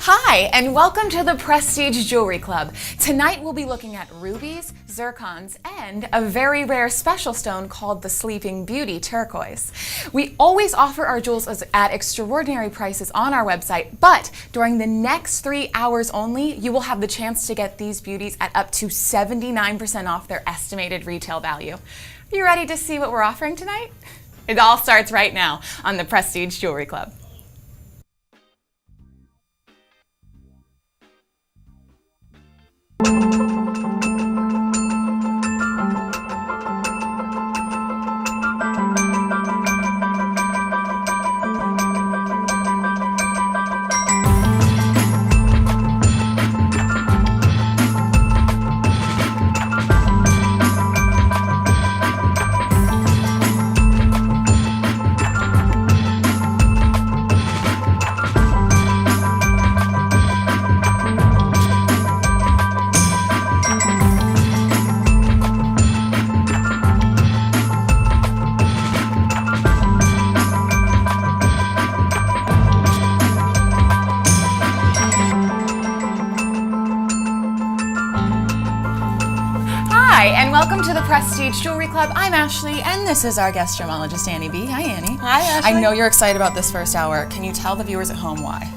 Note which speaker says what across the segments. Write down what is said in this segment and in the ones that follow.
Speaker 1: Hi, and welcome to the Prestige Jewelry Club. Tonight we'll be looking at rubies, zircons, and a very rare special stone called the Sleeping Beauty turquoise. We always offer our jewels at extraordinary prices on our website, but during the next 3 hours only, you will have the chance to get these beauties at up to 79% off their estimated retail value. Are you ready to see what we're offering tonight? It all starts right now on the Prestige Jewelry Club. Hi, and welcome to the Prestige Jewelry Club. I'm Ashley, and this is our guest gemologist, Annie B. Hi, Annie.
Speaker 2: Hi, Ashley.
Speaker 1: I know you're excited about this first hour. Can you tell the viewers at home why?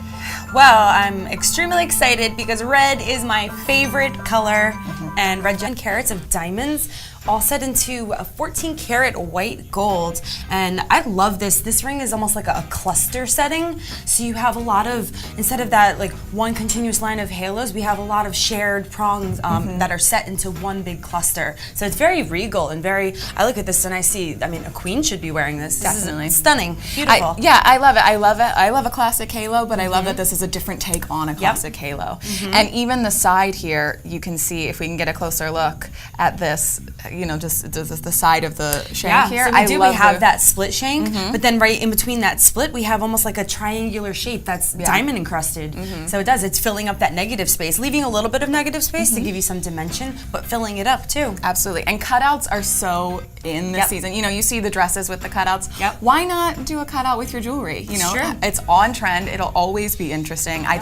Speaker 2: Well, I'm extremely excited because red is my favorite color, and red 10 carats of diamonds all set into a 14 karat white gold. And I love this. This ring is almost like a cluster setting. So you have a lot of, instead of that like one continuous line of halos, we have a lot of shared prongs that are set into one big cluster. So it's very regal and very, I look at this and I see, I mean, a queen should be wearing this.
Speaker 1: Definitely.
Speaker 2: This is stunning, beautiful.
Speaker 1: I love it. I love it. I love a classic halo, but I love that this is a different take on a classic halo. And even the side here, you can see, if we can get a closer look at this, you know, just the side of the shank here.
Speaker 2: So we have that split shank, but then right in between that split, we have almost like a triangular shape that's diamond encrusted. So it's filling up that negative space, leaving a little bit of negative space to give you some dimension, but filling it up too.
Speaker 1: Absolutely. And cutouts are so in this season. You know, you see the dresses with the cutouts. Why not do a cutout with your jewelry? You know, it's on trend. It'll always be interesting. I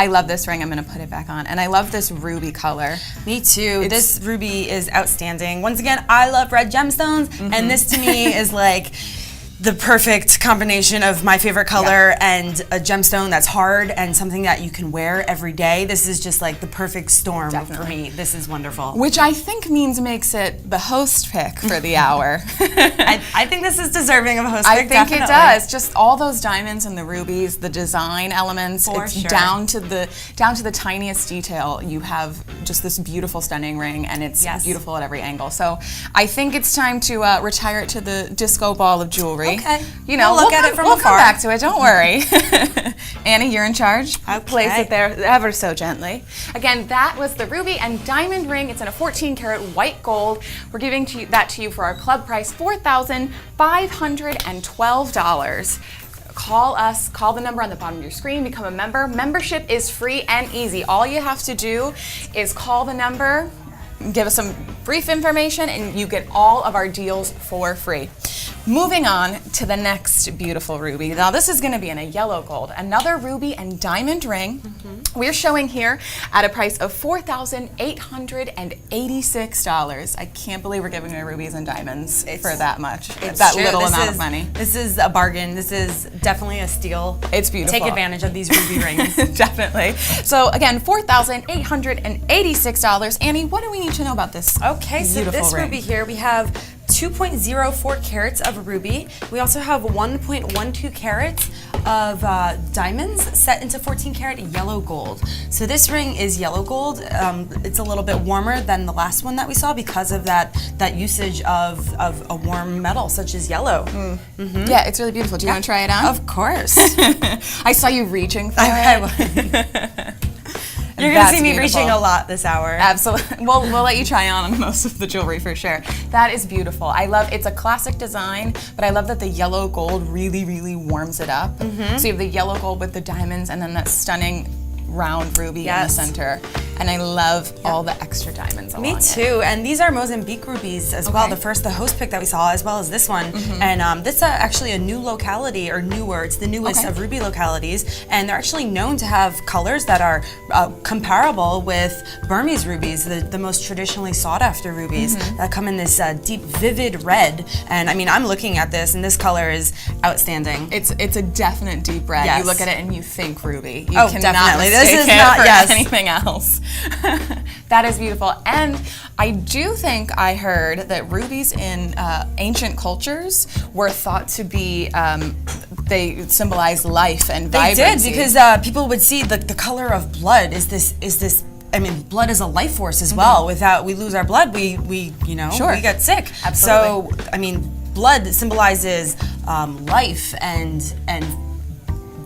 Speaker 1: love this ring. I'm going to put it back on. And I love this ruby color.
Speaker 2: Me too. This ruby is outstanding. Once again, I love red gemstones, and this to me is like the perfect combination of my favorite color and a gemstone that's hard and something that you can wear every day. This is just like the perfect storm for me. This is wonderful.
Speaker 1: Which I think makes it the host pick for the hour.
Speaker 2: I think this is deserving of a host pick,
Speaker 1: definitely. It does. Just all those diamonds and the rubies, the design elements, down to the tiniest detail. You have just this beautiful, stunning ring, and it's beautiful at every angle. So I think it's time to retire it to the disco ball of jewelry.
Speaker 2: Okay.
Speaker 1: You know,
Speaker 2: we'll look at it from afar.
Speaker 1: We'll come back to it, don't worry. Annie, you're in charge.
Speaker 2: Okay.
Speaker 1: Place it there ever so gently. Again, that was the ruby and diamond ring. It's in a 14 karat white gold. We're giving that to you for our club price, $4,512. Call us, call the number on the bottom of your screen, become a member. Membership is free and easy. All you have to do is call the number, give us some brief information, and you get all of our deals for free. Moving on to the next beautiful ruby. Now this is going to be in a yellow gold, another ruby and diamond ring. We're showing here at a price of $4,886. I can't believe we're giving away rubies and diamonds for that much, that little amount of money.
Speaker 2: This is a bargain. This is definitely a steal.
Speaker 1: It's beautiful.
Speaker 2: Take advantage of these ruby rings.
Speaker 1: Definitely. So again, $4,886. Annie, what do we need to know about this?
Speaker 2: Okay, so this ruby here, we have 2.04 carats of ruby. We also have 1.12 carats of diamonds set into 14 karat yellow gold. So this ring is yellow gold. It's a little bit warmer than the last one that we saw because of that usage of a warm metal such as yellow.
Speaker 1: Yeah, it's really beautiful. Do you want to try it on?
Speaker 2: Of course.
Speaker 1: I saw you reaching for it.
Speaker 2: You're going to see me reaching a lot this hour.
Speaker 1: Absolutely. We'll let you try on most of the jewelry for sure. That is beautiful. I love, it's a classic design, but I love that the yellow gold really, really warms it up. So you have the yellow gold with the diamonds and then that stunning round ruby in the center. And I love all the extra diamonds along
Speaker 2: Me too. And these are Mozambique rubies as well. The host pick that we saw, as well as this one. And this is actually a new locality, or newer. It's the newest of ruby localities. And they're actually known to have colors that are comparable with Burmese rubies, the most traditionally sought after rubies that come in this deep, vivid red. And I mean, I'm looking at this, and this color is outstanding.
Speaker 1: It's a definite deep red.
Speaker 2: Yes.
Speaker 1: You look at it and you think ruby. You
Speaker 2: Oh,
Speaker 1: cannot
Speaker 2: definitely.
Speaker 1: mistake
Speaker 2: This is
Speaker 1: it
Speaker 2: not
Speaker 1: for anything else. That is beautiful. And I do think I heard that rubies in ancient cultures were thought to be, they symbolize life and vibrancy.
Speaker 2: They did, because people would see the color of blood is this. I mean, blood is a life force as well. Without we lose our blood, we we get sick.
Speaker 1: Absolutely.
Speaker 2: So I mean, blood symbolizes life and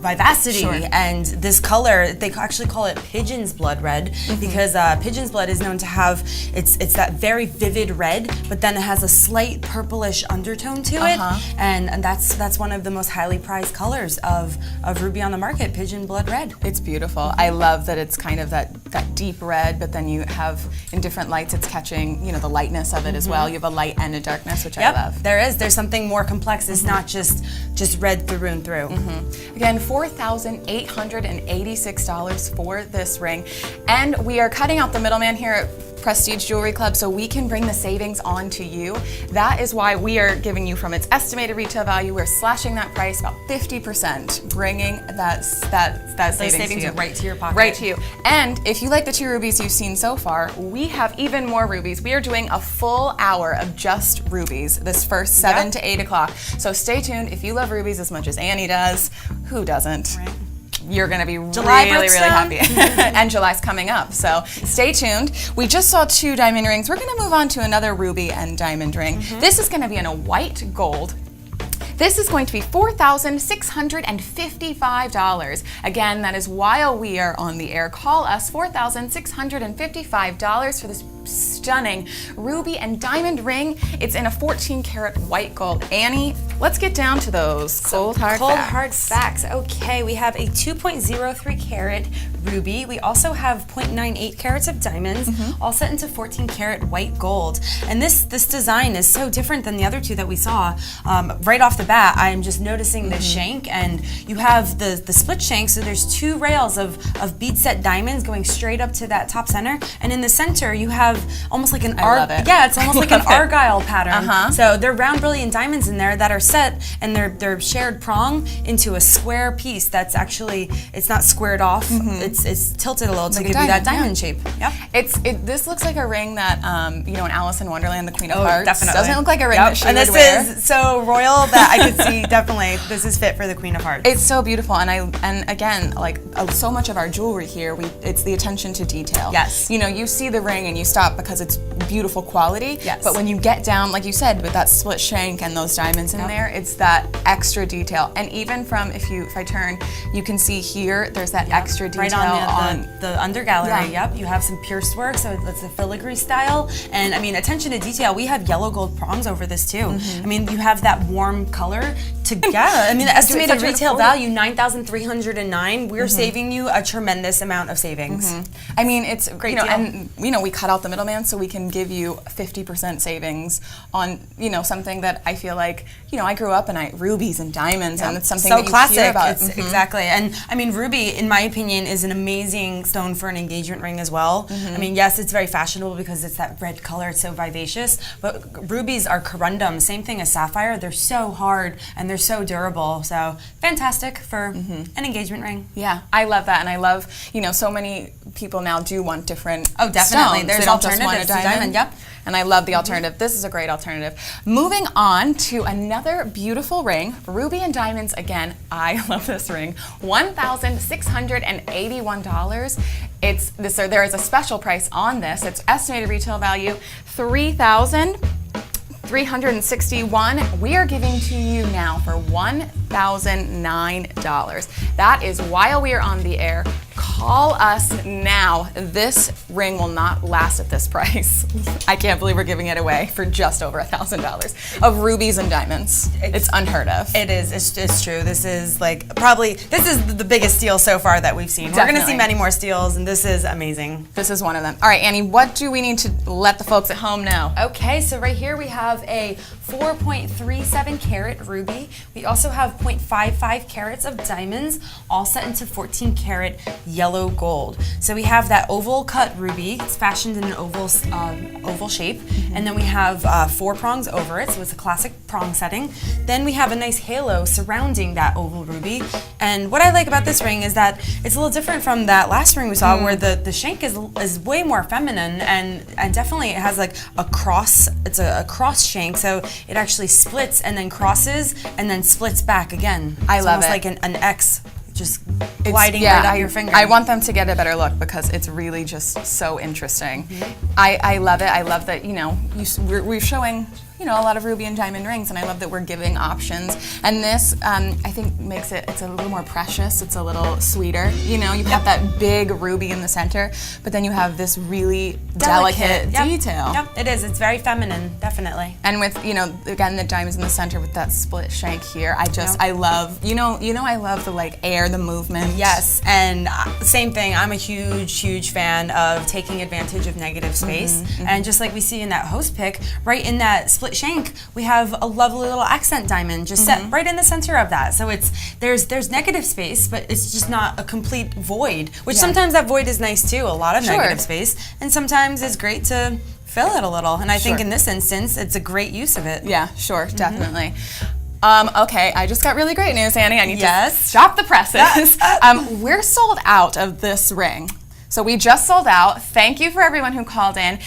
Speaker 2: vivacity, and this color, they actually call it pigeon's blood red, because pigeon's blood is known to have, it's that very vivid red, but then it has a slight purplish undertone to it, and that's one of the most highly prized colors of ruby on the market, pigeon blood red.
Speaker 1: It's beautiful. I love that it's kind of that deep red, but then you have, in different lights, it's catching, the lightness of it as well. You have a light and a darkness, which I love.
Speaker 2: There's something more complex. It's not just red through and through.
Speaker 1: Again, $4,886 for this ring. And we are cutting out the middleman here at Prestige Jewelry Club so we can bring the savings on to you. That is why we are giving you, from its estimated retail value, we're slashing that price about 50%, bringing that savings to you.
Speaker 2: Right to your pocket.
Speaker 1: Right to you. And if you like the 2 rubies you've seen so far, we have even more rubies. We are doing a full hour of just rubies this first 7 to 8 o'clock. So stay tuned. If you love rubies as much as Annie does, who doesn't?
Speaker 2: Right.
Speaker 1: You're going to be really happy. And July's coming up, so stay tuned. We just saw 2 diamond rings. We're going to move on to another ruby and diamond ring. This is going to be in a white gold. This is going to be $4,655. Again, that is while we are on the air. Call us, $4,655 for this stunning ruby and diamond ring. It's in a 14 karat white gold. Annie, let's get down to those cold hard facts.
Speaker 2: Okay, we have a 2.03 karat ruby. We also have 0.98 carats of diamonds, all set into 14 karat white gold. And this design is so different than the other 2 that we saw. Right off the bat, I'm just noticing the shank, and you have the split shank, so there's 2 rails of bead set diamonds going straight up to that top center, and in the center you have almost like an it's almost like an argyle pattern. So they're round brilliant diamonds in there that are set, and they're shared prong into a square piece that's actually, it's not squared off, it's tilted a little to give you that diamond shape.
Speaker 1: This looks like a ring that in Alice in Wonderland, the Queen of Hearts.
Speaker 2: Definitely.
Speaker 1: Doesn't look like a ring that she
Speaker 2: would wear. And this is so royal that I could see definitely this is fit for the Queen of Hearts.
Speaker 1: It's so beautiful, and again, like so much of our jewelry here, it's the attention to detail.
Speaker 2: Yes.
Speaker 1: You see the ring and you stop because it's beautiful quality.
Speaker 2: Yes.
Speaker 1: But when you get down, like you said, with that split shank and those diamonds in there, it's that extra detail. And even from, if I turn, you can see here, there's that extra detail
Speaker 2: right on the under gallery. You have some pierced work, so that's a filigree style. And I mean, attention to detail. We have yellow gold prongs over this too. I mean, you have that warm color together. I mean, the estimated retail value $9,309. We're saving you a tremendous amount of savings.
Speaker 1: I mean, it's a great deal. And we cut out the middleman so we can give you 50% savings on something that I feel like I grew up and rubies and diamonds, and it's something that you hear about.
Speaker 2: It's exactly. And I mean, ruby, in my opinion, is an amazing stone for an engagement ring as well. I mean, yes, it's very fashionable because it's that red color, it's so vivacious, but rubies are corundum, same thing as sapphire. They're so hard and they're so durable. So fantastic for an engagement ring.
Speaker 1: Yeah, I love that, and I love so many people now do want different.
Speaker 2: Oh, definitely.
Speaker 1: Stones.
Speaker 2: There's alternatives to diamond. Yep.
Speaker 1: And I love the alternative. This is a great alternative. Moving on to another beautiful ring, ruby and diamonds again. I love this ring. $1,681. There is a special price on this. It's estimated retail value $3,361. We are giving to you now for $1,009. That is while we are on the air. Call Call us now. This ring will not last at this price. I can't believe we're giving it away for just over $1,000 of rubies and diamonds. It's unheard of.
Speaker 2: It is. It's true. This is this is the biggest steal so far that we've seen. Definitely. We're going to see many more steals, and this is amazing.
Speaker 1: This is one of them. All right, Annie, what do we need to let the folks at home know?
Speaker 2: Okay, so right here we have a 4.37 carat ruby. We also have 0.55 carats of diamonds, all set into 14 carat yellow gold. So we have that oval cut ruby. It's fashioned in an oval shape, and then we have 4 prongs over it, so it's a classic prong setting. Then we have a nice halo surrounding that oval ruby. And what I like about this ring is that it's a little different from that last ring we saw, where the shank is way more feminine, and definitely it has like a cross. It's a cross shank, so it actually splits and then crosses and then splits back again.
Speaker 1: I love
Speaker 2: almost
Speaker 1: it.
Speaker 2: like an X just gliding right up your finger.
Speaker 1: I want them to get a better look because it's really just so interesting. I love it. I love that, we're showing, a lot of ruby and diamond rings, and I love that we're giving options. And this, I think, makes it's a little more precious. It's a little sweeter. You have that big ruby in the center, but then you have this really delicate detail.
Speaker 2: Yep, it is. It's very feminine, definitely.
Speaker 1: And with, again, the diamonds in the center with that split shank here, I love, I love the air, the movement.
Speaker 2: Yes, and same thing. I'm a huge fan of taking advantage of negative space. And just like we see in that host pick, right in that split shank, we have a lovely little accent diamond just set right in the center of that. So there's negative space, but it's just not a complete void, which sometimes that void is nice too, a lot of negative space, and sometimes it's great to fill it a little. And I think in this instance, it's a great use of it.
Speaker 1: Yeah, sure, definitely. Okay, I just got really great news, Annie. I need to stop the presses. We're sold out of this ring. So we just sold out. Thank you for everyone who called in.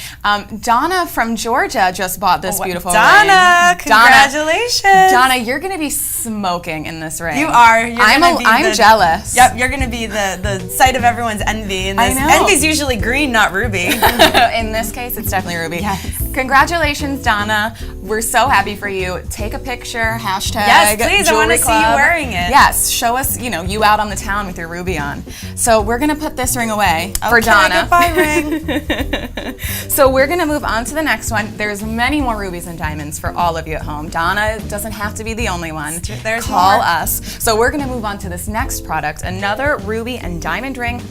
Speaker 1: Donna from Georgia just bought this beautiful ring.
Speaker 2: Donna, congratulations.
Speaker 1: Donna, you're going to be smoking in this ring.
Speaker 2: You are.
Speaker 1: I'm jealous.
Speaker 2: Yep, you're going to be the sight of everyone's envy. And envy's usually green, not ruby.
Speaker 1: In this case, it's definitely ruby.
Speaker 2: Yes.
Speaker 1: Congratulations, Donna. We're so happy for you. Take a picture, hashtag
Speaker 2: Yes, please. I want to see you
Speaker 1: Club.
Speaker 2: wearing it.
Speaker 1: Yes, show us, you out on the town with your ruby on. So we're going to put this ring away for Donna.
Speaker 2: Goodbye, ring.
Speaker 1: So we're going to move on to the next one. There's many more rubies and diamonds for all of you at home. Donna doesn't have to be the only one. Call us. So we're going to move on to this next product, another ruby and diamond ring.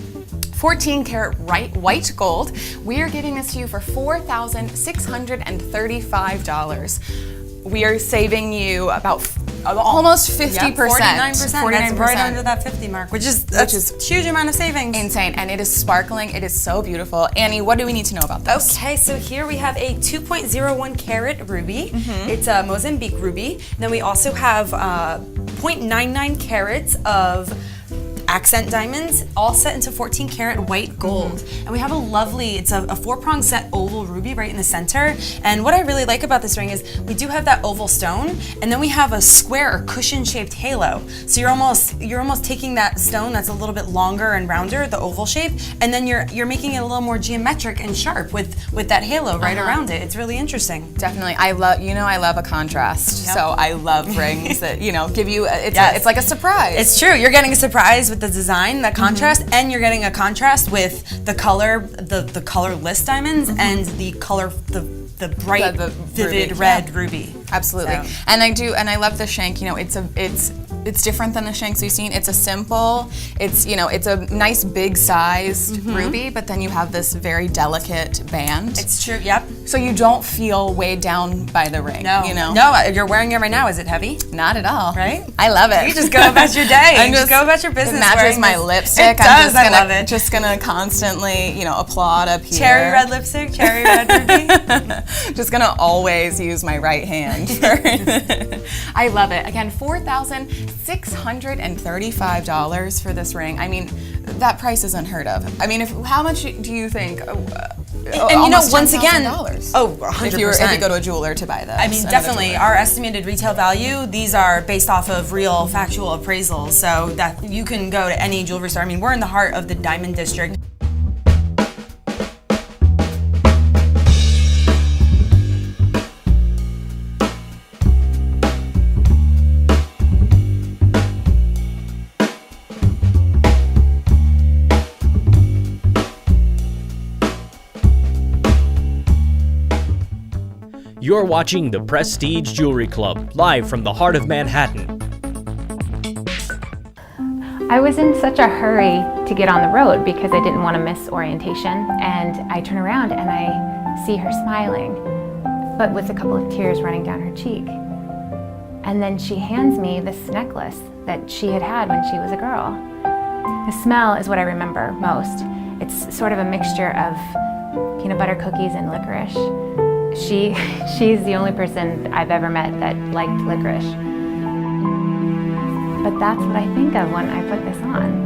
Speaker 1: 14 karat white gold. We are giving this to you for $4,635. We are saving you about almost 50%.
Speaker 2: Yep, 49%. That's right under that 50 mark, which is a huge amount of savings.
Speaker 1: Insane, and it is sparkling. It is so beautiful. Annie, what do we need to know about this?
Speaker 2: Okay, so here we have a 2.01 carat ruby. It's a Mozambique ruby. Then we also have 0.99 carats of accent diamonds, all set into 14 karat white gold. And we have a lovely, it's a 4-prong set oval ruby right in the center. And what I really like about this ring is we do have that oval stone, and then we have a square or cushion shaped halo. So you're almost taking that stone that's a little bit longer and rounder, the oval shape, and then you're making it a little more geometric and sharp with that halo right around it. It's really interesting.
Speaker 1: Definitely. I love a contrast. So I love rings that, give you, it's like a surprise.
Speaker 2: It's true. You're getting a surprise with the design, the contrast, and you're getting a contrast with the color, the colorless diamonds, and the color, the bright, vivid ruby. Red ruby.
Speaker 1: Absolutely. So. And I love the shank. It's different than the shanks we've seen. It's a simple, it's a nice big sized ruby, but then you have this very delicate band.
Speaker 2: It's true, yep.
Speaker 1: So you don't feel weighed down by the ring.
Speaker 2: No, no, you're wearing it right now. Is it heavy?
Speaker 1: Not at all.
Speaker 2: Right?
Speaker 1: I love it.
Speaker 2: You just go about your day. You just go about your business.
Speaker 1: It matches my lipstick.
Speaker 2: I love it.
Speaker 1: Just gonna constantly, applaud up here.
Speaker 2: Cherry red lipstick, cherry red ruby.
Speaker 1: Just gonna always use my right hand. I love it. Again, $4,635 for this ring. I mean, that price is unheard of. I mean, how much do you think?
Speaker 2: And once again, $100%.
Speaker 1: If you go to a jeweler to buy this.
Speaker 2: I mean, definitely. Our estimated retail value, these are based off of real factual appraisals, so that you can go to any jewelry store. I mean, we're in the heart of the Diamond District.
Speaker 3: You're watching the Prestige Jewelry Club, live from the heart of Manhattan.
Speaker 4: I was in such a hurry to get on the road because I didn't want to miss orientation, and I turn around and I see her smiling, but with a couple of tears running down her cheek. And then she hands me this necklace that she had had when she was a girl. The smell is what I remember most. It's sort of a mixture of peanut butter cookies and licorice. She's the only person I've ever met that liked licorice. But that's what I think of when I put this on.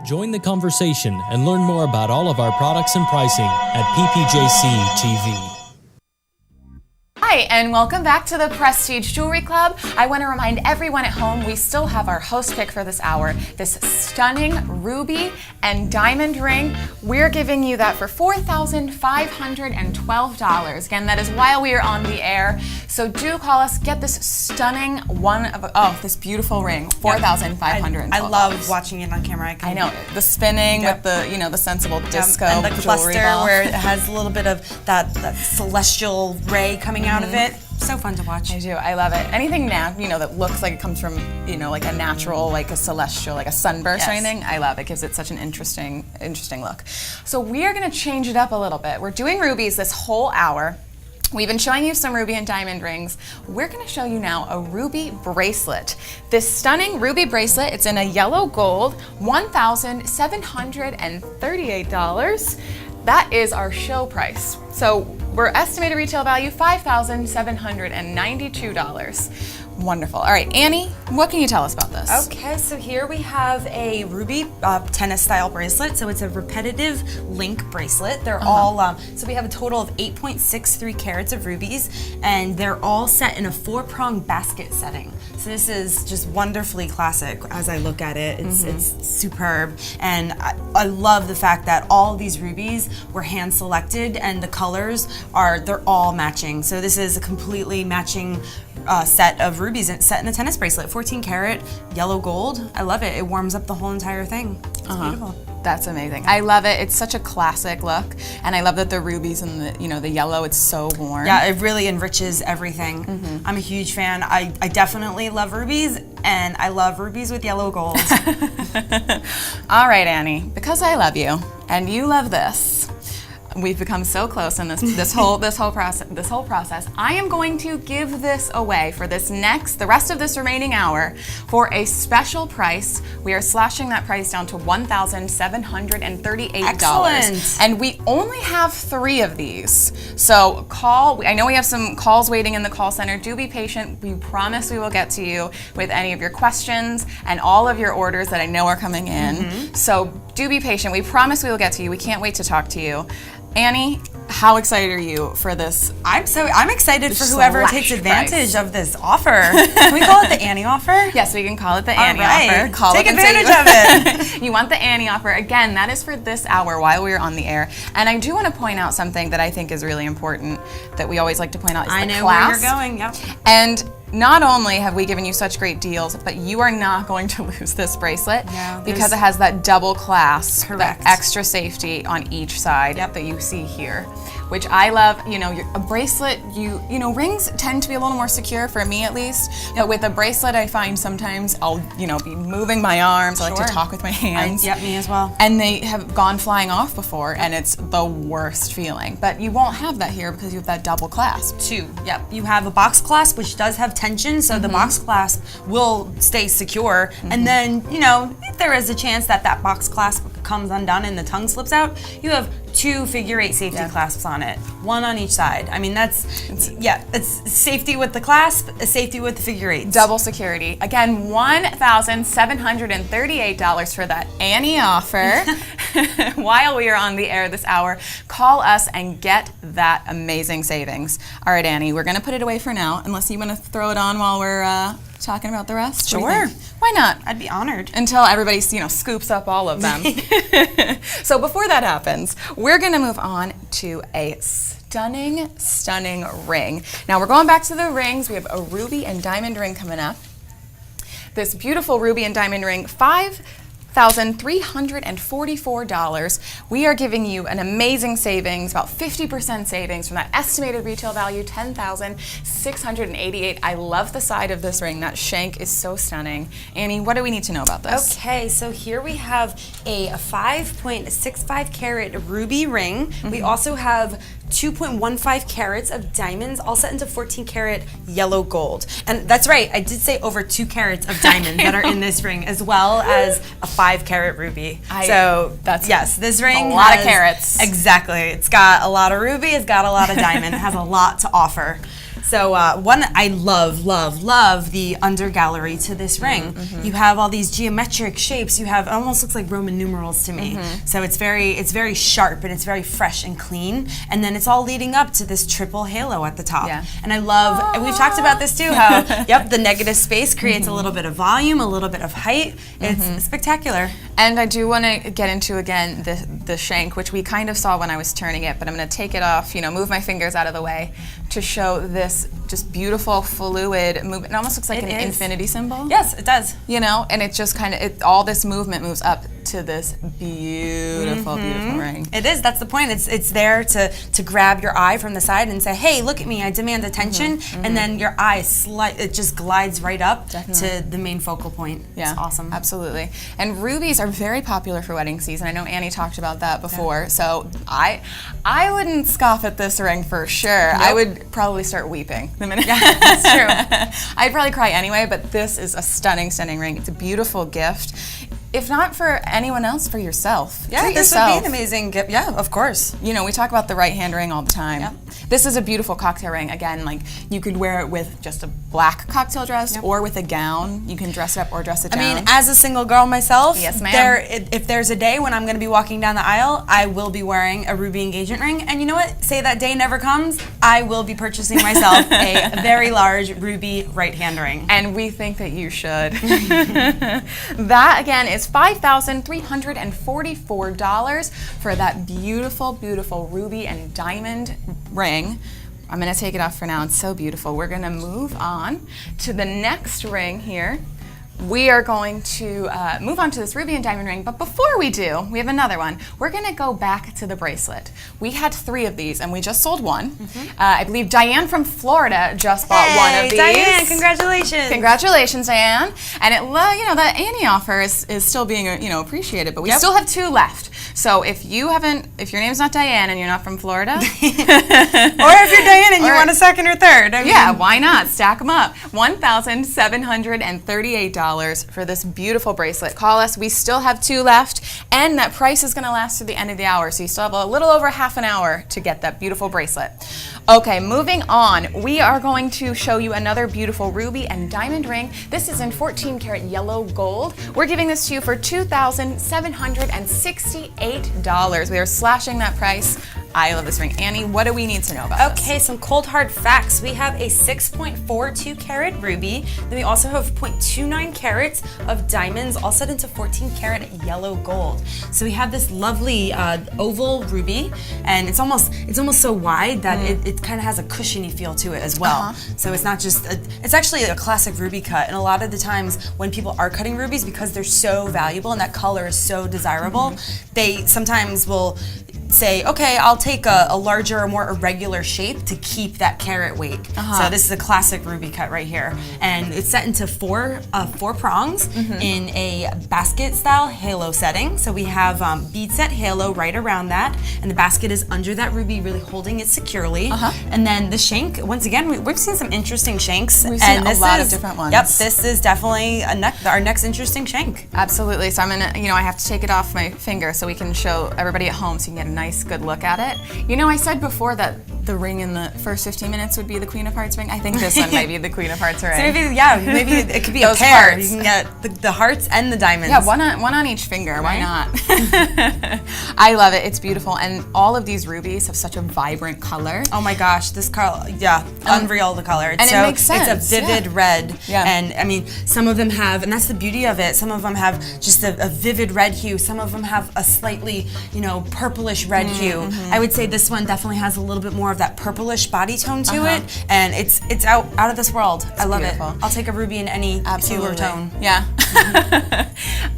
Speaker 3: Join the conversation and learn more about all of our products and pricing at PPJCTV.
Speaker 1: Hi, and welcome back to the Prestige Jewelry Club. I want to remind everyone at home we still have our host pick for this hour, this stunning ruby and diamond ring. We're giving you that for $4,512. Again, that is while we are on the air. So do call us, get this stunning this beautiful ring, $4,512.
Speaker 2: I love watching it on camera.
Speaker 1: I know, the spinning with the, the sensible disco
Speaker 2: and the
Speaker 1: jewelry
Speaker 2: cluster
Speaker 1: ball.
Speaker 2: where it has a little bit of that celestial ray coming out of it. So fun to watch.
Speaker 1: I do. I love it. Anything now, that looks like it comes from, like a natural, like a celestial, like a sunburst or anything. I love it. Gives it such an interesting look. So we are going to change it up a little bit. We're doing rubies this whole hour. We've been showing you some ruby and diamond rings. We're going to show you now a ruby bracelet. This stunning ruby bracelet, it's in a yellow gold, $1,738. That is our show price. So we're estimated retail value $5,792. Wonderful. All right, Annie, what can you tell us about this?
Speaker 2: Okay, so here we have a ruby tennis style bracelet. So it's a repetitive link bracelet. They're all, so we have a total of 8.63 carats of rubies, and they're all set in a 4-prong basket setting. So this is just wonderfully classic as I look at it. It's superb, and I love the fact that all of these rubies were hand selected and the colors they're all matching. So this is a completely matching set of rubies set in a tennis bracelet, 14 karat, yellow gold. I love it. It warms up the whole entire thing. It's beautiful.
Speaker 1: That's amazing. I love it. It's such a classic look, and I love that the rubies and the yellow, it's so warm.
Speaker 2: Yeah, it really enriches everything. I'm a huge fan. I definitely love rubies, and I love rubies with yellow gold.
Speaker 1: All right, Annie, because I love you and you love this, we've become so close in this whole process. I am going to give this away for the rest of this remaining hour for a special price. We are slashing that price down to $1,738.
Speaker 2: Excellent.
Speaker 1: And we only have 3 of these. So call. I know we have some calls waiting in the call center. Do be patient. We promise we will get to you with any of your questions and all of your orders that I know are coming in. So do be patient. We promise we will get to you. We can't wait to talk to you. Annie, how excited are you for this?
Speaker 2: I'm excited for whoever takes advantage of this offer. Can we call it the Annie offer?
Speaker 1: Yes, we can call it the Annie offer.
Speaker 2: Take advantage of it.
Speaker 1: You want the Annie offer. Again, that is for this hour while we're on the air. And I do want to point out something that I think is really important that we always like to point out is the clasp.
Speaker 2: I know where you're going, yep.
Speaker 1: And not only have we given you such great deals, but you are not going to lose this bracelet because it has that double clasp, that extra safety on each side that you see here, which I love. A bracelet, rings tend to be a little more secure for me at least, but with a bracelet I find sometimes I'll, be moving my arms, I like to talk with my hands.
Speaker 2: Me as well.
Speaker 1: And they have gone flying off before, and it's the worst feeling. But you won't have that here because you have that double clasp.
Speaker 2: You have a box clasp, which does have tension, so the box clasp will stay secure. And then, if there is a chance that box clasp comes undone and the tongue slips out, you have 2 figure-8 safety clasps on it, 1 on each side. I mean, it's safety with the clasp, safety with the figure-8s.
Speaker 1: Double security. Again, $1,738 for that Annie offer. While we are on the air this hour, call us and get that amazing savings. All right, Annie, we're going to put it away for now, unless you want to throw it on while we're talking about the rest?
Speaker 2: Sure.
Speaker 1: Why not?
Speaker 2: I'd be honored.
Speaker 1: Until everybody, scoops up all of them. So before that happens, we're going to move on to a stunning, stunning ring. Now we're going back to the rings. We have a ruby and diamond ring coming up. this beautiful ruby and diamond ring, $5,344. We are giving you an amazing savings, about 50% savings from that estimated retail value, $10,688. I love the side of this ring. That shank is so stunning. Annie, what do we need to know about this?
Speaker 2: Okay, so here we have a 5.65 carat ruby ring. We also have 2.15 carats of diamonds, all set into 14 carat yellow gold. And that's right, I did say over 2 carats of diamonds that are in this ring, as well as a 5 carat ruby. This ring
Speaker 1: a lot of carats.
Speaker 2: Exactly. It's got a lot of ruby, it's got a lot of diamond, it has a lot to offer. So I love the under gallery to this ring. You have all these geometric shapes. You have, it almost looks like Roman numerals to me. So it's very sharp and it's very fresh and clean. And then it's all leading up to this triple halo at the top.
Speaker 1: Yeah.
Speaker 2: And I love, and we've talked about this too, how the negative space creates a little bit of volume, a little bit of height. It's spectacular.
Speaker 1: And I do want to get into again the shank, which we kind of saw when I was turning it, but I'm going to take it off, move my fingers out of the way to show this just beautiful fluid movement. It almost looks like an infinity symbol.
Speaker 2: Yes, it does.
Speaker 1: And it just kind of, all this movement moves up to this beautiful, beautiful ring.
Speaker 2: It is. That's the point. It's there to grab your eye from the side and say, hey, look at me, I demand attention. And then your eye, it just glides right up to the main focal point.
Speaker 1: Yeah,
Speaker 2: it's awesome.
Speaker 1: Absolutely. And rubies are very popular for wedding season. I know Annie talked about that before. So I wouldn't scoff at this ring for sure.
Speaker 2: Nope.
Speaker 1: I would probably start weeping the minute.
Speaker 2: Yeah, that's true.
Speaker 1: I'd probably cry anyway, but this is a stunning, stunning ring. It's a beautiful gift. If not for anyone else, for yourself.
Speaker 2: Yeah, this would be an amazing gift. Yeah, of course.
Speaker 1: We talk about the right hand ring all the time.
Speaker 2: Yep.
Speaker 1: This is a beautiful cocktail ring. Again, like you could wear it with just a black cocktail dress or with a gown. You can dress it up or dress it down.
Speaker 2: I mean, as a single girl myself,
Speaker 1: yes, ma'am.
Speaker 2: If there's a day when I'm going to be walking down the aisle, I will be wearing a ruby engagement ring. And you know what? Say that day never comes, I will be purchasing myself a very large ruby right hand ring.
Speaker 1: And we think that you should. That again is $5,344 for that beautiful, beautiful ruby and diamond ring. I'm going to take it off for now. It's so beautiful. We're going to move on to the next ring here. We are going to move on to this ruby and diamond ring, but before we do, we have another one. We're going to go back to the bracelet. We had 3 of these, and we just sold one. I believe Diane from Florida just bought one of these.
Speaker 2: Diane, congratulations!
Speaker 1: Congratulations, Diane! And it, that Annie offer is still being appreciated, but we still have 2 left. So if your name's not Diane and you're not from Florida,
Speaker 2: or if you're Diane and you want a second or third,
Speaker 1: why not? Stack them up. $1,738 for this beautiful bracelet. Call us. We still have 2 left, and that price is going to last to the end of the hour, so you still have a little over half an hour to get that beautiful bracelet. Okay, moving on. We are going to show you another beautiful ruby and diamond ring. This is in 14 karat yellow gold. We're giving this to you for $2,768. We are slashing that price. I love this ring. Annie, what do we need to know about this?
Speaker 2: Okay, some cold hard facts. We have a 6.42 carat ruby. Then we also have 0.29 carats of diamonds, all set into 14 karat yellow gold. So we have this lovely oval ruby, and it's almost so wide that it kind of has a cushiony feel to it as well. So it's not just it's actually a classic ruby cut. And a lot of the times when people are cutting rubies, because they're so valuable and that color is so desirable, they sometimes will say, okay, I'll take a larger or more irregular shape to keep that carat weight. So this is a classic ruby cut right here. And it's set into four prongs in a basket style halo setting. So we have bead set halo right around that, and the basket is under that ruby, really holding it securely. And then the shank, once again, we've seen some interesting shanks.
Speaker 1: We've seen a lot of different ones.
Speaker 2: Yep, this is definitely our next interesting shank.
Speaker 1: Absolutely. So I'm gonna, I have to take it off my finger so we can show everybody at home so you can get a nice, good look at it. I said before that the ring in the first 15 minutes would be the Queen of Hearts ring. I think this one might be the Queen of Hearts ring.
Speaker 2: So maybe it could be a pair. Hearts. You can get the hearts and the diamonds.
Speaker 1: Yeah, one on each finger. Why not? I love it. It's beautiful, and all of these rubies have such a vibrant color.
Speaker 2: Oh my gosh, this color, unreal the color.
Speaker 1: It makes sense.
Speaker 2: It's a vivid red, and I mean, some of them have, and that's the beauty of it. Some of them have just a vivid red hue. Some of them have a slightly, purplish red hue. I would say this one definitely has a little bit more of of that purplish body tone to it, and it's out of this world. I love
Speaker 1: beautiful.
Speaker 2: it. I'll take a ruby in any hue or tone.
Speaker 1: Yeah.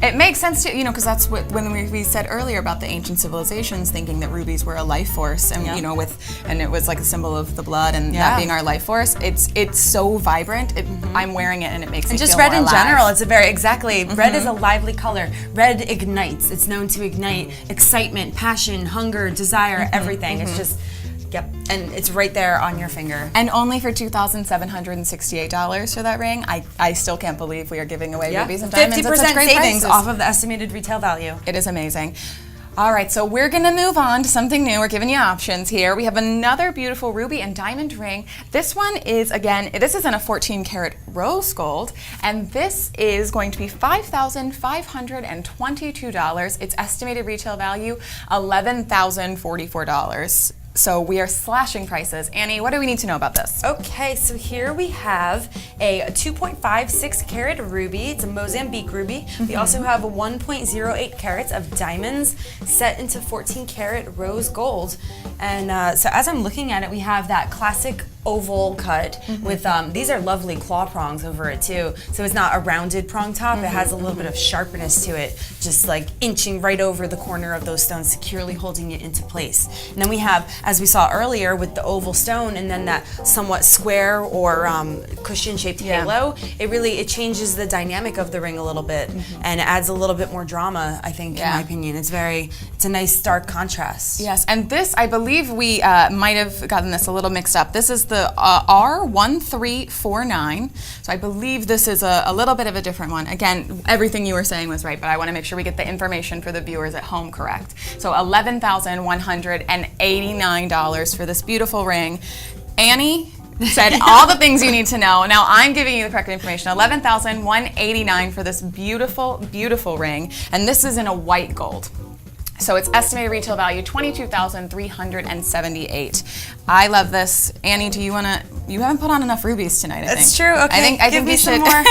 Speaker 1: It makes sense to, because that's what when we said earlier about the ancient civilizations thinking that rubies were a life force, and and it was like a symbol of the blood, and that being our life force. It's so vibrant. I'm wearing it, and it makes me
Speaker 2: just
Speaker 1: feel
Speaker 2: red
Speaker 1: more
Speaker 2: in
Speaker 1: alive.
Speaker 2: general. It's a very red is a lively color. Red ignites. It's known to ignite excitement, passion, hunger, desire, everything. It's just. Yep, and it's right there on your finger.
Speaker 1: And only for $2,768 for that ring. I still can't believe we are giving away rubies and diamonds.
Speaker 2: 50%
Speaker 1: such great
Speaker 2: savings
Speaker 1: prices.
Speaker 2: off of the estimated retail value.
Speaker 1: It is amazing. All right, so we're gonna move on to something new. We're giving you options here. We have another beautiful ruby and diamond ring. This one is, again, this is in a 14 karat rose gold, and this is going to be $5,522. Its estimated retail value, $11,044. So we are slashing prices. Annie, what do we need to know about this?
Speaker 2: Okay, so here we have a 2.56 carat ruby. It's a Mozambique ruby. We also have 1.08 carats of diamonds set into 14 karat rose gold. And so as I'm looking at it, we have that classic oval cut with these are lovely claw prongs over it too. So it's not a rounded prong top. It has a little bit of sharpness to it, just like inching right over the corner of those stones, securely holding it into place. And then we have, as we saw earlier, with the oval stone and then that somewhat square or cushion-shaped halo, it changes the dynamic of the ring a little bit and adds a little bit more drama, I think, in my opinion. It's a nice stark contrast.
Speaker 1: Yes, and this, I believe we might have gotten this a little mixed up. This is the R1349, so I believe this is a little bit of a different one. Again, everything you were saying was right, but I want to make sure we get the information for the viewers at home correct. So $11,189 for this beautiful ring. Annie said all the things you need to know. Now I'm giving you the correct information. $11,189 for this beautiful, beautiful ring, and this is in a white gold. So its estimated retail value, $22,378. I love this. Annie, you haven't put on enough rubies tonight, I think.
Speaker 2: That's true. Okay,
Speaker 1: I think
Speaker 2: me
Speaker 1: we
Speaker 2: some
Speaker 1: should.
Speaker 2: more.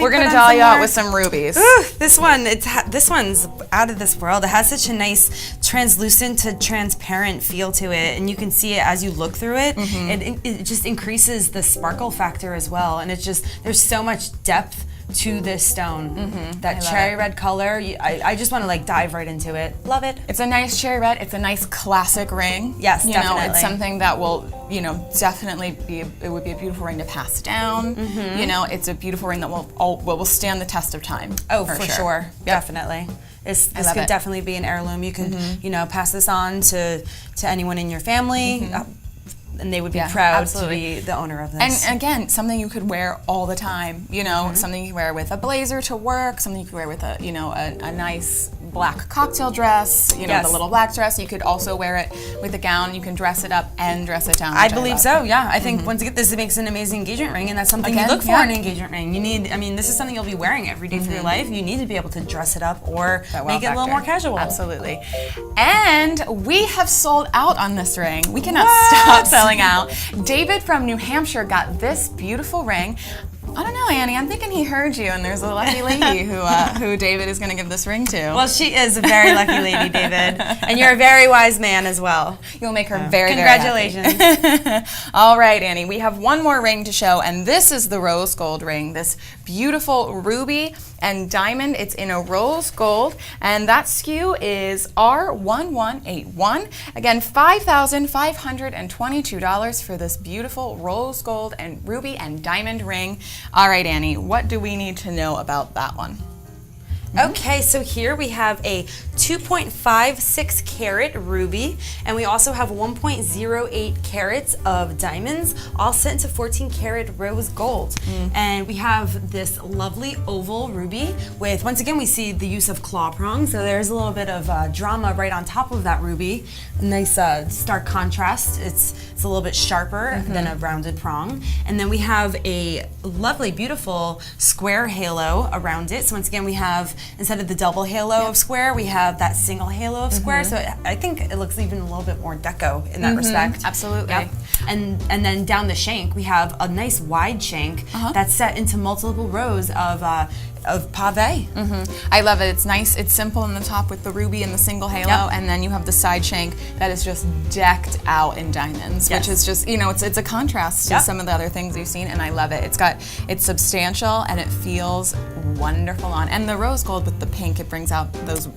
Speaker 1: We're gonna doll you out with some rubies.
Speaker 2: Ooh, this one's out of this world. It has such a nice translucent to transparent feel to it, and you can see it as you look through it. It just increases the sparkle factor as well, and there's so much depth to this stone. That cherry red color, I just want to dive right into it. Love it.
Speaker 1: It's a nice cherry red. It's a nice classic ring.
Speaker 2: Yes, definitely.
Speaker 1: It's something that will, definitely it would be a beautiful ring to pass down. It's a beautiful ring that will stand the test of time.
Speaker 2: Oh, for sure. Yep. Definitely. This could definitely be an heirloom. You can, pass this on to anyone in your family. And they would be proud to be the owner of this.
Speaker 1: And again, something you could wear all the time. Something you could wear with a blazer to work. Something you could wear with a nice black cocktail dress. The little black dress. You could also wear it with a gown. You can dress it up and dress it down.
Speaker 2: I believe so. Yeah, I think once again, this makes an amazing engagement ring, and that's something you look for in an engagement ring. You need. This is something you'll be wearing every day for your life. You need to be able to dress it up or make it a little more casual.
Speaker 1: Absolutely. And we have sold out on this ring. We cannot stop selling out. David from New Hampshire got this beautiful ring. I don't know, Annie. I'm thinking he heard you, and there's a lucky lady who David is going to give this ring to.
Speaker 2: Well, she is a very lucky lady, David, and you're a very wise man as well.
Speaker 1: You'll make her very,
Speaker 2: congratulations.
Speaker 1: Very happy. All right, Annie. We have one more ring to show, and this is the rose gold ring. This beautiful ruby and diamond. It's in a rose gold, and that SKU is R1181. Again, $5,522 for this beautiful rose gold and ruby and diamond ring. All right, Annie, what do we need to know about that one?
Speaker 2: Okay, so here we have a 2.56 carat ruby, and we also have 1.08 carats of diamonds, all set into 14 karat rose gold. And we have this lovely oval ruby with, once again, we see the use of claw prongs, so there's a little bit of drama right on top of that ruby. A nice stark contrast. It's a little bit sharper than a rounded prong. And then we have a lovely, beautiful square halo around it. So once again, we have instead of the double halo of square, we have that single halo of square. So I think it looks even a little bit more deco in that respect.
Speaker 1: Absolutely.
Speaker 2: Yep. And then down the shank, we have a nice wide shank that's set into multiple rows of pave.
Speaker 1: I love it. It's nice. It's simple in the top with the ruby and the single halo, and then you have the side shank that is just decked out in diamonds, which is just, you know, it's a contrast to some of the other things you've seen, and I love it. It's substantial and it feels wonderful on. And the rose gold with the pink, it brings out those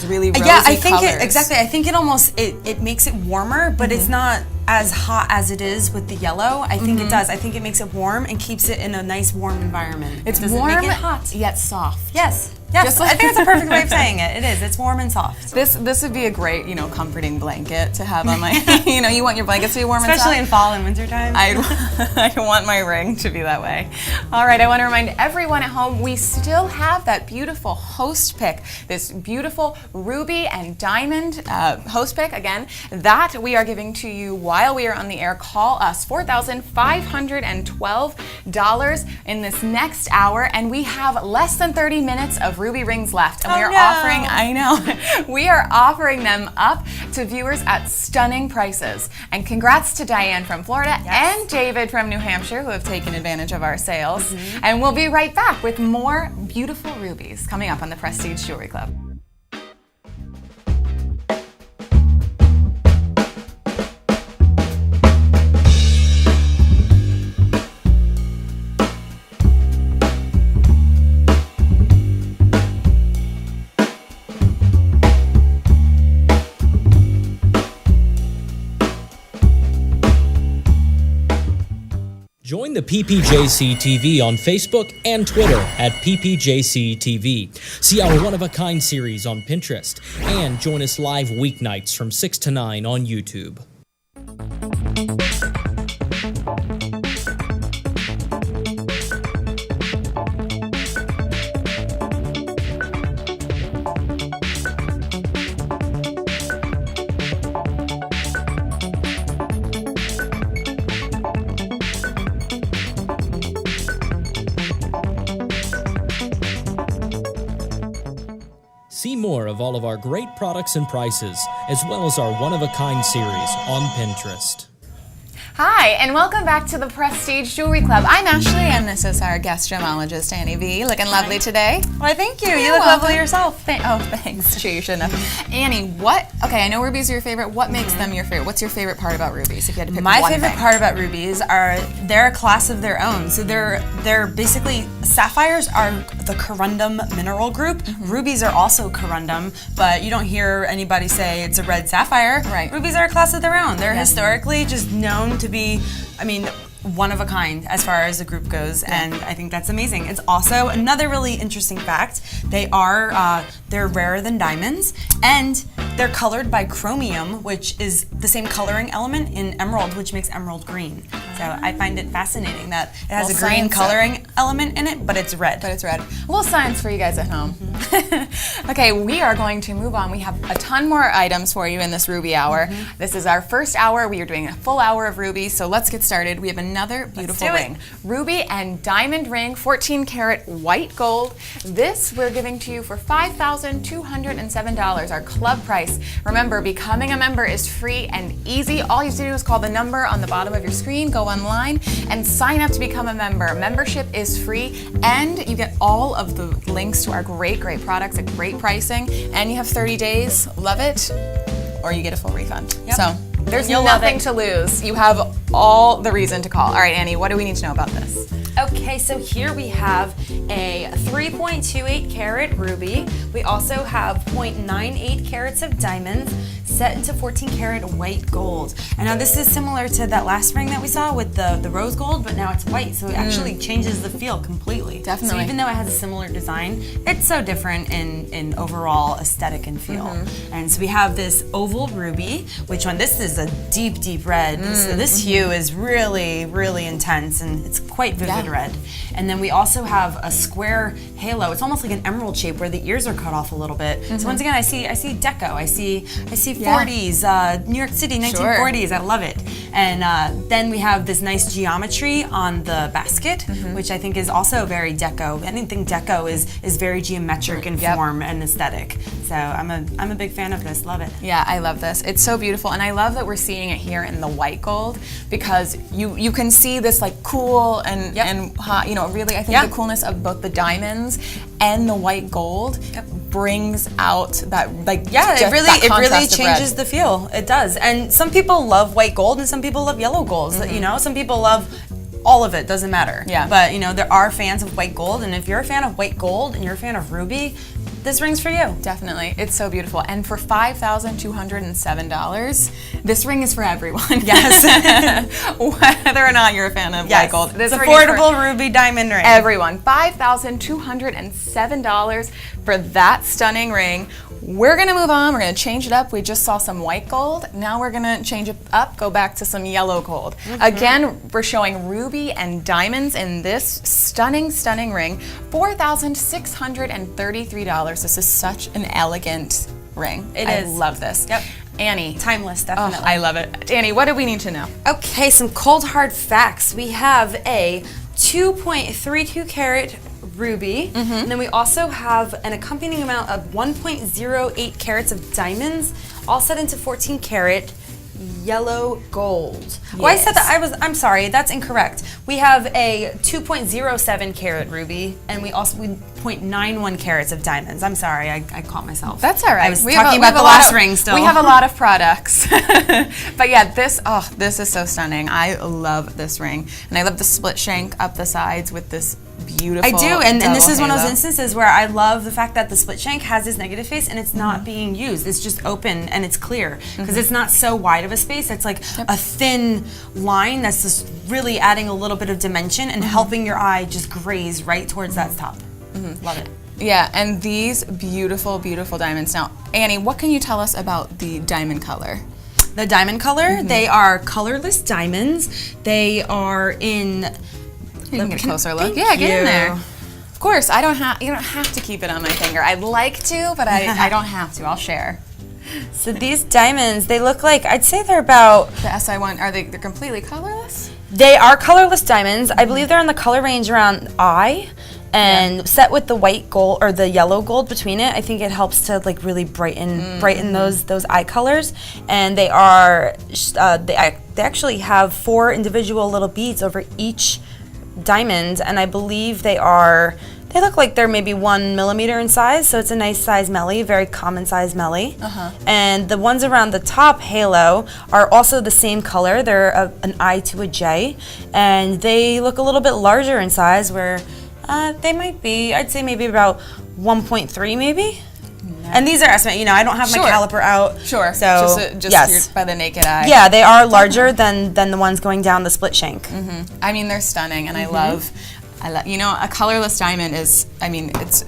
Speaker 1: really rosy
Speaker 2: I think
Speaker 1: colors.
Speaker 2: exactly. I think it almost it makes it warmer, but it's not as hot as it is with the yellow. I think it does. I think it makes it warm and keeps it in a nice warm environment.
Speaker 1: It's
Speaker 2: doesn't
Speaker 1: warm
Speaker 2: make it hot.
Speaker 1: yet soft.
Speaker 2: Yes. Yes, I think it's a perfect way of saying it. It is. It's warm and soft.
Speaker 1: This would be a great, you know, comforting blanket to have on my, you know, you want your blankets to be warm and soft.
Speaker 2: Especially in fall and winter time.
Speaker 1: I want my ring to be that way. All right, I want to remind everyone at home, we still have that beautiful host pick, this beautiful ruby and diamond host pick, again, that we are giving to you while we are on the air. Call us, $4,512 in this next hour, and we have less than 30 minutes of ruby rings left, and we are offering, we are offering them up to viewers at stunning prices. And congrats to Diane from Florida and David from New Hampshire, who have taken advantage of our sales. And we'll be right back with more beautiful rubies coming up on the Prestige Jewelry Club.
Speaker 3: Join the PPJCTV on Facebook and Twitter at PPJCTV. See our one-of-a-kind series on Pinterest. And join us live weeknights from 6 to 9 on YouTube. See more of all of our great products and prices, as well as our one-of-a-kind series on Pinterest.
Speaker 1: Hi, and welcome back to the Prestige Jewelry Club. I'm Ashley, and this is our guest gemologist, Annie V. Looking lovely today.
Speaker 2: Why, thank you.
Speaker 1: You're
Speaker 2: You look
Speaker 1: welcome.
Speaker 2: lovely yourself.
Speaker 1: Thanks. Sure, you shouldn't have. Annie, okay, I know rubies are your favorite. What makes them your favorite? What's your favorite part about rubies, if you had to pick
Speaker 2: My
Speaker 1: one
Speaker 2: favorite
Speaker 1: thing?
Speaker 2: part about rubies are they're a class of their own. So they're basically, sapphires are the corundum mineral group. Rubies are also corundum, but you don't hear anybody say it's a red sapphire.
Speaker 1: Right.
Speaker 2: Rubies are a class of their own. They're historically just known to be, one of a kind as far as the group goes, and I think that's amazing. It's also another really interesting fact. They're rarer than diamonds, and they're colored by chromium, which is the same coloring element in emerald, which makes emerald green. So I find it fascinating that it has a green coloring element in it, but it's red.
Speaker 1: A little science for you guys at home. Okay, we are going to move on. We have a ton more items for you in this ruby hour. This is our first hour. We are doing a full hour of rubies, so let's get started. We have another beautiful ring. Ruby and diamond ring, 14 karat white gold. This we're giving to you for $5,207, our club price. Remember, becoming a member is free and easy. All you have to do is call the number on the bottom of your screen, go online, and sign up to become a member. Membership is free, and you get all of the links to our great products at great pricing, and you have 30 days. Love it, or you get a full refund. So there's nothing to lose. You have all the reason to call. All right, Annie, what do we need to know about this?
Speaker 2: Okay, so here we have a 3.28 karat ruby. We also have 0.98 carats of diamonds set into 14 karat white gold. And now this is similar to that last ring that we saw with the rose gold, but now it's white, so it actually changes the feel completely.
Speaker 1: Definitely.
Speaker 2: So even though it has a similar design, it's so different in overall aesthetic and feel. And so we have this oval ruby, this is a deep red. So this hue is really, really intense, and it's quite vivid red. And then we also have a square halo. It's almost like an emerald shape where the ears are cut off a little bit. So once again, I see deco. I see 40s, New York City, 1940s. I love it. And then we have this nice geometry on the basket, which I think is also very deco. Anything deco is very geometric in form and aesthetic. So I'm a big fan of this. Love it.
Speaker 1: Yeah, I love this. It's so beautiful, and I love that we're seeing it here in the white gold because you can see this like cool and hot. You know, really, I think the coolness of both the diamonds and the white gold brings out that
Speaker 2: it really changes the feel. It does. And some people love white gold and some people love yellow gold. So, you know, some people love all of it, doesn't matter. Yeah. But you know, there are fans of white gold, and if you're a fan of white gold and you're a fan of ruby, this ring's for you.
Speaker 1: Definitely. It's so beautiful. And for $5,207, this ring is for everyone.
Speaker 2: Yes.
Speaker 1: Whether or not you're a fan of white gold. This
Speaker 2: it's affordable ruby diamond ring.
Speaker 1: Everyone. $5,207 for that stunning ring. We're gonna move on, we're gonna change it up. We just saw some white gold. Now we're gonna change it up, go back to some yellow gold. Again, we're showing ruby and diamonds in this stunning, stunning ring. $4,633. This is such an elegant ring. I love this.
Speaker 2: Yep.
Speaker 1: Annie.
Speaker 2: Timeless, definitely.
Speaker 1: Oh, I love it. Annie, what do we need to know?
Speaker 2: Okay, some cold hard facts. We have a 2.32 carat ruby, and then we also have an accompanying amount of 1.08 carats of diamonds, all set into 14 carat yellow gold. Yes. Oh, I said that I'm sorry, that's incorrect. We have a 2.07 carat ruby, and we 0.91 carats of diamonds. I'm sorry, I caught myself.
Speaker 1: That's all right.
Speaker 2: I was talking about the last ring still.
Speaker 1: We have a lot of products. But yeah, this is so stunning. I love this ring. And I love the split shank up the sides with this beautiful
Speaker 2: I do, and this is one of those instances where I love the fact that the split shank has this negative face and it's not being used. It's just open and it's clear because it's not so wide of a space. It's like a thin line that's just really adding a little bit of dimension and helping your eye just graze right towards that top. Love it.
Speaker 1: Yeah, and these beautiful, beautiful diamonds. Now, Annie, what can you tell us about the diamond color?
Speaker 2: The diamond color, they are colorless diamonds. They are in...
Speaker 1: You can get a closer look. Yeah, get in there. Of course, you don't have to keep it on my finger. I'd like to, but I don't have to. I'll share.
Speaker 2: So these diamonds, they look like, I'd say they're about...
Speaker 1: The SI1, they're completely colorless?
Speaker 2: They are colorless diamonds. I believe they're in the color range around I, and set with the white gold or the yellow gold between it. I think it helps to like really brighten those eye colors. And they are, they actually have 4 individual little beads over each diamond, and I believe they look like they're maybe 1 millimeter in size, so it's a nice size melly, very common size melly. And the ones around the top halo are also the same color. They're an I to a J, and they look a little bit larger in size, where they might be, I'd say maybe about 1.3 maybe. And these are estimate, you know, I don't have my caliper out.
Speaker 1: Sure,
Speaker 2: so
Speaker 1: just by the naked eye.
Speaker 2: Yeah, they are larger than the ones going down the split shank.
Speaker 1: I mean, they're stunning, and I love, you know, a colorless diamond is, I mean, it's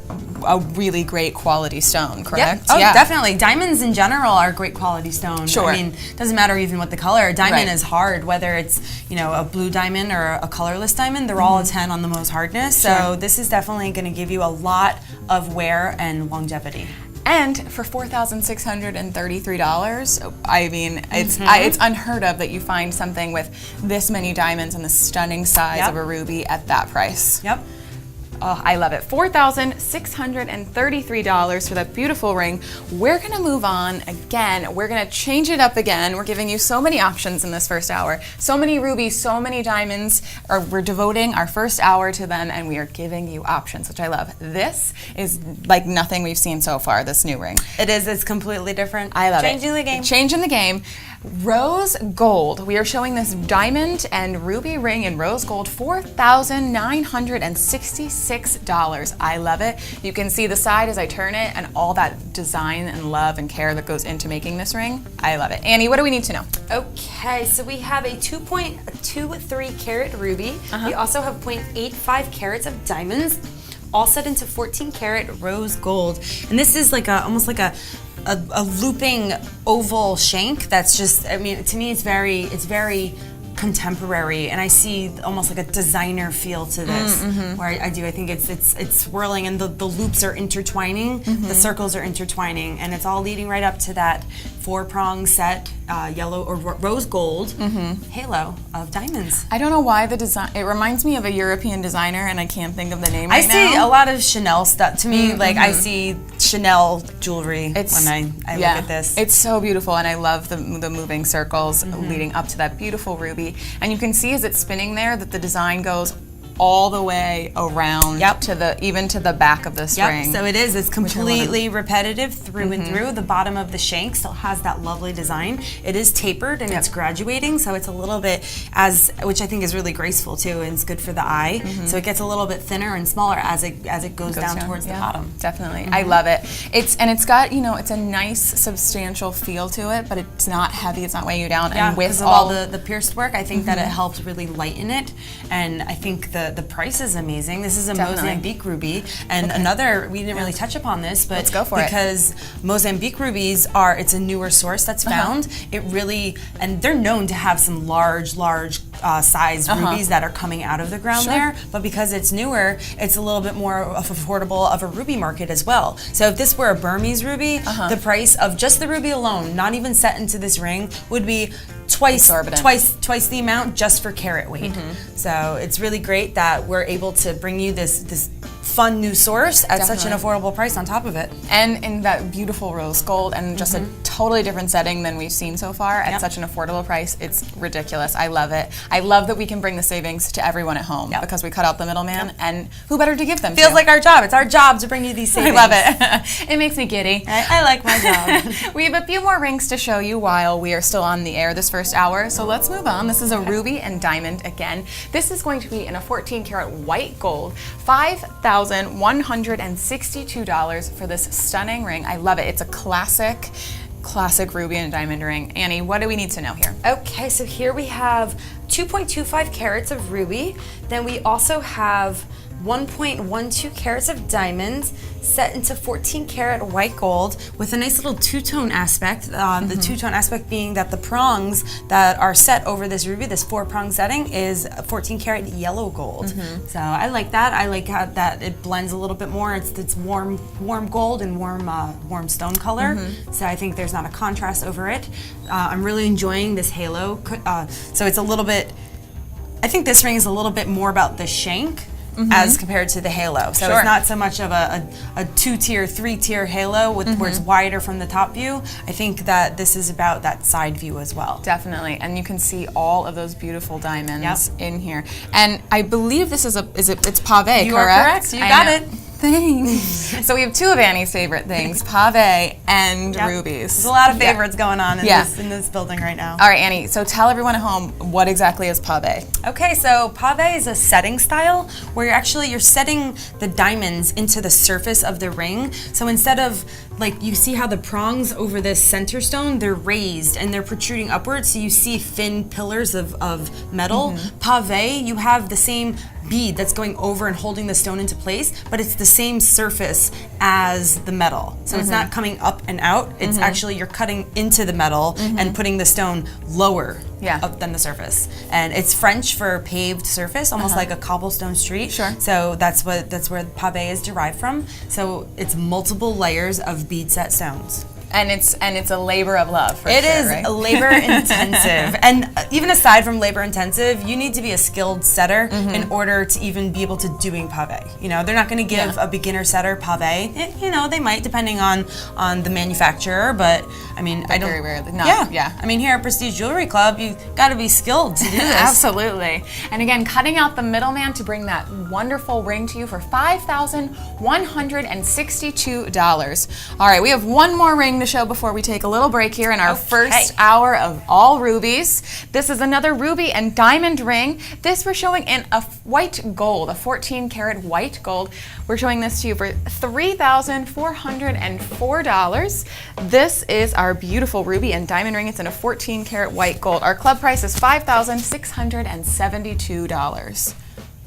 Speaker 1: a really great quality stone, correct?
Speaker 2: Oh, definitely. Diamonds in general are a great quality stone.
Speaker 1: Sure.
Speaker 2: I mean, it doesn't matter even what the color. A diamond is hard, whether it's, you know, a blue diamond or a colorless diamond, they're all a 10 on the most hardness. So this is definitely going to give you a lot of wear and longevity.
Speaker 1: And for $4,633, I mean, it's unheard of that you find something with this many diamonds and the stunning size of a ruby at that price.
Speaker 2: Yep.
Speaker 1: Oh, I love it. $4,633 for that beautiful ring. We're gonna move on again. We're gonna change it up again. We're giving you so many options in this first hour. So many rubies, so many diamonds. We're devoting our first hour to them, and we are giving you options, which I love. This is like nothing we've seen so far, this new ring.
Speaker 2: It is, it's completely different.
Speaker 1: I love
Speaker 2: Changing the game.
Speaker 1: Changing the game. Rose gold. We are showing this diamond and ruby ring in rose gold, $4,966. I love it. You can see the side as I turn it and all that design and love and care that goes into making this ring. I love it. Annie, what do we need to know?
Speaker 2: Okay, so we have a 2.23 carat ruby. We also have 0.85 carats of diamonds, all set into 14 carat rose gold. And this is like almost like a looping oval shank that's just, I mean, to me it's very contemporary, and I see almost like a designer feel to this, where I think it's swirling, and the loops are intertwining, the circles are intertwining, and it's all leading right up to that 4-prong set yellow or rose gold halo of diamonds.
Speaker 1: I don't know why the design, it reminds me of a European designer and I can't think of the name right now.
Speaker 2: I see a lot of Chanel stuff. To me, like I see Chanel jewelry when I look at this.
Speaker 1: It's so beautiful, and I love the moving circles leading up to that beautiful ruby. And you can see as it's spinning there that the design goes all the way around to even to the back of this ring.
Speaker 2: So it's completely repetitive through and through. The bottom of the shank still has that lovely design. It is tapered and it's graduating, so it's a little bit which I think is really graceful too, and it's good for the eye. So it gets a little bit thinner and smaller as it goes down towards the bottom.
Speaker 1: Definitely, I love it. It's got it's a nice substantial feel to it, but it's not heavy. It's not weighing you down.
Speaker 2: Yeah,
Speaker 1: and with
Speaker 2: because of all the pierced work, I think that it helps really lighten it, and I think the price is amazing. This is a Mozambique ruby, and another, we didn't really touch upon this, but
Speaker 1: let's go for
Speaker 2: because Mozambique rubies it's a newer source that's found. It really, and they're known to have some large size rubies that are coming out of the ground there, but because it's newer, it's a little bit more affordable of a ruby market as well. So if this were a Burmese ruby, the price of just the ruby alone, not even set into this ring, would be twice the amount just for carat weight. So it's really great that we're able to bring you this fun new source at such an affordable price on top of it.
Speaker 1: And in that beautiful rose gold, and just a totally different setting than we've seen so far at such an affordable price. It's ridiculous. I love it. I love that we can bring the savings to everyone at home because we cut out the middleman, and who better to give them
Speaker 2: Feels
Speaker 1: to?
Speaker 2: like our job. It's our job to bring you these savings.
Speaker 1: I love it. It makes me giddy.
Speaker 2: I like my job.
Speaker 1: We have a few more rings to show you while we are still on the air this first hour, so let's move on. This is a ruby and diamond again. This is going to be in a 14 karat white gold, $5,162 for this stunning ring. I love it. It's a classic ruby and diamond ring. Annie, what do we need to know here?
Speaker 2: Okay, so here we have 2.25 carats of ruby. Then we also have 1.12 carats of diamonds set into 14 karat white gold with a nice little two-tone aspect. The two-tone aspect being that the prongs that are set over this ruby, this 4-prong setting, is 14 karat yellow gold. So I like that. I like how that it blends a little bit more. It's warm gold and warm stone color. So I think there's not a contrast over it. I'm really enjoying this halo. So it's a little bit, I think this ring is a little bit more about the shank as compared to the halo. So it's not so much of a 2-tier, 3-tier halo where it's wider from the top view. I think that this is about that side view as well.
Speaker 1: Definitely, and you can see all of those beautiful diamonds in here. And I believe this is it's pave,
Speaker 2: You are correct. You got it.
Speaker 1: Thanks. So we have two of Annie's favorite things, pave and rubies.
Speaker 2: There's a lot of favorites going on in this building right now.
Speaker 1: All right, Annie, so tell everyone at home, what exactly is pave?
Speaker 2: Okay, so pave is a setting style where you're setting the diamonds into the surface of the ring. So instead of, like, you see how the prongs over this center stone, they're raised and they're protruding upwards, so you see thin pillars of metal. Pave, you have the same bead that's going over and holding the stone into place, but it's the same surface as the metal. So it's not coming up and out, it's actually you're cutting into the metal and putting the stone lower up than the surface. And it's French for paved surface, almost like a cobblestone street. So that's where pave is derived from. So it's multiple layers of bead set stones.
Speaker 1: And it's a labor of love, for sure,
Speaker 2: It is
Speaker 1: right?
Speaker 2: labor intensive. And even aside from labor intensive, you need to be a skilled setter in order to even be able to doing pave. You know, they're not going to give a beginner setter pave. You know, they might, depending on the manufacturer, but I mean, I don't.
Speaker 1: Very rarely. No,
Speaker 2: I mean, here at Prestige Jewelry Club, you got to be skilled to do this.
Speaker 1: Absolutely. And again, cutting out the middleman to bring that wonderful ring to you for $5,162. All right, we have one more ring to show before we take a little break here in our first hour of all rubies. This is another ruby and diamond ring. This we're showing in a white gold, a 14 karat white gold. We're showing this to you for $3,404. This is our beautiful ruby and diamond ring. It's in a 14 karat white gold. Our club price is $5,672.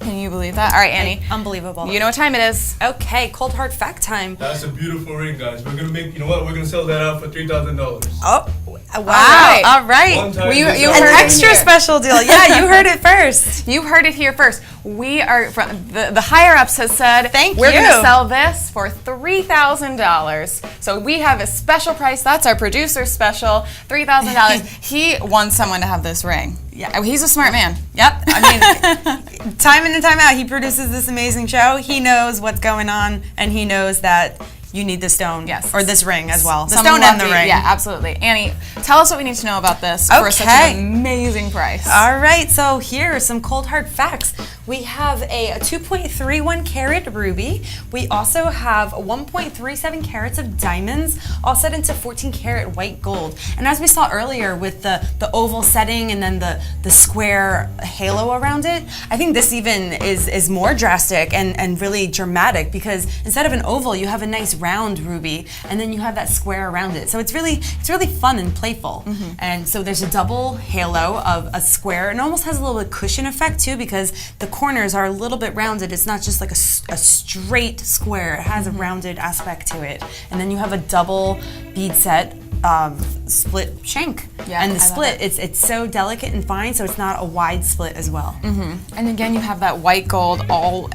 Speaker 1: Can you believe that? All right, Annie.
Speaker 2: Unbelievable.
Speaker 1: You know what time it is.
Speaker 2: Okay, cold hard fact time.
Speaker 5: That's a beautiful ring, guys. We're gonna make, you know what? We're gonna sell that out for $3,000.
Speaker 2: Oh, wow.
Speaker 1: right.
Speaker 2: All right.
Speaker 5: One time
Speaker 1: You
Speaker 5: this
Speaker 1: heard
Speaker 5: out.
Speaker 2: An
Speaker 1: it
Speaker 2: extra
Speaker 1: here.
Speaker 2: special deal. Yeah, you heard it first.
Speaker 1: You heard it here first. We are from the higher ups has said
Speaker 2: Thank
Speaker 1: we're
Speaker 2: you.
Speaker 1: going to sell this for $3,000. So we have a special price. That's our producer special, $3,000. He wants someone to have this ring.
Speaker 2: Yeah.
Speaker 1: Oh, he's a smart man.
Speaker 2: Yep. I mean, time in and time out, he produces this amazing show. He knows what's going on, and he knows that you need the stone.
Speaker 1: Yes.
Speaker 2: Or this ring as well. The
Speaker 1: Someone
Speaker 2: stone and the
Speaker 1: lucky-
Speaker 2: ring.
Speaker 1: Yeah, absolutely. Annie, tell us what we need to know about this for such
Speaker 2: Okay.
Speaker 1: an amazing price.
Speaker 2: All right, so here are some cold hard facts. We have a 2.31 carat ruby. We also have 1.37 carats of diamonds, all set into 14 carat white gold. And as we saw earlier with the oval setting and then the square halo around it, I think this even is more drastic and really dramatic, because instead of an oval, you have a nice round ruby, and then you have that square around it. So it's really fun and playful. And so there's a double halo of a square, and almost has a little bit cushion effect too, because the corners are a little bit rounded. It's not just like a straight square. It has a rounded aspect to it. And then you have a double bead set split shank.
Speaker 1: Yeah,
Speaker 2: and the
Speaker 1: I love
Speaker 2: split,
Speaker 1: it.
Speaker 2: it's so delicate and fine, so it's not a wide split as well.
Speaker 1: And again, you have that white gold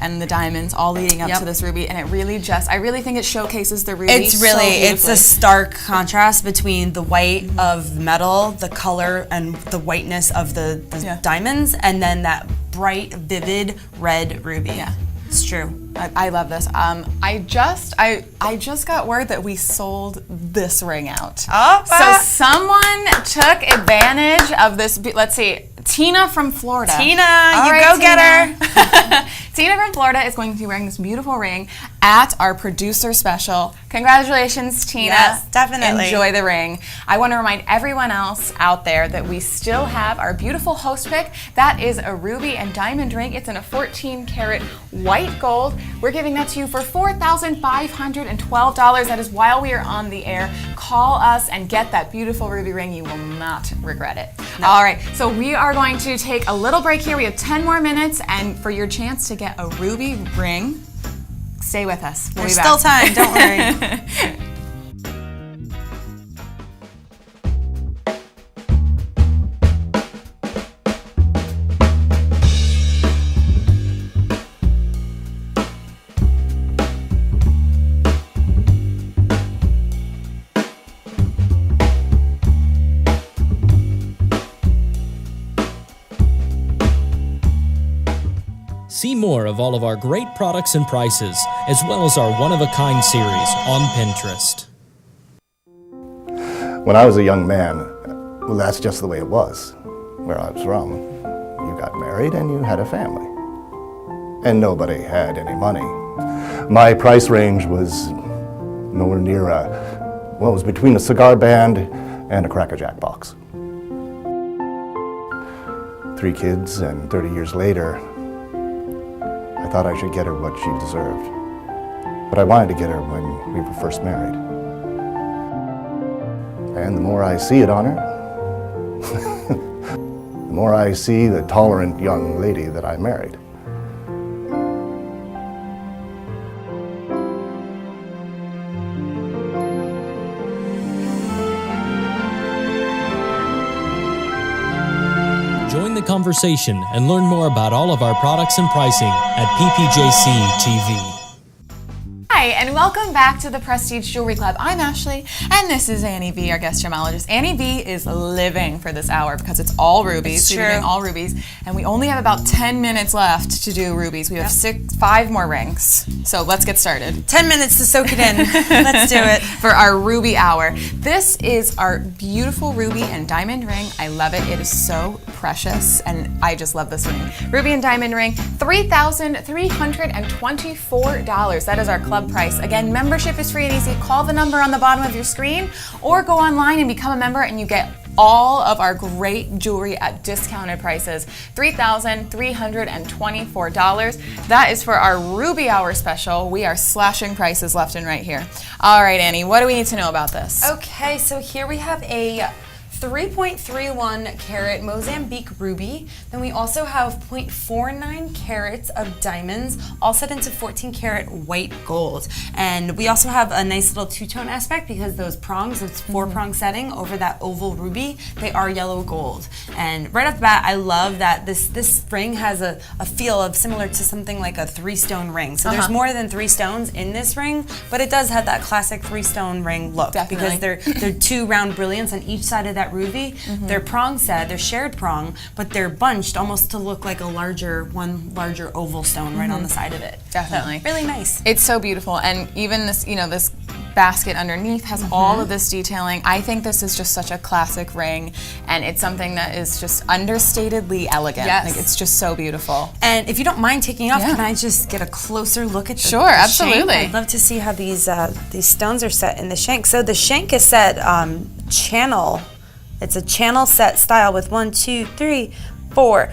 Speaker 1: and the diamonds all leading up
Speaker 2: Yep.
Speaker 1: to this ruby, and it really I really think it showcases the ruby.
Speaker 2: It's really, it's a
Speaker 1: beautifully.
Speaker 2: stark contrast between the white of metal, the color and the whiteness of the
Speaker 1: Yeah.
Speaker 2: diamonds, and then that bright, vivid red ruby.
Speaker 1: Yeah.
Speaker 2: It's true.
Speaker 1: I love this. I just got word that we sold this ring out.
Speaker 2: Oh,
Speaker 1: So someone took advantage of this. Let's see. Tina from Florida.
Speaker 2: Tina,
Speaker 1: All
Speaker 2: you
Speaker 1: right,
Speaker 2: go get her.
Speaker 1: Tina from Florida is going to be wearing this beautiful ring at our producer special. Congratulations, Tina.
Speaker 2: Yes, definitely.
Speaker 1: Enjoy the ring. I want to remind everyone else out there that we still have our beautiful host pick. That is a ruby and diamond ring. It's in a 14 karat white gold. We're giving that to you for $4,512. That is while we are on the air. Call us and get that beautiful ruby ring. You will not regret it. All right, so we are going to take a little break here. We have 10 more minutes, and for your chance to get a ruby ring, stay with us. We'll
Speaker 2: There's
Speaker 1: be
Speaker 2: still
Speaker 1: back.
Speaker 2: time, don't worry.
Speaker 3: See more of all of our great products and prices, as well as our one-of-a-kind series on Pinterest.
Speaker 6: When I was a young man, well, that's just the way it was. Where I was from, you got married and you had a family. And nobody had any money. My price range was nowhere near it was between a cigar band and a Cracker Jack box. 3 kids, and 30 years later, I thought I should get her what she deserved. But I wanted to get her when we were first married. And the more I see it on her, the more I see the tolerant young lady that I married.
Speaker 3: Join the conversation and learn more about all of our products and pricing at PPJCTV.
Speaker 1: Hi, and welcome back to the Prestige Jewelry Club. I'm Ashley, and this is Annie V, our guest gemologist. Annie V is living for this hour because it's all rubies.
Speaker 2: It's
Speaker 1: We're doing
Speaker 2: true.
Speaker 1: all rubies, and we only have about 10 minutes left to do rubies. We have 5 more rings, so let's get started.
Speaker 2: 10 minutes to soak it in. Let's do it.
Speaker 1: For our ruby hour. This is our beautiful ruby and diamond ring. I love it. It is so precious, and I just love this ring. Ruby and diamond ring, $3,324. That is our club price. Again, membership is free and easy. Call the number on the bottom of your screen or go online and become a member, and you get all of our great jewelry at discounted prices. $3,324. That is for our ruby hour special. We are slashing prices left and right here. All right, Annie, what do we need to know about this?
Speaker 2: Okay, so here we have a 3.31 carat Mozambique ruby. Then we also have 0.49 carats of diamonds, all set into 14 karat white gold. And we also have a nice little two-tone aspect because those prongs, it's four-prong setting over that oval ruby, they are yellow gold. And right off the bat, I love that this ring has a feel of similar to something like a three-stone ring. So there's more than 3 stones in this ring, but it does have that classic 3-stone ring look.
Speaker 1: Definitely.
Speaker 2: Because they're 2 round brilliants on each side of that ruby. They're prong set, they're shared prong, but they're bunched almost to look like one larger oval stone right on the side of it.
Speaker 1: Definitely.
Speaker 2: So, really nice.
Speaker 1: It's so beautiful, and even this, this basket underneath has all of this detailing. I think this is just such a classic ring, and it's something that is just understatedly elegant.
Speaker 2: Yes.
Speaker 1: Like, it's just so beautiful.
Speaker 2: And if you don't mind taking off, can I just get a closer look at the
Speaker 1: Sure,
Speaker 2: the
Speaker 1: absolutely.
Speaker 2: shank? I'd love to see how these stones are set in the shank. So the shank is set channel. It's a channel set style with 1, 2, 3, 4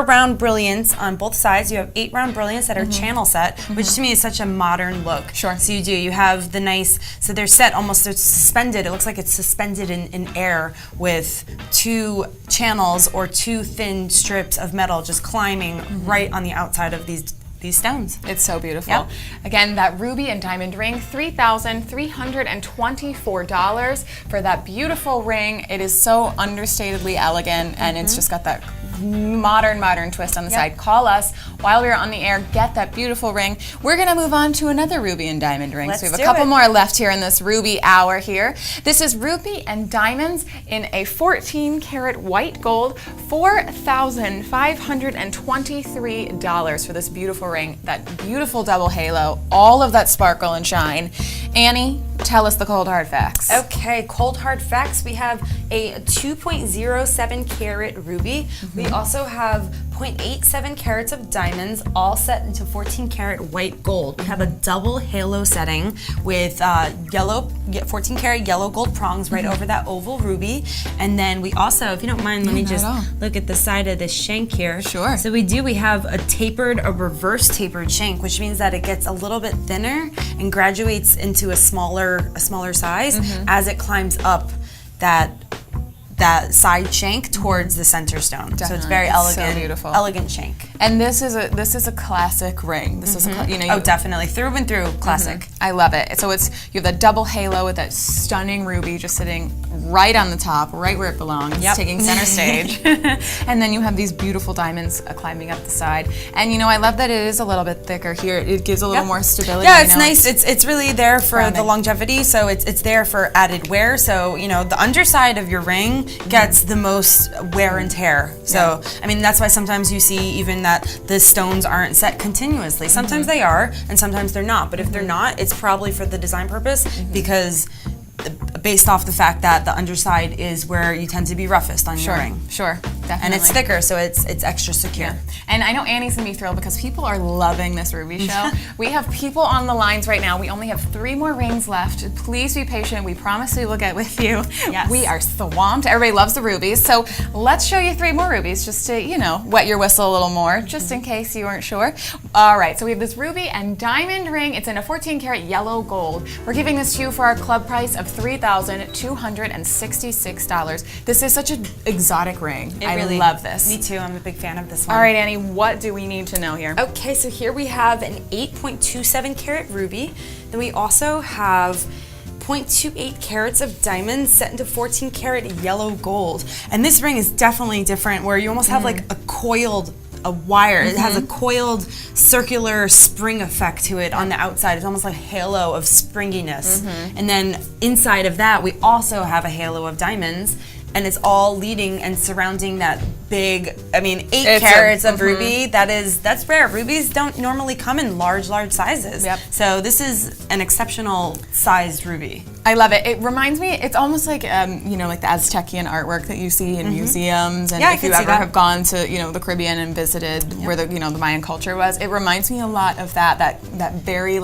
Speaker 2: round brilliants on both sides. You have 8 round brilliants that are channel set, which to me is such a modern look.
Speaker 1: Sure.
Speaker 2: So you have the nice, so they're set almost, it's suspended. It looks like it's suspended in air with 2 channels or 2 thin strips of metal just climbing right on the outside of these stones.
Speaker 1: It's so beautiful.
Speaker 2: Yep.
Speaker 1: Again, that ruby and diamond ring, $3,324 for that beautiful ring. It is so understatedly elegant, and it's just got that modern twist on the side. Call us while we're on the air, get that beautiful ring. We're gonna move on to another ruby and diamond ring.
Speaker 2: Let's
Speaker 1: so we have
Speaker 2: do
Speaker 1: a couple
Speaker 2: it.
Speaker 1: more left here in this ruby hour here. This is ruby and diamonds in a 14 karat white gold, $4,523 for this beautiful ring, that beautiful double halo, all of that sparkle and shine. Annie, tell us the cold hard facts.
Speaker 2: Okay, cold hard facts. We have a 2.07 carat ruby. We also have 0.87 carats of diamonds, all set into 14 karat white gold. We have a double halo setting with 14 karat yellow gold prongs right over that oval ruby. And then we also, if you don't mind, let me just look at the side of this shank here.
Speaker 1: Sure.
Speaker 2: So we have a reverse tapered shank, which means that it gets a little bit thinner and graduates into a smaller size as it climbs up that side shank towards the center stone.
Speaker 1: Definitely.
Speaker 2: So it's very
Speaker 1: It's
Speaker 2: elegant,
Speaker 1: so beautiful.
Speaker 2: elegant shank.
Speaker 1: And this is a classic ring. This is a
Speaker 2: Definitely through and through classic.
Speaker 1: I love it. So you have that double halo with that stunning ruby just sitting right on the top, right where it belongs, taking center stage. And then you have these beautiful diamonds climbing up the side. And I love that it is a little bit thicker here. It gives a little more stability.
Speaker 2: Yeah, it's nice. It's really there for
Speaker 1: grounding.
Speaker 2: the longevity. So it's there for added wear. So the underside of your ring gets the most wear and tear. So I mean that's why sometimes you see even that the stones aren't set continuously. Sometimes they are, and sometimes they're not. But if they're not, it's probably for the design purpose because based off the fact that the underside is where you tend to be roughest on your ring.
Speaker 1: Sure, definitely.
Speaker 2: And it's thicker, so it's extra secure.
Speaker 1: Yeah. And I know Annie's gonna be thrilled because people are loving this ruby show. We have people on the lines right now. We only have 3 more rings left. Please be patient. We promise we will get with you.
Speaker 2: Yes.
Speaker 1: We are swamped. Everybody loves the rubies. So let's show you 3 more rubies just to, wet your whistle a little more, just in case you weren't sure. All right, so we have this ruby and diamond ring. It's in a 14 karat yellow gold. We're giving this to you for our club price of $3,266. This is such an exotic ring. I love this.
Speaker 2: Me too. I'm a big fan of this one.
Speaker 1: All right, Annie, what do we need to know here?
Speaker 2: Okay, so here we have an 8.27 karat ruby. Then we also have 0.28 carats of diamonds set into 14 karat yellow gold. And this ring is definitely different where you almost have like a wire. It has a coiled circular spring effect to it on the outside. It's almost like a halo of springiness. And then inside of that, we also have a halo of diamonds. And it's all leading and surrounding that big, 8 carats of ruby. That's rare. Rubies don't normally come in large sizes.
Speaker 1: Yep.
Speaker 2: So this is an exceptional sized ruby.
Speaker 1: I love it. It reminds me, it's almost like, like the Aztecian artwork that you see in museums. And if you ever have gone to, the Caribbean and visited where the Mayan culture was, it reminds me a lot of that very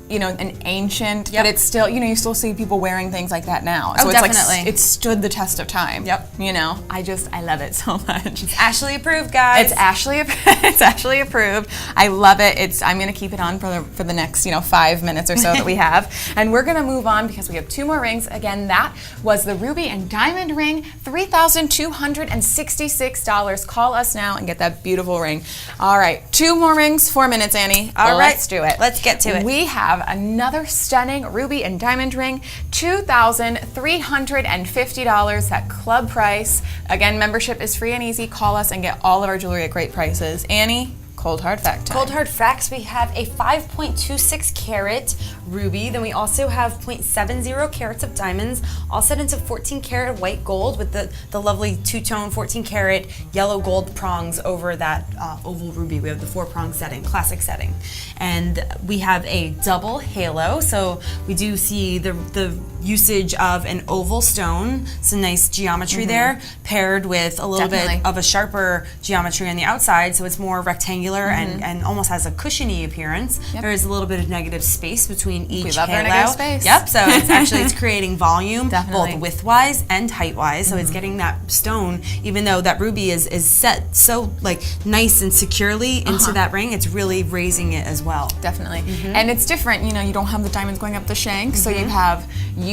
Speaker 1: you know, an ancient, but it's still, you know, you still see people wearing things like that now. So
Speaker 2: Oh,
Speaker 1: it's
Speaker 2: definitely.
Speaker 1: like, it stood the test of time.
Speaker 2: Yep.
Speaker 1: You know, I love it so much.
Speaker 2: It's Ashlea approved, guys.
Speaker 1: It's Ashlea approved. I love it. I'm gonna keep it on for the next, you know, 5 minutes or so that we have. And we're gonna move on because we have 2 more rings. Again, that was the ruby and diamond ring, $3,266. Call us now and get that beautiful ring. All right, 2 more rings, 4 minutes, Annie.
Speaker 2: All right.
Speaker 1: Let's do it.
Speaker 2: Let's get to it.
Speaker 1: We have another stunning ruby and diamond ring, $2,350 at club price. Again, membership is free and easy. Call us and get all of our jewelry at great prices. Annie, cold hard fact time.
Speaker 2: Cold hard facts, we have a 5.26 carat ruby, then we also have 0.70 carats of diamonds, all set into 14 karat white gold with the lovely two-tone 14 karat yellow gold prongs over that oval ruby. We have the 4-prong setting, classic setting. And we have a double halo, so we do see the usage of an oval stone, some nice geometry there, paired with a little bit of a sharper geometry on the outside, so it's more rectangular and almost has a cushiony appearance. There is a little bit of negative space between each halo.
Speaker 1: Negative space.
Speaker 2: Yep, so it's creating volume,
Speaker 1: Definitely.
Speaker 2: both width-wise and height-wise, so it's getting that stone, even though that ruby is set so like nice and securely into that ring, it's really raising it as well.
Speaker 1: Definitely. And it's different, you know, you don't have the diamonds going up the shank, so you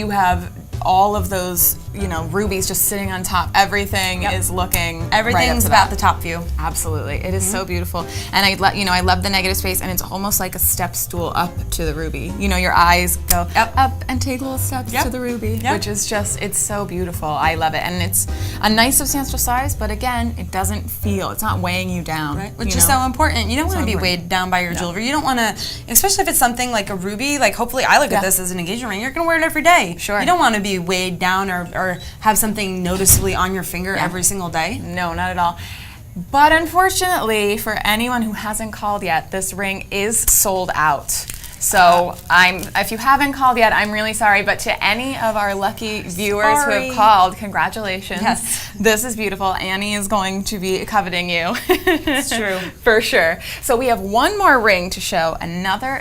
Speaker 1: have all of those, you know, rubies just sitting on top. Everything is looking
Speaker 2: Everything's about the top view.
Speaker 1: Absolutely. It is so beautiful. And I love the negative space, and it's almost like a step stool up to the ruby. You know, your eyes go up and take little steps to the ruby, which is just, it's so beautiful. I love it. And it's a nice substantial size, but again, it doesn't feel, it's not weighing you down.
Speaker 2: Right. Which is so important. You don't want to be weighed down by your jewelry. You don't want to, especially if it's something like a ruby, like hopefully I look at this as an engagement ring, you're going to wear it every day.
Speaker 1: Sure.
Speaker 2: You don't want to be weighed down or have something noticeably on your finger every single day.
Speaker 1: No, not at all. But unfortunately, for anyone who hasn't called yet, this ring is sold out. So if you haven't called yet, I'm really sorry, but to any of our lucky viewers who have called, congratulations.
Speaker 2: Yes.
Speaker 1: This is beautiful. Annie is going to be coveting you.
Speaker 2: It's true.
Speaker 1: For sure. So we have one more ring to show.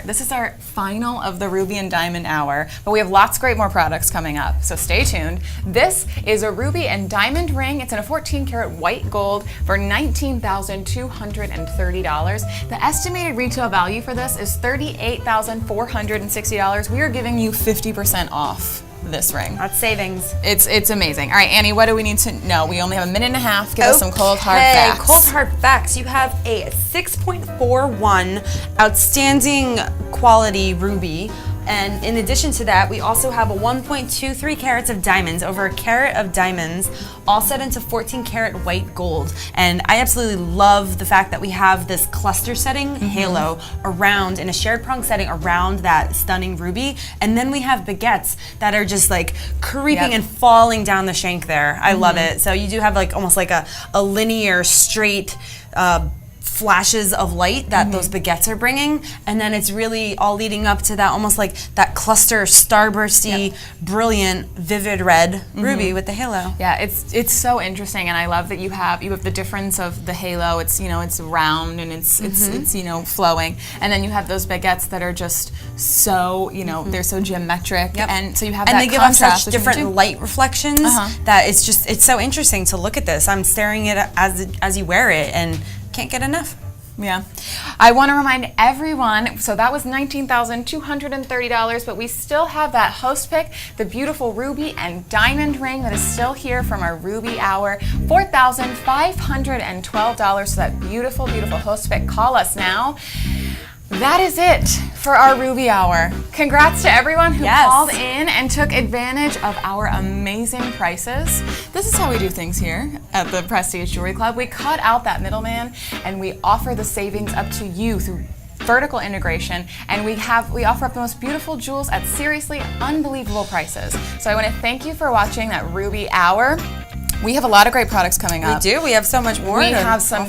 Speaker 1: This is our final of the Ruby and Diamond Hour, but we have lots of great more products coming up, so stay tuned. This is a Ruby and Diamond ring. It's in a 14 karat white gold for $19,230. The estimated retail value for this is $38,460. We are giving you 50% off this ring.
Speaker 2: That's savings.
Speaker 1: It's amazing. All right, Annie, what do we need to know? We only have a minute and a half. Give us some cold hard facts.
Speaker 2: Cold hard facts. You have a 6.41 outstanding quality ruby. And in addition to that, we also have a 1.23 carats of diamonds, over a carat of diamonds, all set into 14 karat white gold. And I absolutely love the fact that we have this cluster setting halo around, in a shared prong setting around that stunning ruby. And then we have baguettes that are just like creeping and falling down the shank there. I love it. So you do have like almost like a linear, straight, flashes of light that those baguettes are bringing, and then it's really all leading up to that almost like that cluster starbursty, brilliant, vivid red ruby with the halo.
Speaker 1: Yeah, it's so interesting, and I love that you have the difference of the halo. It's, you know, it's round and it's you know, flowing, and then you have those baguettes that are just so, you know, they're so geometric, and so you have
Speaker 2: and
Speaker 1: that
Speaker 2: they give off
Speaker 1: contrast
Speaker 2: such
Speaker 1: between
Speaker 2: different light reflections that it's so interesting to look at this. I'm staring at it as you wear it and can't get enough.
Speaker 1: Yeah. I want to remind everyone, so that was $19,230, but we still have that host pick, the beautiful ruby and diamond ring that is still here from our Ruby Hour, $4,512, so that beautiful, beautiful host pick. Call us now. That is it for our Ruby Hour. Congrats to everyone who called in and took advantage of our amazing prices. This is how we do things here at the Prestige Jewelry Club. We cut out that middleman and we offer the savings up to you through vertical integration, and we offer up the most beautiful jewels at seriously unbelievable prices. So I want to thank you for watching that Ruby Hour. We have a lot of great products coming up.
Speaker 2: We do. We have so much more.
Speaker 1: We have some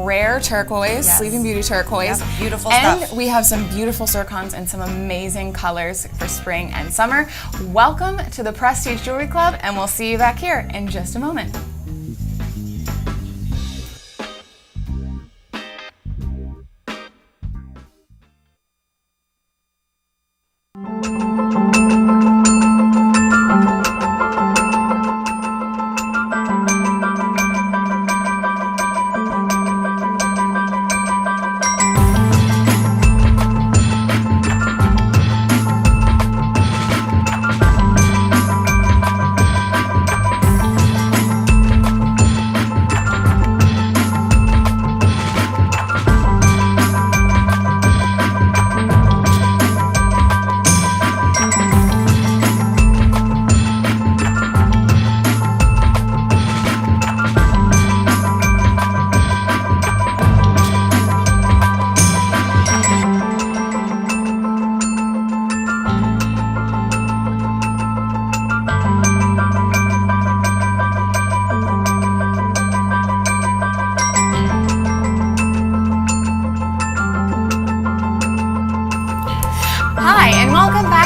Speaker 1: rare turquoise, Sleeping Beauty turquoise.
Speaker 2: Yep, beautiful
Speaker 1: and
Speaker 2: stuff.
Speaker 1: We have some beautiful zircons and some amazing colors for spring and summer. Welcome to the Prestige Jewelry Club, and we'll see you back here in just a moment.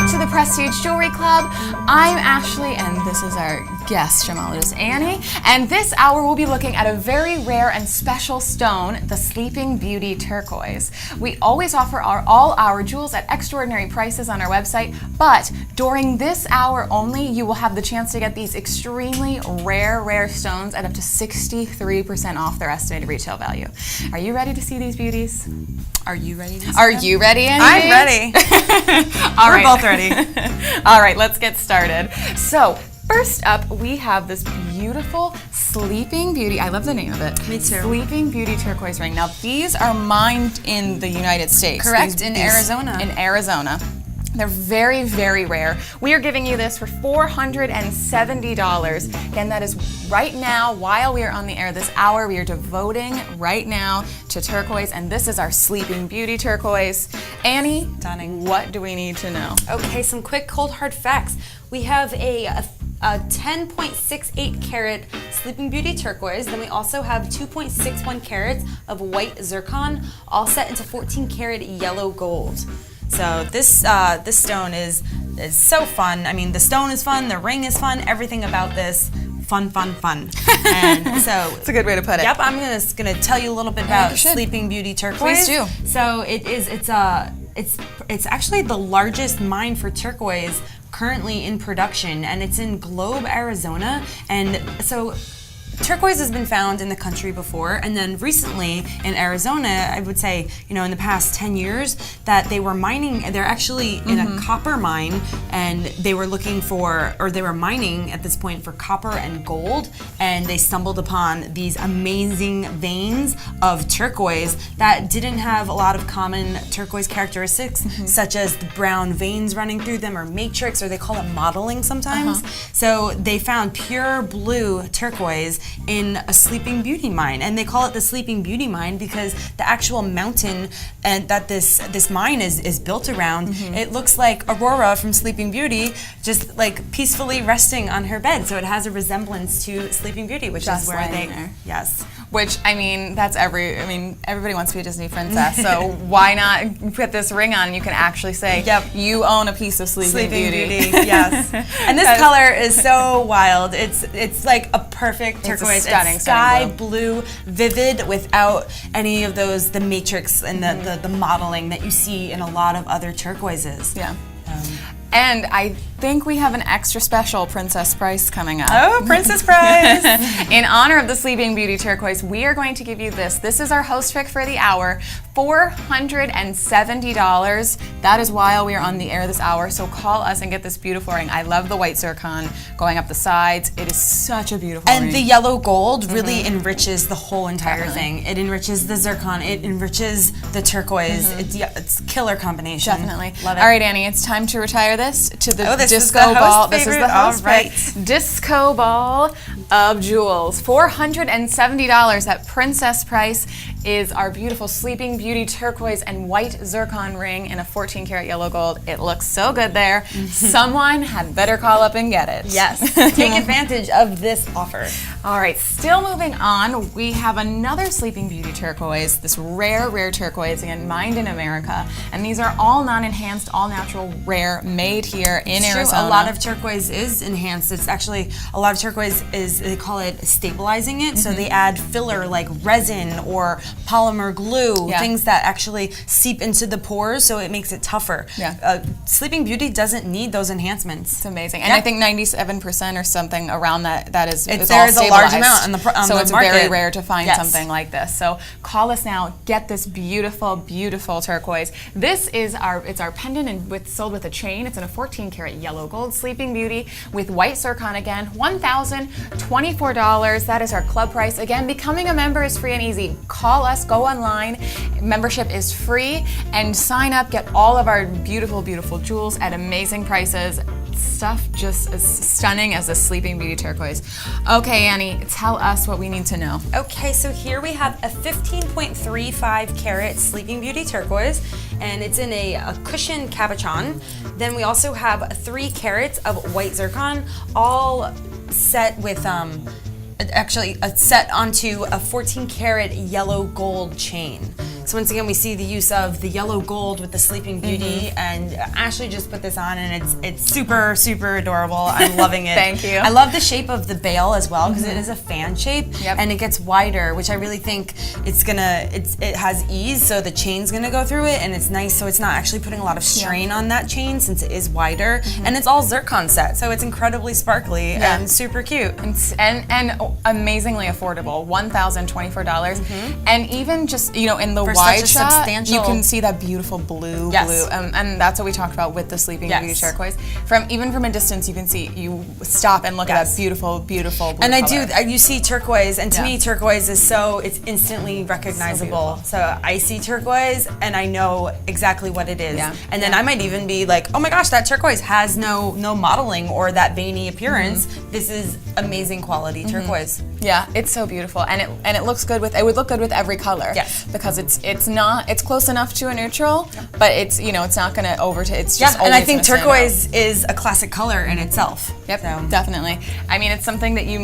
Speaker 1: back to the Prestige Jewelry Club. I'm Ashley, and this is our guest gemologist, Annie. And this hour we'll be looking at a very rare and special stone, the Sleeping Beauty turquoise. We always offer all our jewels at extraordinary prices on our website, but during this hour only, you will have the chance to get these extremely rare stones at up to 63% off their estimated retail value. Are you ready to see these beauties?
Speaker 2: Are you ready to see
Speaker 1: Are
Speaker 2: them?
Speaker 1: you ready, Annie?
Speaker 2: I'm ready. We're both ready.
Speaker 1: All right, let's get started. So, first up, we have this beautiful Sleeping Beauty. I love the name of it.
Speaker 2: Me too.
Speaker 1: Sleeping Beauty turquoise ring. Now, these are mined in the United States.
Speaker 2: Correct, in Arizona.
Speaker 1: In Arizona. They're very, very rare. We are giving you this for $470. Again, that is right now, while we are on the air this hour, we are devoting right now to turquoise, and this is our Sleeping Beauty turquoise. Annie,
Speaker 2: Stunning.
Speaker 1: what do we need to know?
Speaker 2: Okay, some quick cold hard facts. We have a 10.68 carat Sleeping Beauty turquoise. Then we also have 2.61 carats of white zircon, all set into 14 karat yellow gold. So this stone is so fun. I mean, the stone is fun, the ring is fun, everything about this fun. And so
Speaker 1: It's a good way to put it.
Speaker 2: Yep, I'm gonna tell you a little bit about Sleeping Beauty turquoise.
Speaker 1: Please do.
Speaker 2: So it's actually the largest mine for turquoise currently in production, and it's in Globe, Arizona. And so turquoise has been found in the country before, and then recently in Arizona, I would say, in the past 10 years, that they were mining, they're actually in a copper mine, and they were mining at this point for copper and gold, and they stumbled upon these amazing veins of turquoise that didn't have a lot of common turquoise characteristics, such as the brown veins running through them, or matrix, or they call it modeling sometimes. So they found pure blue turquoise in a Sleeping Beauty mine, and they call it the Sleeping Beauty mine because the actual mountain and that this mine is built around, it looks like Aurora from Sleeping Beauty, just like peacefully resting on her bed. So it has a resemblance to Sleeping Beauty, which
Speaker 1: Just
Speaker 2: is where
Speaker 1: laying there.
Speaker 2: Yes.
Speaker 1: Which, everybody wants to be a Disney princess, so why not put this ring on and you can actually say,
Speaker 2: Yep,
Speaker 1: you own a piece of Sleeping Beauty.
Speaker 2: Yes. And this color is so wild. It's like a perfect turquoise.
Speaker 1: Stunning,
Speaker 2: it's sky
Speaker 1: stunning
Speaker 2: blue, vivid, without any of the matrix and the modeling that you see in a lot of other turquoises.
Speaker 1: Yeah. And I think we have an extra special Princess Price coming up.
Speaker 2: Oh, Princess Price!
Speaker 1: In honor of the Sleeping Beauty turquoise, we are going to give you this. This is our host pick for the hour, $470. That is while we are on the air this hour, so call us and get this beautiful ring. I love the white zircon going up the sides. It is such a beautiful ring.
Speaker 2: And the yellow gold really enriches the whole entire thing. It enriches the zircon, it enriches the turquoise. It's a killer combination.
Speaker 1: Definitely.
Speaker 2: Love it.
Speaker 1: All right, Annie, it's time to retire this to the
Speaker 2: this is
Speaker 1: disco
Speaker 2: the host
Speaker 1: ball. This is
Speaker 2: favorite.
Speaker 1: the host
Speaker 2: All right.
Speaker 1: pick. Disco ball of jewels. $470 at Princess Price is our beautiful Sleeping Beauty turquoise and white zircon ring in a 14 karat yellow gold. It looks so good there. Someone had better call up and get it.
Speaker 2: Yes. Take advantage of this offer.
Speaker 1: All right, still moving on, we have another Sleeping Beauty turquoise, this rare turquoise, again, mined in America. And these are all non-enhanced, all natural, rare, made here in Arizona.
Speaker 2: True. A lot of turquoise is enhanced. It's actually, a lot of turquoise is, they call it stabilizing it. So they add filler like resin or polymer glue, things that actually seep into the pores, so it makes it tougher. Sleeping Beauty doesn't need those enhancements.
Speaker 1: It's amazing. And I think 97% or something around that is all
Speaker 2: there's
Speaker 1: stabilized.
Speaker 2: a large amount on the
Speaker 1: so it's
Speaker 2: market.
Speaker 1: very rare to find something like this. So call us now, get this beautiful turquoise. This is our pendant and sold with a chain. It's in a 14 karat yellow gold Sleeping Beauty with white zircon again, $1,024. That is our club price. Again, becoming a member is free and easy. Call us, go online. Membership is free, and sign up, get all of our beautiful jewels at amazing prices. Stuff just as stunning as the Sleeping Beauty turquoise. Okay, Annie, tell us what we need to know.
Speaker 2: Okay, so here we have a 15.35 carat Sleeping Beauty turquoise, and it's in a cushion cabochon. Then we also have 3 carats of white zircon, all set with set onto a 14 karat yellow gold chain. So once again, we see the use of the yellow gold with the Sleeping Beauty, and Ashley just put this on, and it's super, super adorable. I'm loving it.
Speaker 1: Thank you.
Speaker 2: I love the shape of the bail as well, because it is a fan shape, and it gets wider, which I really think it has ease, so the chain's gonna go through it, and it's nice, so it's not actually putting a lot of strain on that chain since it is wider, and it's all zircon set, so it's incredibly sparkly and super cute.
Speaker 1: And amazingly affordable, $1,024. And even just, you know, in the
Speaker 2: For
Speaker 1: wide
Speaker 2: such a
Speaker 1: shot,
Speaker 2: substantial-
Speaker 1: you can see that beautiful blue, and that's what we talked about with the Sleeping Beauty turquoise. Even from a distance, you can see, you stop and look at that beautiful, beautiful blue
Speaker 2: And
Speaker 1: color.
Speaker 2: you see turquoise, and to me, turquoise is it's instantly recognizable. So I see turquoise, and I know exactly what it is. And then I might even be like, oh my gosh, that turquoise has no modeling or that veiny appearance. This is amazing quality turquoise.
Speaker 1: Yeah, it's so beautiful, and it looks good with, it would look good with every color.
Speaker 2: Yes.
Speaker 1: Because it's close enough to a neutral, but it's, you know, it's not gonna it's just
Speaker 2: and I
Speaker 1: always
Speaker 2: think
Speaker 1: gonna stand
Speaker 2: turquoise is a classic color in itself.
Speaker 1: Yep,
Speaker 2: So.
Speaker 1: definitely. I mean, it's something that you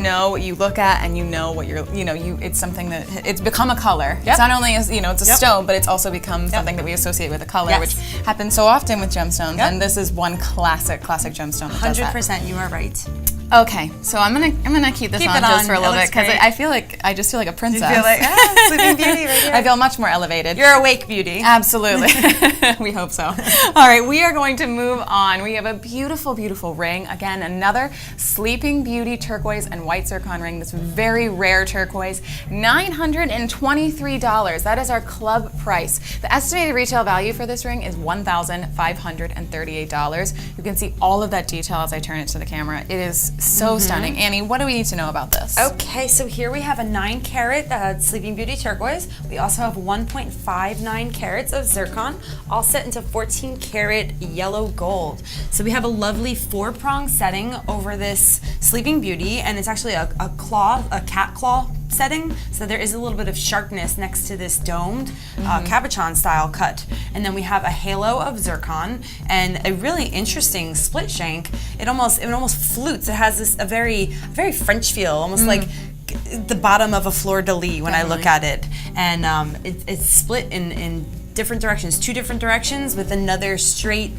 Speaker 1: look at, and you know what you're, it's something that, it's become a color. It's not only, it's a stone, but it's also become something that we associate with a color, which happens so often with gemstones, and this is one classic gemstone that does that.
Speaker 2: 100%, you are right.
Speaker 1: Okay, so I'm gonna keep this on just for a little bit, because I just feel like a princess.
Speaker 2: You feel like, Sleeping Beauty right here.
Speaker 1: I feel much more elevated.
Speaker 2: You're awake beauty.
Speaker 1: Absolutely. We hope so. All right, we are going to move on. We have a beautiful, beautiful ring. Again, another Sleeping Beauty turquoise and white zircon ring. This very rare turquoise, $923. That is our club price. The estimated retail value for this ring is $1,538. You can see all of that detail as I turn it to the camera. It is so stunning. Annie, what do we need to know about this?
Speaker 2: Okay, so here we have a 9-carat Sleeping Beauty turquoise. We also have 1.59 carats of zircon, all set into 14-carat yellow gold. So we have a lovely 4-prong setting over this Sleeping Beauty, and it's actually a cat claw setting, so there is a little bit of sharpness next to this domed cabochon style cut. And then we have a halo of zircon and a really interesting split shank. It almost flutes. It has this a very French feel, almost like the bottom of a fleur-de-lis when I look at it. And it's split in different directions, 2 different directions, with another straight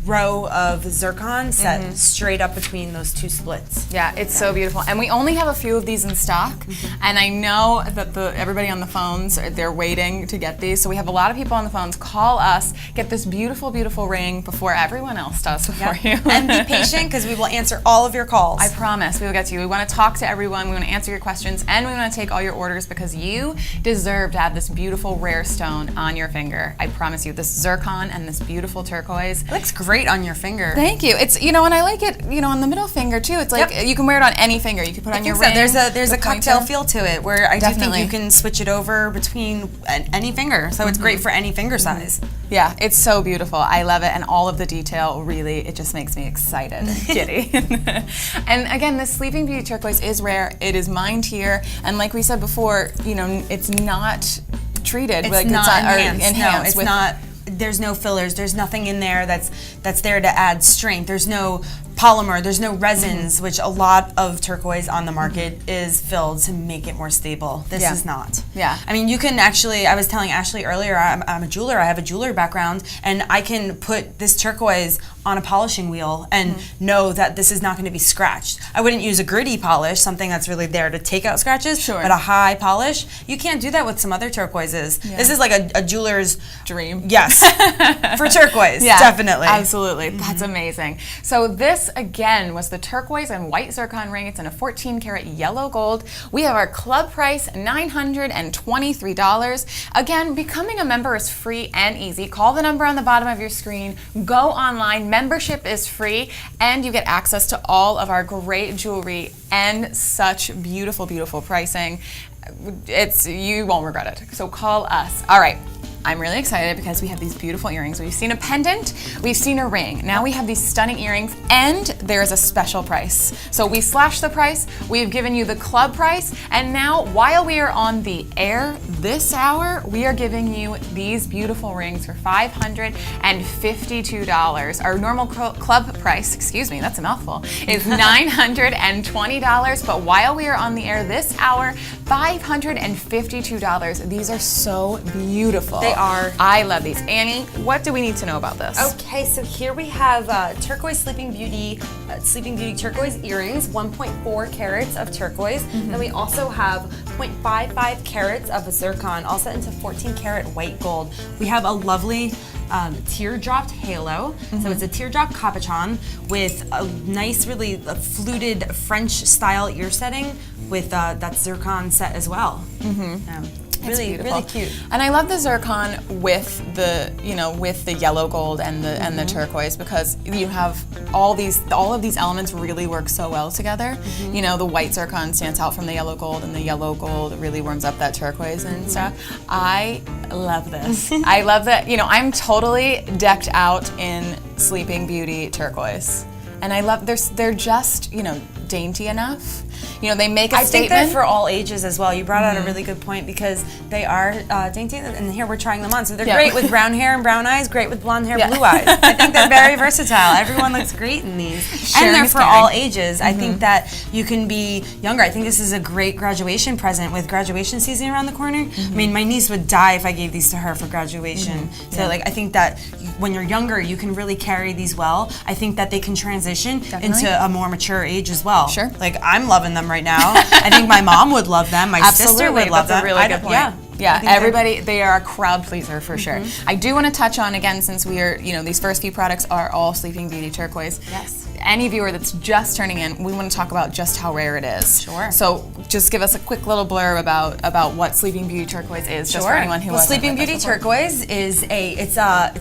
Speaker 2: row of zircon set straight up between those 2 splits.
Speaker 1: Yeah, it's so beautiful. And we only have a few of these in stock, and I know that everybody on the phones, they're waiting to get these, so we have a lot of people on the phones. Call us, get this beautiful, beautiful ring before everyone else does before you.
Speaker 2: And be patient, because we will answer all of your calls.
Speaker 1: I promise we will get to you. We want to talk to everyone, we want to answer your questions, and we want to take all your orders, because you deserve to have this beautiful, rare stone on your finger. I promise you, this zircon and this beautiful turquoise.
Speaker 2: It looks great on your finger.
Speaker 1: Thank you. It's, and I like it, on the middle finger too. It's like you can wear it on any finger. You can put it on your ring.
Speaker 2: There's a cocktail feel to it, where I do think you can switch it over between any finger. So it's great for any finger size.
Speaker 1: Yeah, it's so beautiful. I love it, and all of the detail, really, it just makes me excited and giddy. And again, this Sleeping Beauty turquoise is rare. It is mined here, and like we said before, it's not treated.
Speaker 2: It's not enhanced. No, it's not. There's no fillers. There's nothing in there that's there to add strength. There's no polymer. There's no resins, which a lot of turquoise on the market is filled to make it more stable. This is not.
Speaker 1: Yeah.
Speaker 2: I mean, you can actually, I was telling Ashley earlier, I'm a jeweler. I have a jeweler background, and I can put this turquoise on a polishing wheel and know that this is not going to be scratched. I wouldn't use a gritty polish, something that's really there to take out scratches, but a high polish, you can't do that with some other turquoises. This is like a jeweler's
Speaker 1: dream.
Speaker 2: Yes, for turquoise, definitely.
Speaker 1: Absolutely, that's amazing. So this, again, was the turquoise and white zircon ring. It's in a 14-karat yellow gold. We have our club price, $923. Again, becoming a member is free and easy. Call the number on the bottom of your screen, go online. Membership is free, and you get access to all of our great jewelry and such beautiful, beautiful pricing. You won't regret it. So call us. All right. I'm really excited because we have these beautiful earrings. We've seen a pendant, we've seen a ring. Now we have these stunning earrings, and there is a special price. So we slashed the price, we've given you the club price, and now while we are on the air this hour, we are giving you these beautiful rings for $552. Our normal club price, excuse me, that's a mouthful, is $920, but while we are on the air this hour, $552. These are so beautiful.
Speaker 2: They are.
Speaker 1: I love these. Annie, what do we need to know about this?
Speaker 2: Okay, so here we have turquoise Sleeping Beauty turquoise earrings, 1.4 carats of turquoise. Then we also have 0.55 carats of a zircon, all set into 14 karat white gold. We have a lovely teardropped halo. So it's a teardrop capuchon with a nice, really fluted French style ear setting with that zircon set as well. Really cute.
Speaker 1: And I love the zircon with the with the yellow gold and the turquoise, because you have all of these elements really work so well together. You know, the white zircon stands out from the yellow gold, and the yellow gold really warms up that turquoise and stuff. I love this. I love that. You know, I'm totally decked out in Sleeping Beauty turquoise, and I love they're just dainty enough. You know, they make a statement.
Speaker 2: I think they're for all ages as well. You brought out a really good point, because they are dainty, and here we're trying them on. So they're great with brown hair and brown eyes, great with blonde hair, blue eyes. I think they're very versatile. Everyone looks great in these. And they're for all ages. I think that you can be younger. I think this is a great graduation present with graduation season around the corner. I mean, my niece would die if I gave these to her for graduation. So like, I think that when you're younger, you can really carry these well. I think that they can transition into a more mature age as well.
Speaker 1: Sure.
Speaker 2: Like, I'm loving them right now. I think my mom would love them. My sister would love them.
Speaker 1: That's a really good point. Yeah, everybody, they are a crowd pleaser for sure. I do want to touch on, again, since we are, these first few products are all Sleeping Beauty turquoise.
Speaker 2: Yes.
Speaker 1: Any viewer that's just turning in, we want to talk about just how rare it is.
Speaker 2: Sure.
Speaker 1: So just give us a quick little blurb about what Sleeping Beauty turquoise is, just for anyone who
Speaker 2: Well, Sleeping Beauty turquoise is it's a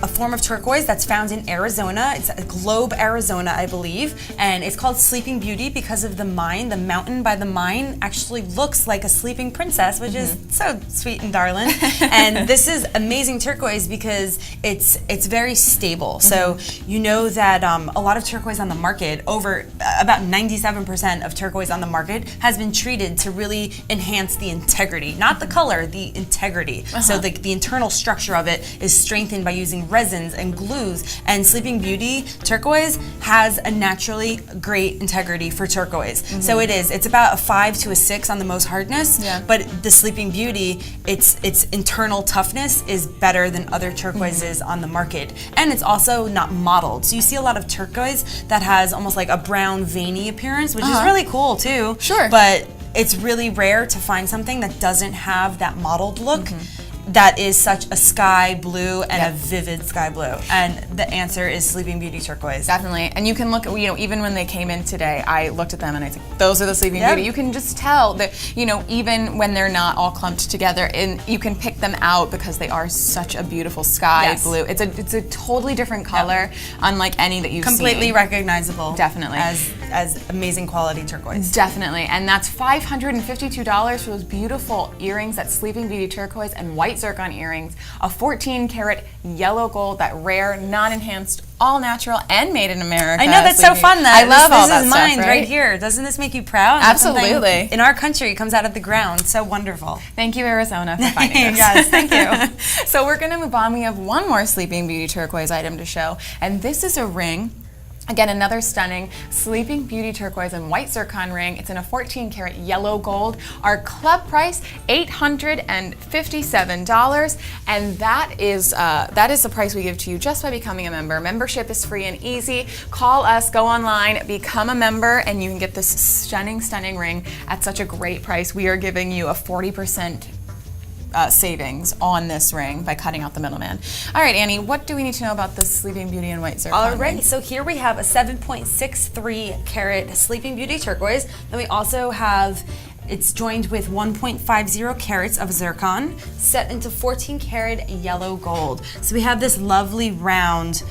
Speaker 2: form of turquoise that's found in Arizona. It's Globe, Arizona, I believe, and it's called Sleeping Beauty because of the mine. The mountain by the mine actually looks like a sleeping princess, which is so sweet and darling. And this is amazing turquoise because it's very stable. So you know that a lot of turquoise on the market, over about 97% of turquoise on the market has been treated to really enhance the integrity, not the color, the integrity. So the internal structure of it is strengthened by using resins and glues, and Sleeping Beauty turquoise has a naturally great integrity for turquoise. So it's about a 5 to a 6 on the most hardness, but the Sleeping Beauty, its internal toughness is better than other turquoises on the market, and it's also not mottled. So you see a lot of turquoise that has almost like a brown veiny appearance, which is really cool too.
Speaker 1: Sure.
Speaker 2: But it's really rare to find something that doesn't have that mottled look. That is such a sky blue and a vivid sky blue, and the answer is Sleeping Beauty turquoise.
Speaker 1: Definitely, and you can look at, even when they came in today, I looked at them and I said, those are the Sleeping Beauty. You can just tell that, even when they're not all clumped together, and you can pick them out because they are such a beautiful sky blue. It's a totally different color, unlike any that you've seen.
Speaker 2: Completely recognizable.
Speaker 1: Definitely.
Speaker 2: As amazing quality turquoise.
Speaker 1: Definitely, and that's $552 for those beautiful earrings, that Sleeping Beauty turquoise and white zircon earrings, a 14 karat yellow gold, that rare, non-enhanced, all natural, and made in America.
Speaker 2: I know, that's so fun.
Speaker 1: I love all that
Speaker 2: stuff. This is mine right here. Doesn't this make you proud?
Speaker 1: Absolutely.
Speaker 2: In our country, it comes out of the ground. So wonderful.
Speaker 1: Thank you, Arizona, for finding this.
Speaker 2: Yes, thank you.
Speaker 1: So we're going to move on. We have one more Sleeping Beauty turquoise item to show, and this is a ring. Again, another stunning Sleeping Beauty turquoise and white zircon ring. It's in a 14 karat yellow gold. Our club price, $857, and that is the price we give to you just by becoming a member. Membership is free and easy. Call us, go online, become a member, and you can get this stunning, stunning ring at such a great price. We are giving you a 40% savings on this ring by cutting out the middleman. All right, Annie, what do we need to know about the Sleeping Beauty and white zircon ring?
Speaker 2: All right, so here we have a 7.63 karat Sleeping Beauty turquoise. Then we also have, it's joined with 1.50 carats of zircon, set into 14 karat yellow gold. So we have this lovely round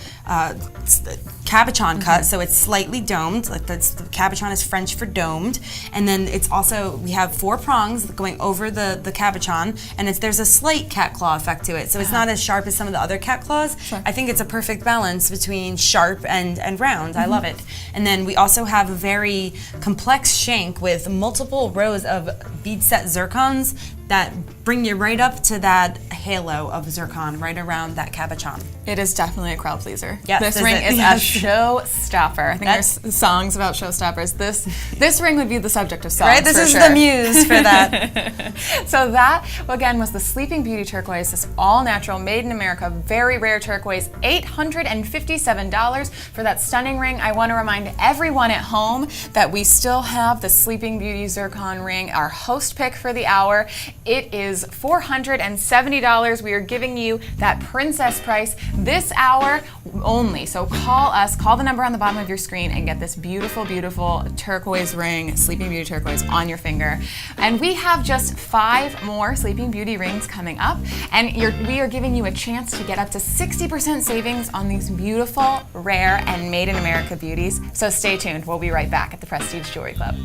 Speaker 2: capuchon cut, so it's slightly domed. Like the capuchon is French for domed, and then it's also, we have 4 prongs going over the capuchon, and there's a slight cat claw effect to it, so it's not as sharp as some of the other cat claws. I think it's a perfect balance between sharp and round. I love it. And then we also have a very complex shank with multiple rows of bead set zircons that bring you right up to that halo of zircon right around that cabochon.
Speaker 1: It is definitely a crowd pleaser.
Speaker 2: Yes,
Speaker 1: this ring is
Speaker 2: yes.
Speaker 1: a showstopper. I think there's songs about showstoppers. This ring would be the subject of songs.
Speaker 2: Right, this is the muse for that.
Speaker 1: So that, again, was the Sleeping Beauty turquoise, this all-natural, made in America, very rare turquoise, $857 for that stunning ring. I want to remind everyone at home that we still have the Sleeping Beauty zircon ring, our host pick for the hour. It is $470. We are giving you that princess price this hour only. So call us, call the number on the bottom of your screen and get this beautiful, beautiful turquoise ring, Sleeping Beauty turquoise, on your finger. And we have just 5 more Sleeping Beauty rings coming up, and we are giving you a chance to get up to 60% savings on these beautiful, rare, and made in America beauties. So stay tuned. We'll be right back at the Prestige Jewelry Club.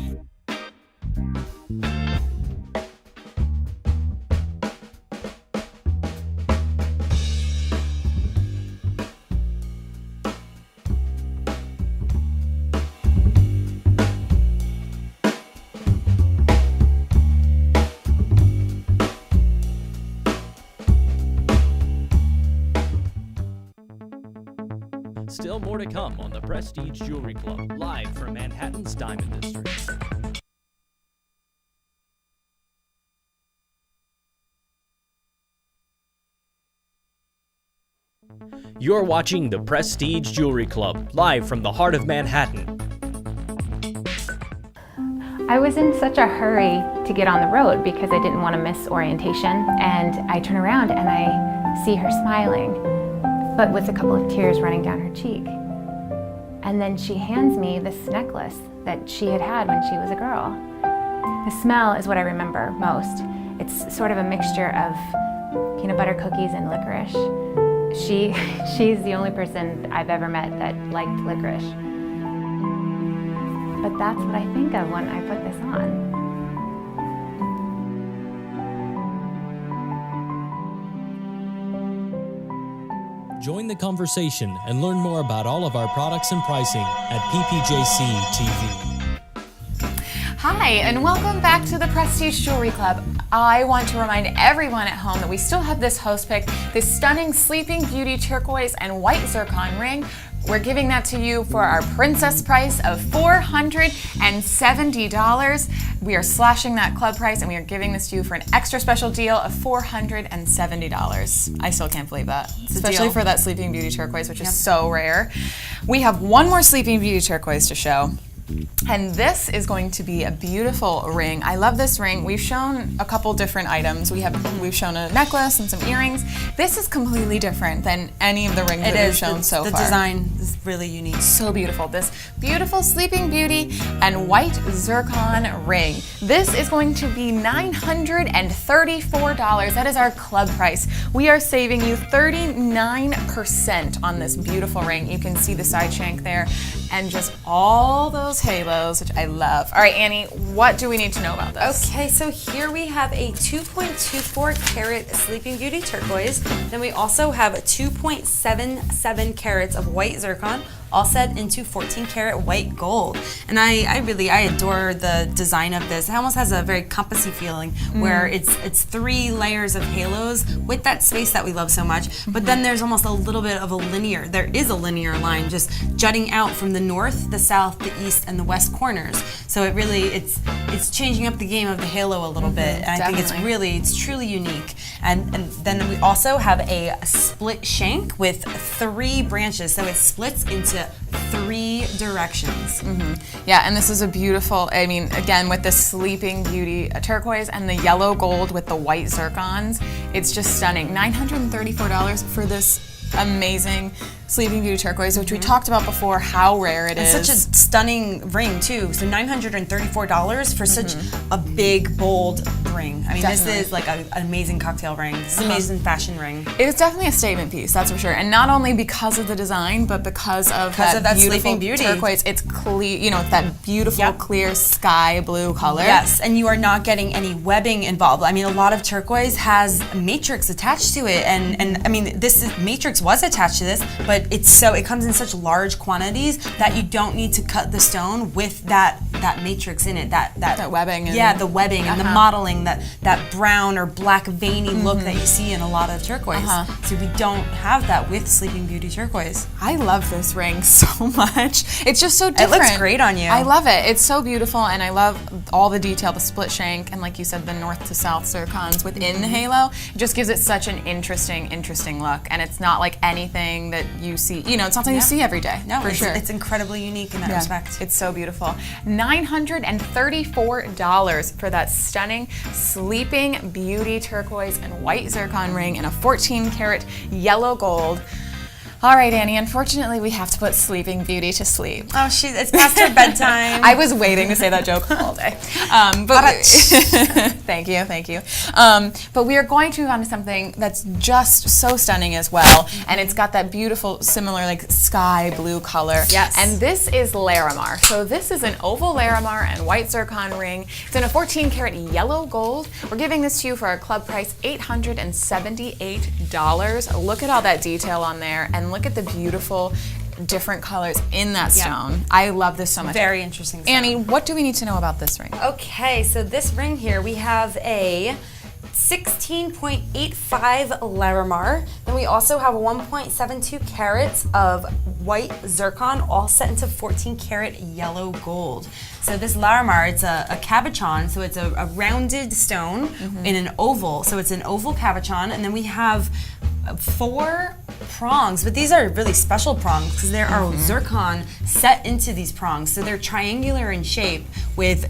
Speaker 3: Still more to come on the Prestige Jewelry Club, live from Manhattan's Diamond District. You're watching the Prestige Jewelry Club, live from the heart of Manhattan.
Speaker 4: I was in such a hurry to get on the road because I didn't want to miss orientation, and I turn around and I see her smiling, but with a couple of tears running down her cheek. And then she hands me this necklace that she had had when she was a girl. The smell is what I remember most. It's sort of a mixture of peanut butter cookies and licorice. She's the only person I've ever met that liked licorice. But that's what I think of when I put this on.
Speaker 3: Join the conversation and learn more about all of our products and pricing at PPJCTV.
Speaker 1: Hi, and welcome back to the Prestige Jewelry Club. I want to remind everyone at home that we still have this host pick, this stunning Sleeping Beauty turquoise and white zircon ring. We're giving that to you for our princess price of $470. We are slashing that club price and we are giving this to you for an extra special deal of $470. I still can't believe that, especially for that Sleeping Beauty turquoise, which is so rare. We have one more Sleeping Beauty turquoise to show. And this is going to be a beautiful ring. I love this ring. We've shown a couple different items. We've shown a necklace and some earrings. This is completely different than any of the rings that we've shown so far.
Speaker 2: The design is really unique.
Speaker 1: So beautiful. This beautiful Sleeping Beauty and white zircon ring. This is going to be $934. That is our club price. We are saving you 39% on this beautiful ring. You can see the side shank there and just all those halos, which I love. All right, Annie, what do we need to know about this?
Speaker 2: Okay, so here we have a 2.24 carat Sleeping Beauty turquoise. Then we also have 2.77 carats of white zircon, all set into 14 karat white gold. And I adore the design of this. It almost has a very compassy feeling where it's 3 layers of halos with that space that we love so much. But then there's almost a little bit of there is a linear line just jutting out from the north, the south, the east, and the west corners. So it's changing up the game of the halo a little bit. And I think it's truly unique. And then we also have a split shank with 3 branches. So it splits into 3 directions.
Speaker 1: Yeah, and this is a beautiful, I mean, again, with the Sleeping Beauty turquoise and the yellow gold with the white zircons, it's just stunning. $934 for this amazing Sleeping Beauty turquoise, which we talked about before, how rare it is.
Speaker 2: Such a stunning ring too. So $934 for such a big, bold ring. I mean, this is like an amazing cocktail ring. This is an amazing fashion ring.
Speaker 1: It is definitely a statement piece, that's for sure. And not only because of the design, but because of that beautiful
Speaker 2: Sleeping Beauty
Speaker 1: turquoise. It's clear, you know, that beautiful, clear sky blue color.
Speaker 2: Yes, and you are not getting any webbing involved. I mean, a lot of turquoise has matrix attached to it, and I mean, matrix was attached to this, but it comes in such large quantities that you don't need to cut the stone with that that matrix in it, that
Speaker 1: webbing.
Speaker 2: And, the webbing and the modeling, that brown or black veiny look that you see in a lot of turquoise. So we don't have that with Sleeping Beauty turquoise.
Speaker 1: I love this ring so much. It's just so different.
Speaker 2: It looks great on you.
Speaker 1: I love it. It's so beautiful, and I love all the detail, the split shank, and like you said, the north to south zircons within the halo. It just gives it such an interesting look, and it's not like anything that you see. You know, it's not something you see every day.
Speaker 2: No,
Speaker 1: for sure.
Speaker 2: It's incredibly unique in that respect.
Speaker 1: It's so beautiful. $934 for that stunning Sleeping Beauty turquoise and white zircon ring in a 14-karat yellow gold. All right, Annie, unfortunately, we have to put Sleeping Beauty to sleep.
Speaker 2: Oh, it's past her bedtime.
Speaker 1: I was waiting to say that joke all day. Thank you. But we are going to move on to something that's just so stunning as well, and it's got that beautiful, similar, like sky blue color.
Speaker 2: Yes.
Speaker 1: And this is Larimar. So this is an oval Larimar and white zircon ring. It's in a 14-karat yellow gold. We're giving this to you for our club price, $878. Look at all that detail on there, and look at the beautiful different colors in that stone. I love this so much.
Speaker 2: Very interesting stone.
Speaker 1: Annie, what do we need to know about this ring?
Speaker 2: Okay, so this ring here, we have a 16.85 Larimar. Then we also have 1.72 carats of white zircon, all set into 14-karat yellow gold. So this Larimar, it's a cabochon, so it's a rounded stone in an oval. So it's an oval cabochon, and then we have 4 prongs, but these are really special prongs because there are zircon set into these prongs. So they're triangular in shape with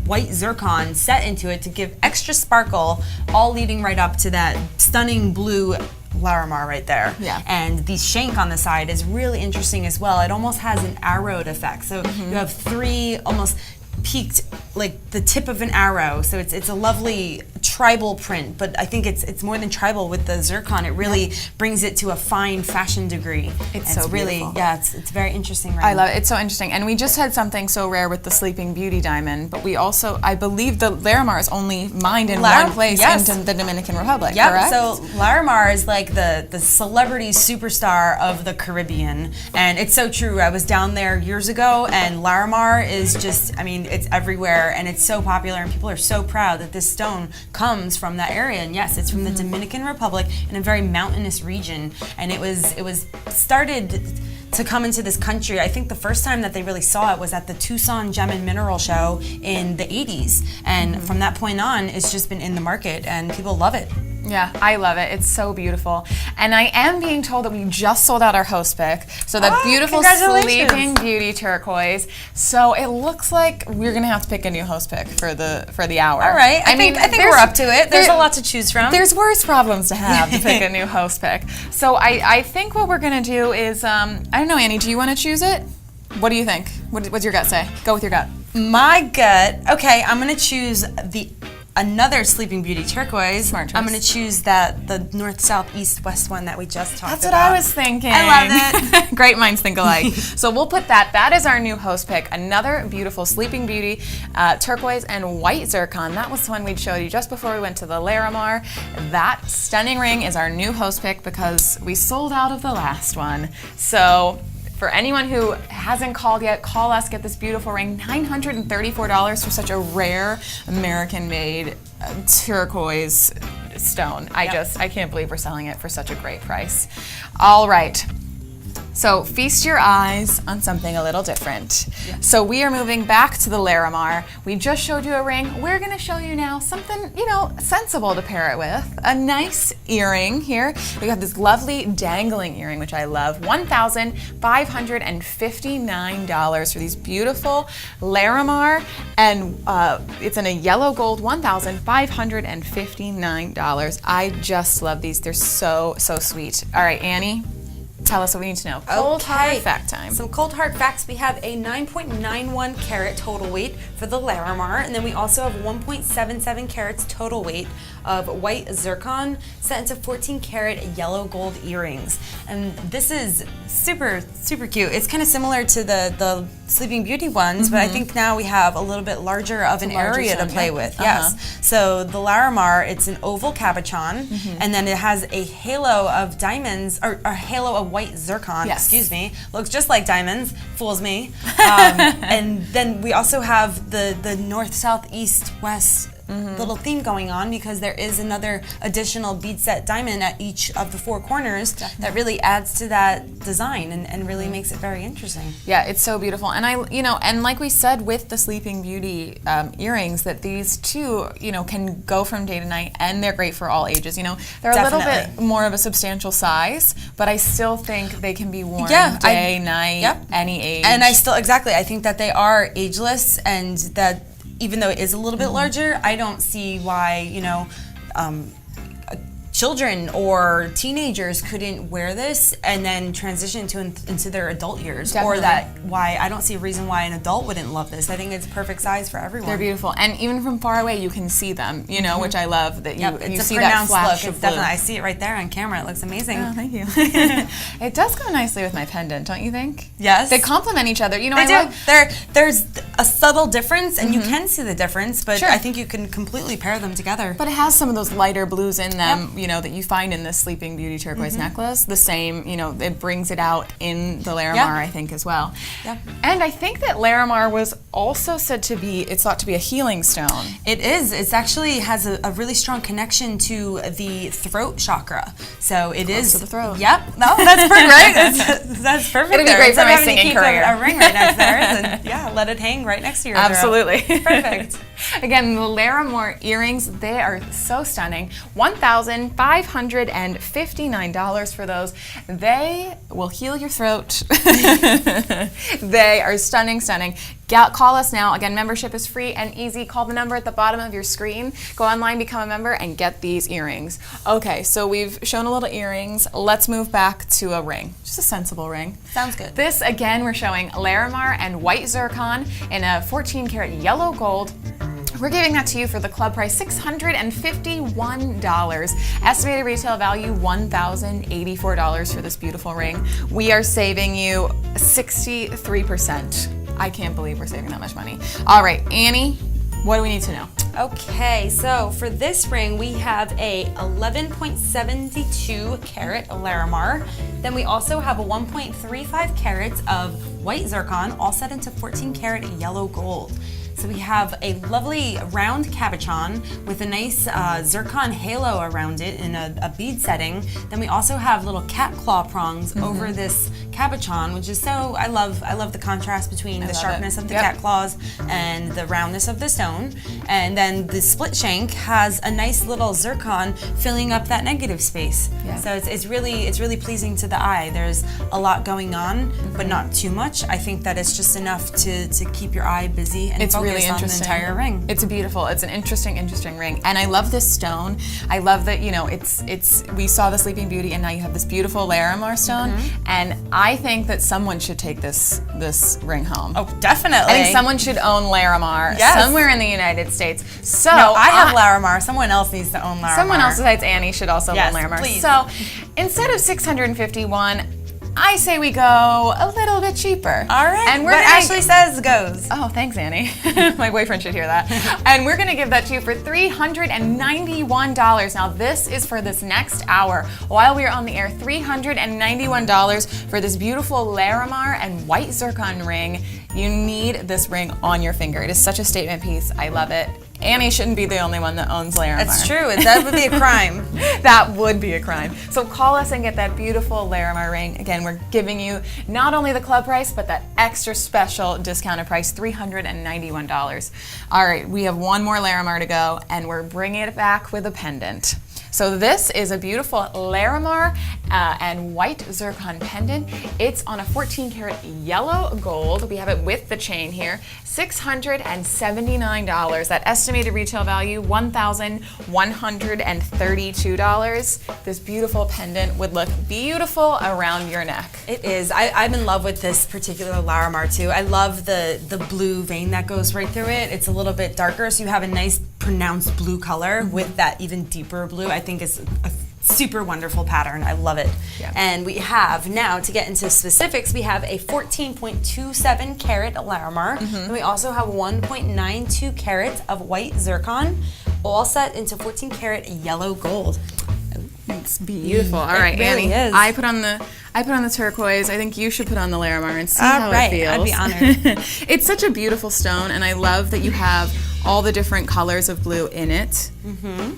Speaker 2: white zircon set into it to give extra sparkle, all leading right up to that stunning blue Larimar right there.
Speaker 1: Yeah.
Speaker 2: And the shank on the side is really interesting as well. It almost has an arrowed effect. So you have 3 almost peaked, like the tip of an arrow. So it's a lovely tribal print, but I think it's more than tribal with the zircon. It really brings it to a fine fashion degree.
Speaker 1: It's so
Speaker 2: really
Speaker 1: beautiful.
Speaker 2: it's very interesting. Ring.
Speaker 1: I love it. It's so interesting. And we just had something so rare with the Sleeping Beauty diamond, but we also, I believe the Larimar is only mined in one place in the Dominican Republic, correct?
Speaker 2: So Larimar is like the celebrity superstar of the Caribbean, and it's so true. I was down there years ago, and Larimar is just, I mean, it's everywhere, and it's so popular, and people are so proud that this stone comes from that area. And yes, it's from the Dominican Republic in a very mountainous region, and it was started to come into this country. I think the first time that they really saw it was at the Tucson Gem and Mineral Show in the 80s, and from that point on, it's just been in the market, and people love it.
Speaker 1: Yeah, I love it. It's so beautiful. And I am being told that we just sold out our host pick. So that beautiful Sleeping Beauty turquoise. So it looks like we're gonna have to pick a new host pick for the hour.
Speaker 2: All right. I think we're up to it. There's a lot to choose from.
Speaker 1: There's worse problems to have to pick a new host pick. So I think what we're gonna do is I don't know, Annie, do you want to choose it? What do you think? What's your gut say? Go with your gut.
Speaker 2: My gut. Okay, I'm gonna choose another Sleeping Beauty turquoise.
Speaker 1: Smart choice.
Speaker 2: I'm going to choose the north, south, east, west one that we just talked about.
Speaker 1: That's what I was thinking.
Speaker 2: I love it.
Speaker 1: Great minds think alike. So we'll put that. That is our new host pick. Another beautiful Sleeping Beauty turquoise and white zircon. That was the one we showed you just before we went to the Larimar. That stunning ring is our new host pick because we sold out of the last one. So for anyone who hasn't called yet, call us, get this beautiful ring. $934 for such a rare American-made turquoise stone. I can't believe we're selling it for such a great price. All right. So feast your eyes on something a little different. Yeah. So we are moving back to the Larimar. We just showed you a ring. We're gonna show you now something, sensible to pair it with. A nice earring here. We have this lovely dangling earring, which I love. $1,559 for these beautiful Larimar, and it's in a yellow gold, $1,559. I just love these. They're so sweet. All right, Annie, tell us what we need to know. Cold hard fact time.
Speaker 2: Some cold hard facts. We have a 9.91 carat total weight for the Larimar, and then we also have 1.77 carats total weight of white zircon set into 14 karat yellow gold earrings. And this is super, super cute. It's kind of similar to the Sleeping Beauty ones, but I think now we have a little bit larger of an area to play with. Yes. So the Larimar, it's an oval cabochon, and then it has a halo of diamonds, or a halo of white zircon, excuse me. Looks just like diamonds, fools me. And then we also have the north, south, east, west little theme going on, because there is another additional bead set diamond at each of the four corners that really adds to that design and really makes it very interesting.
Speaker 1: Yeah, it's so beautiful. And and like we said with the Sleeping Beauty earrings, that these two, can go from day to night, and they're great for all ages. They're a little bit more of a substantial size, but I still think they can be worn day, night, any age.
Speaker 2: And I think that they are ageless, and that even though it is a little bit larger, I don't see why, children or teenagers couldn't wear this and then transition into their adult years.
Speaker 1: Definitely.
Speaker 2: Or that why I don't see a reason why an adult wouldn't love this. I think it's a perfect size for everyone.
Speaker 1: They're beautiful, and even from far away you can see them, which I love, that you
Speaker 2: it's
Speaker 1: see
Speaker 2: a
Speaker 1: that
Speaker 2: pronounced
Speaker 1: flash
Speaker 2: look.
Speaker 1: of
Speaker 2: It's
Speaker 1: blue.
Speaker 2: definitely, I see it right there on camera. It looks amazing.
Speaker 1: Oh, thank you. It does go nicely with my pendant, don't you think?
Speaker 2: Yes.
Speaker 1: They complement each other.
Speaker 2: They do. There's a subtle difference, and you can see the difference, but I think you can completely pair them together.
Speaker 1: But it has some of those lighter blues in them, that you find in the Sleeping Beauty turquoise necklace. The same, it brings it out in the Larimar, I think, as well.
Speaker 2: Yep.
Speaker 1: And I think that Larimar was also said to be, it's thought to be a healing stone.
Speaker 2: It is. It actually has a really strong connection to the throat chakra. So it is
Speaker 1: to the throat.
Speaker 2: Yep. No, that's perfect, right? That's perfect.
Speaker 1: It'll be great for my singing career.
Speaker 2: A ring right next there, and let it hang right next to your
Speaker 1: Absolutely.
Speaker 2: throat. Perfect.
Speaker 1: Again, the Larimar earrings, they are so stunning. $1,559 for those. They will heal your throat. They are stunning, stunning. Call us now. Again, membership is free and easy. Call the number at the bottom of your screen. Go online, become a member, and get these earrings. Okay, so we've shown a little earrings. Let's move back to a ring. Just a sensible ring.
Speaker 2: Sounds good.
Speaker 1: This, again, we're showing Larimar and white zircon in a 14 karat yellow gold. We're giving that to you for the club price, $651. Estimated retail value, $1,084 for this beautiful ring. We are saving you 63%. I can't believe we're saving that much money. All right, Annie, what do we need to know?
Speaker 2: Okay, so for this ring, we have a 11.72 karat Larimar. Then we also have a 1.35 carats of white zircon, all set into 14 karat yellow gold. So we have a lovely round cabochon with a nice zircon halo around it in a bead setting. Then we also have little cat claw prongs over this cabochon, which is so, I love the contrast between the sharpness of the cat claws and the roundness of the stone. And then the split shank has a nice little zircon filling up that negative space.
Speaker 1: Yeah.
Speaker 2: So it's really pleasing to the eye. There's a lot going on, but not too much. I think that it's just enough to keep your eye busy and focus
Speaker 1: really
Speaker 2: on the
Speaker 1: interesting.
Speaker 2: entire ring.
Speaker 1: It's beautiful. It's an interesting ring. And I love this stone. I love that, we saw the Sleeping Beauty, and now you have this beautiful Larimar stone. And I think that someone should take this ring home.
Speaker 2: Oh, definitely.
Speaker 1: I think someone should own Larimar somewhere in the United States. So
Speaker 2: no, I have Larimar. Someone else needs to own Larimar.
Speaker 1: Someone else besides Annie should also own Larimar.
Speaker 2: Please.
Speaker 1: So instead of $651, I say we go a little bit cheaper.
Speaker 2: All right.
Speaker 1: And
Speaker 2: what Ashley says goes.
Speaker 1: Oh, thanks, Annie. My boyfriend should hear that. And we're going to give that to you for $391. Now, this is for this next hour. While we are on the air, $391 for this beautiful Larimar and white zircon ring. You need this ring on your finger. It is such a statement piece. I love it. Annie shouldn't be the only one that owns Larimar.
Speaker 2: That's true. That would be a crime.
Speaker 1: That would be a crime. So call us and get that beautiful Larimar ring. Again, we're giving you not only the club price, but that extra special discounted price, $391. All right, we have one more Larimar to go, and we're bringing it back with a pendant. So this is a beautiful Larimar and white zircon pendant. It's on a 14 karat yellow gold. We have it with the chain here. $679. That estimated retail value, $1,132. This beautiful pendant would look beautiful around your neck.
Speaker 2: It is. I'm in love with this particular Larimar too. I love the blue vein that goes right through it. It's a little bit darker, so you have a nice pronounced blue color with that even deeper blue, I think is a super wonderful pattern. I love it.
Speaker 1: Yeah.
Speaker 2: And we have now, to get into specifics, we have a 14.27 carat Larimar. And we also have 1.92 carats of white zircon, all set into 14 karat yellow gold.
Speaker 1: It's beautiful. All right,
Speaker 2: really
Speaker 1: Annie.
Speaker 2: is.
Speaker 1: I put on the turquoise. I think you should put on the Larimar and see how
Speaker 2: right,
Speaker 1: it feels.
Speaker 2: I'd be honored.
Speaker 1: It's such a beautiful stone, and I love that you have all the different colors of blue in it.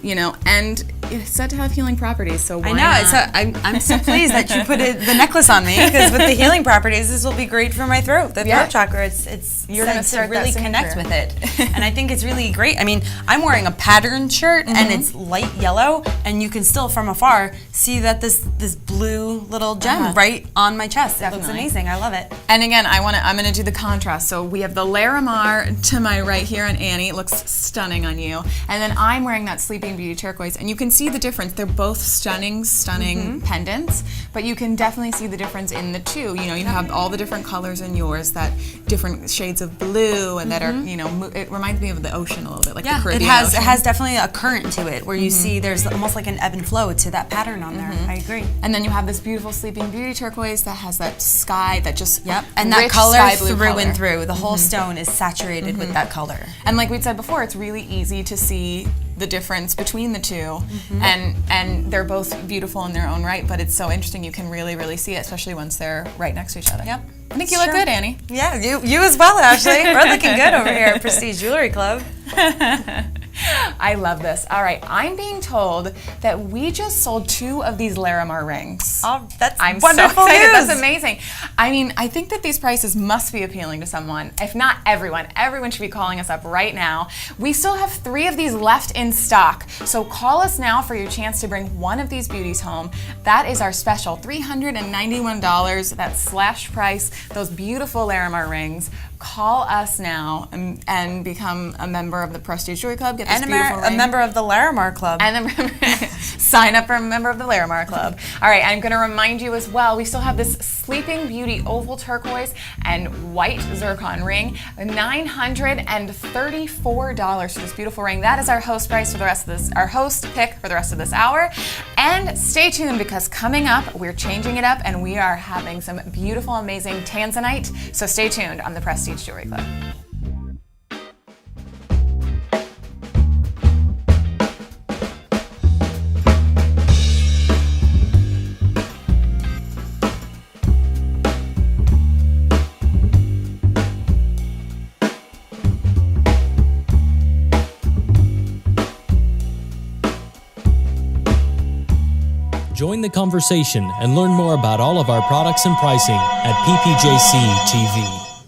Speaker 1: You know, and it's said to have healing properties. So why
Speaker 2: I know.
Speaker 1: not?
Speaker 2: I'm so pleased that you put the necklace on me, because with the healing properties, this will be great for my throat. The throat chakra. It's
Speaker 1: You're gonna
Speaker 2: said
Speaker 1: start
Speaker 2: to really
Speaker 1: that
Speaker 2: connect
Speaker 1: signature.
Speaker 2: with it, and I think it's really great. I mean, I'm wearing a patterned shirt, and it's light yellow, and you can still from afar see that this blue little gem right on my chest. It looks
Speaker 1: Definitely.
Speaker 2: amazing. I love it.
Speaker 1: And again, I'm gonna do the contrast. So we have the Larimar to my right here on Annie. It looks stunning on you. And then I'm wearing that Sleeping Beauty turquoise, and you can see the difference. They're both stunning pendants, but you can definitely see the difference in the two. You know, you have all the different colors in yours, that different shades of blue, and that are, you know, it reminds me of the ocean a little bit, like the Caribbean
Speaker 2: it
Speaker 1: ocean.
Speaker 2: has definitely a current to it, where you see there's almost like an ebb and flow to that pattern on there. I agree.
Speaker 1: And then you have this beautiful Sleeping Beauty turquoise that has that sky that just
Speaker 2: And that
Speaker 1: rich
Speaker 2: color
Speaker 1: sky blue
Speaker 2: through
Speaker 1: color.
Speaker 2: and through. The whole stone is saturated with that color.
Speaker 1: And like we'd said before, it's really easy to see the difference between the two, and they're both beautiful in their own right, but it's so interesting, you can really see it, especially once they're right next to each other.
Speaker 2: Yep.
Speaker 1: I think you look good, Annie.
Speaker 2: Yeah, you as well, Ashley. We're looking good over here at Prestige Jewelry Club.
Speaker 1: I love this. All right, I'm being told that we just sold 2 of these Larimar rings.
Speaker 2: Oh, that's
Speaker 1: I'm
Speaker 2: wonderful
Speaker 1: so excited.
Speaker 2: news.
Speaker 1: That's amazing. I mean, I think that these prices must be appealing to someone, if not everyone. Everyone should be calling us up right now. We still have 3 of these left in stock, so call us now for your chance to bring one of these beauties home. That is our special $391. That's slash price. Those beautiful Larimar rings. Call us now and become a member of the Prestige Jewelry Club. Get this beautiful
Speaker 2: a
Speaker 1: ring.
Speaker 2: member of the Larimar Club.
Speaker 1: And then sign up for a member of the Larimar Club. All right, I'm going to remind you as well, we still have this Sleeping Beauty oval turquoise and white zircon ring, $934 for this beautiful ring. That is our host price for the rest of this, our host pick for the rest of this hour. And stay tuned, because coming up, we're changing it up and we are having some beautiful, amazing tanzanite. So stay tuned on the Prestige Jewelry Club.
Speaker 3: Join the conversation and learn more about all of our products and pricing at PPJCTV.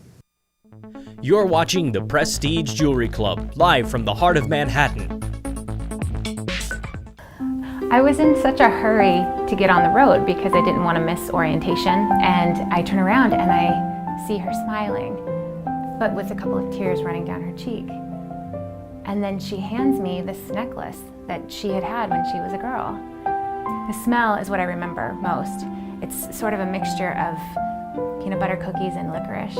Speaker 3: You're watching the Prestige Jewelry Club, live from the heart of Manhattan.
Speaker 4: I was in such a hurry to get on the road because I didn't want to miss orientation, and I turn around and I see her smiling, but with a couple of tears running down her cheek. And then she hands me this necklace that she had had when she was a girl. The smell is what I remember most. It's sort of a mixture of peanut butter cookies and licorice.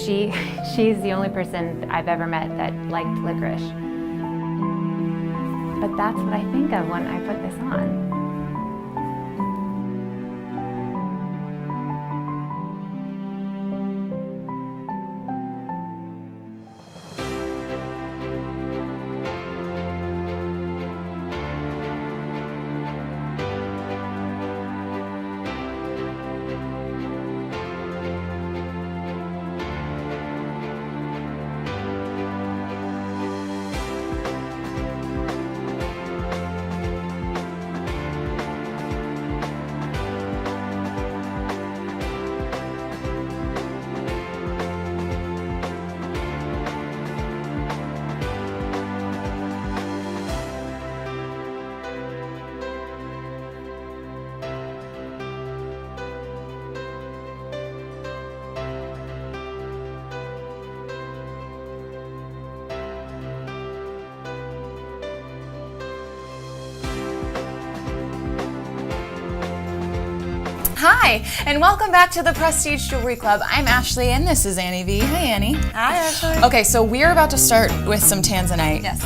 Speaker 4: She's the only person I've ever met that liked licorice. But that's what I think of when I put this on.
Speaker 1: Hi, and welcome back to the Prestige Jewelry Club. I'm Ashley, and this is Annie V. Hi, Annie.
Speaker 2: Hi, Ashley.
Speaker 1: Okay, so we're about to start with some tanzanite.
Speaker 2: Yes.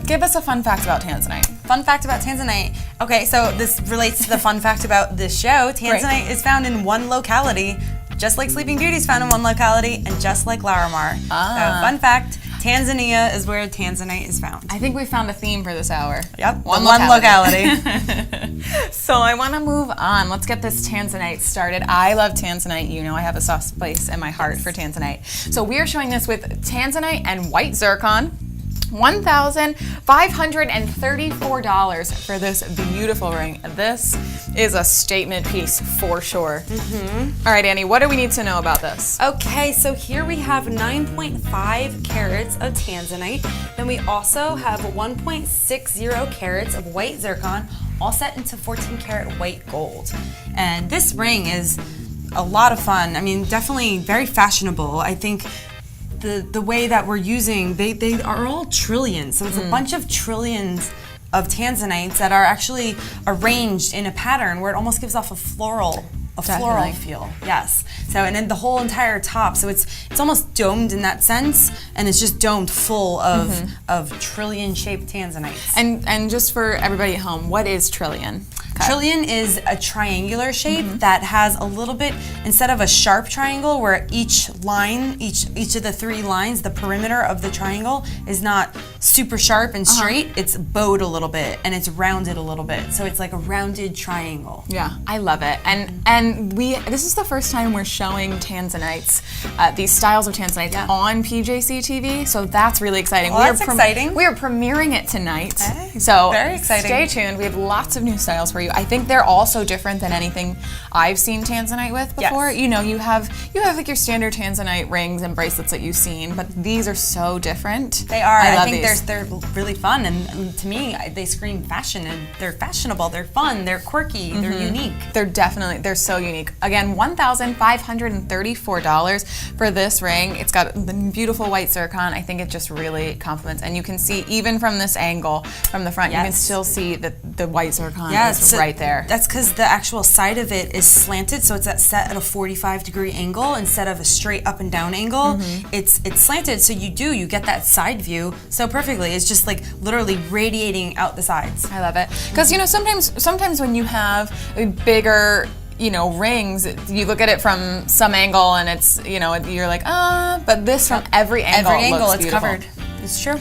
Speaker 1: Give us a fun fact about tanzanite.
Speaker 2: Fun fact about tanzanite. Okay, so this relates to the fun fact about this show. Tanzanite is found in one locality, just like Sleeping Beauty is found in one locality, and just like Larimar. So, fun fact, Tanzania is where tanzanite is found.
Speaker 1: I think we found a theme for this hour.
Speaker 2: Yep,
Speaker 1: one
Speaker 2: locality.
Speaker 1: So I want to move on. Let's get this tanzanite started. I love tanzanite. You know I have a soft place in my heart for tanzanite. So we are showing this with tanzanite and white zircon. $1,534 for this beautiful ring. This is a statement piece for sure. All right, Annie, what do we need to know about this?
Speaker 2: Okay, so here we have 9.5 carats of tanzanite. Then we also have 1.60 carats of white zircon, all set into 14 karat white gold. And this ring is a lot of fun. I mean, definitely very fashionable. I think the way that we're using, they are all trillions. So it's a bunch of trillions of tanzanites that are actually arranged in a pattern where it almost gives off a floral feel. Yes. So, and then the whole entire top, so it's almost domed in that sense, and it's just domed full of trillion-shaped tanzanites.
Speaker 1: And just for everybody at home, what is trillion?
Speaker 2: Trillion is a triangular shape that has a little bit, instead of a sharp triangle where each line, each of the three lines, the perimeter of the triangle is not super sharp and straight, it's bowed a little bit and it's rounded a little bit. So it's like a rounded triangle.
Speaker 1: Yeah, I love it. And this is the first time we're showing tanzanites, these styles of tanzanites on PJCTV, so that's really exciting.
Speaker 2: Well, that's exciting.
Speaker 1: We are premiering it tonight.
Speaker 2: Hey,
Speaker 1: so
Speaker 2: very exciting.
Speaker 1: Stay tuned. We have lots of new styles for you. I think they're all so different than anything I've seen tanzanite with before.
Speaker 2: Yes.
Speaker 1: You know, you have like your standard tanzanite rings and bracelets that you've seen, but these are so different.
Speaker 2: They are.
Speaker 1: I
Speaker 2: think
Speaker 1: these.
Speaker 2: they're really fun, and to me, they scream fashion, and they're fashionable, they're fun, they're quirky, they're unique.
Speaker 1: They're so unique. Again, $1,534 for this ring. It's got the beautiful white zircon. I think it just really complements, and you can see even from this angle, from the front, you can still see that the white zircon is right there.
Speaker 2: That's because the actual side of it is slanted, so it's set at a 45-degree angle instead of a straight up and down angle. It's slanted, so you get that side view so perfectly. It's just like literally radiating out the sides.
Speaker 1: I love it because sometimes when you have bigger rings, you look at it from some angle and it's you're like but this from every angle looks
Speaker 2: it's
Speaker 1: beautiful.
Speaker 2: covered. It's true.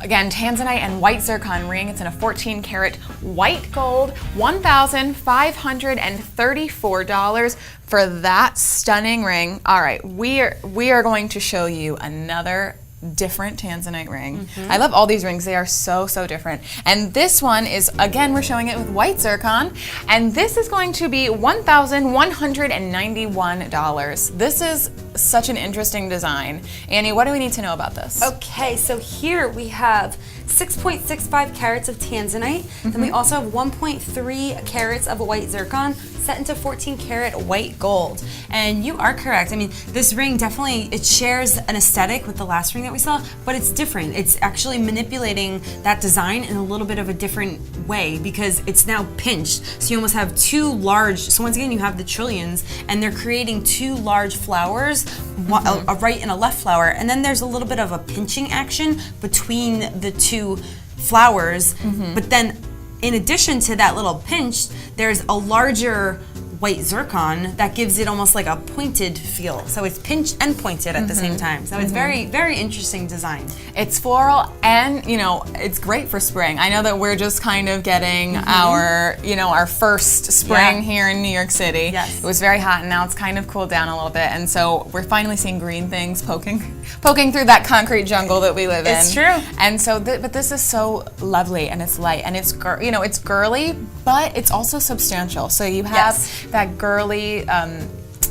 Speaker 1: Again, tanzanite and white zircon ring. It's in a 14 karat white gold. $1,534 for that stunning ring. All right, we are going to show you another different tanzanite ring. I love all these rings. They are so different. And this one is, again, we're showing it with white zircon, and this is going to be $1,191. This is such an interesting design. Annie, what do we need to know about this?
Speaker 2: Okay, so here we have 6.65 carats of tanzanite. Then we also have 1.3 carats of white zircon set into 14 karat white gold. And you are correct. I mean, this ring definitely, it shares an aesthetic with the last ring that we saw, but it's different. It's actually manipulating that design in a little bit of a different way because it's now pinched. So you almost have two large, so once again, you have the trillions and they're creating two large flowers, a right and a left flower. And then there's a little bit of a pinching action between the two flowers. But then in addition to that little pinch, there's a larger white zircon that gives it almost like a pointed feel. So it's pinched and pointed at the same time. So it's very interesting design.
Speaker 1: It's floral and, it's great for spring. I know that we're just kind of getting our first spring here in New York City.
Speaker 2: Yes.
Speaker 1: It was very hot and now it's kind of cooled down a little bit. And so we're finally seeing green things poking through that concrete jungle that we live in.
Speaker 2: It's true.
Speaker 1: And so, but this is so lovely and it's light and it's, it's girly, but it's also substantial. So you have that girly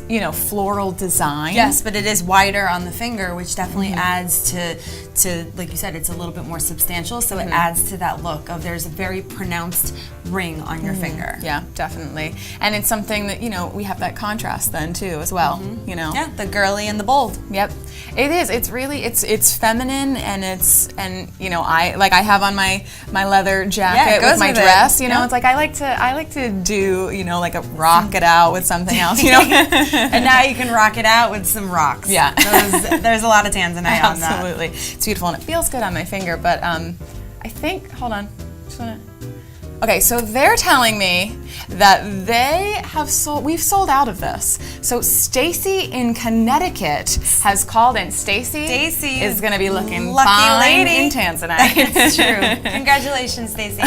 Speaker 1: you know, floral design.
Speaker 2: Yes, but it is wider on the finger, which definitely adds to like you said, it's a little bit more substantial, so it adds to that look of there's a very pronounced ring on your finger.
Speaker 1: Yeah, definitely. And it's something that, you know, we have that contrast then too as well, you know.
Speaker 2: Yeah, the girly and the bold.
Speaker 1: Yep. It is. It's really it's feminine, and you know, I have on my leather jacket with my dress, you know. It's like I like to do, you know, like a rock it out with something else, you know.
Speaker 2: And now you can rock it out with some rocks.
Speaker 1: Yeah.
Speaker 2: There's a lot of tanzanite on that.
Speaker 1: Absolutely. It's beautiful and it feels good on my finger, but I think, hold on. Just wanna, okay, so they're telling me that we've sold out of this. So Stacy in Connecticut has called in. Stacy is going to be looking fine in tanzanite.
Speaker 2: That's true. Congratulations, Stacy.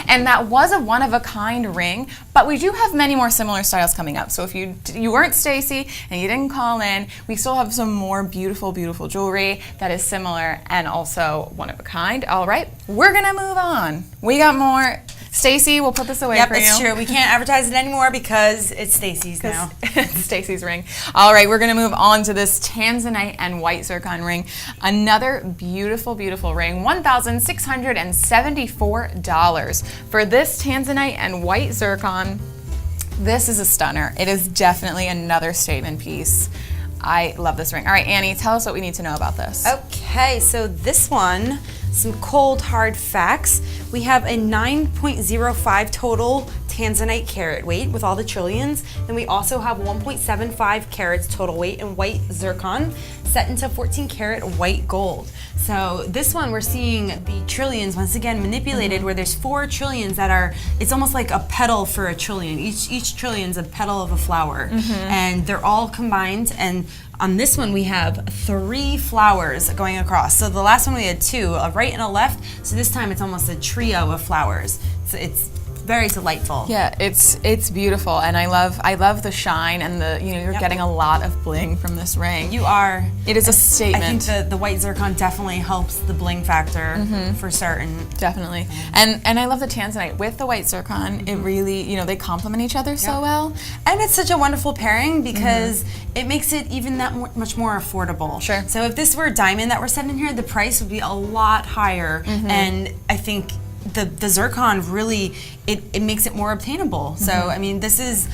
Speaker 1: And that was a one-of-a-kind ring, but we do have many more similar styles coming up. So if you weren't Stacy and you didn't call in, we still have some more beautiful, beautiful jewelry that is similar and also one-of-a-kind. All right, we're going to move on. We got more. Stacy, we'll put this away for you.
Speaker 2: Yep, it's true. We can't advertise it anymore because it's Stacy's now.
Speaker 1: It's Stacy's ring. All right, we're going to move on to this tanzanite and white zircon ring. Another beautiful, beautiful ring. $1,674 for this tanzanite and white zircon. This is a stunner. It is definitely another statement piece. I love this ring. All right, Annie, tell us what we need to know about this.
Speaker 2: Okay, so this one, some cold hard facts. We have a 9.05 total tanzanite carat weight with all the trillions. Then we also have 1.75 carats total weight in white zircon set into 14 karat white gold. So this one we're seeing the trillions once again manipulated where there's 4 trillions that are, it's almost like a petal for a trillion. Each trillion's a petal of a flower and they're all combined, and on this one we have 3 flowers going across. So the last one we had 2, a right and a left. So this time it's almost a trio of flowers. So it's very delightful.
Speaker 1: Yeah, it's beautiful, and I love the shine and the, you know, you're getting a lot of bling from this ring.
Speaker 2: You are.
Speaker 1: It is a statement.
Speaker 2: I think the white zircon definitely helps the bling factor for certain.
Speaker 1: Definitely. And I love the tanzanite with the white zircon. It really, you know, they complement each other so well.
Speaker 2: And it's such a wonderful pairing because it makes it even that much more affordable.
Speaker 1: Sure.
Speaker 2: So if this were a diamond that we're setting here, the price would be a lot higher. And I think the zircon really, it makes it more obtainable. So I mean, this is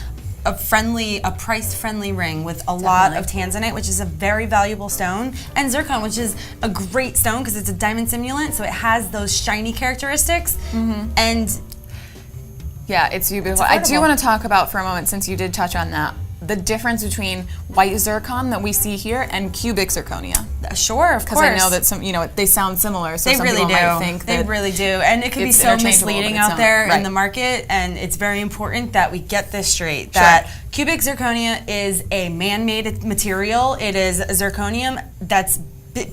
Speaker 2: a price-friendly ring with a lot of tanzanite, which is a very valuable stone, and zircon, which is a great stone because it's a diamond simulant, so it has those shiny characteristics. And
Speaker 1: yeah, it's beautiful. I do want to talk about for a moment, since you did touch on that, the difference between white zircon that we see here and cubic zirconia.
Speaker 2: Sure, of course.
Speaker 1: Because I know that some, you know, they sound similar, so
Speaker 2: they
Speaker 1: some
Speaker 2: really
Speaker 1: people
Speaker 2: do.
Speaker 1: might think that
Speaker 2: they really do, and it can be so misleading out there in the market. And it's very important that we get this straight. That cubic zirconia is a man-made material. It is zirconium that's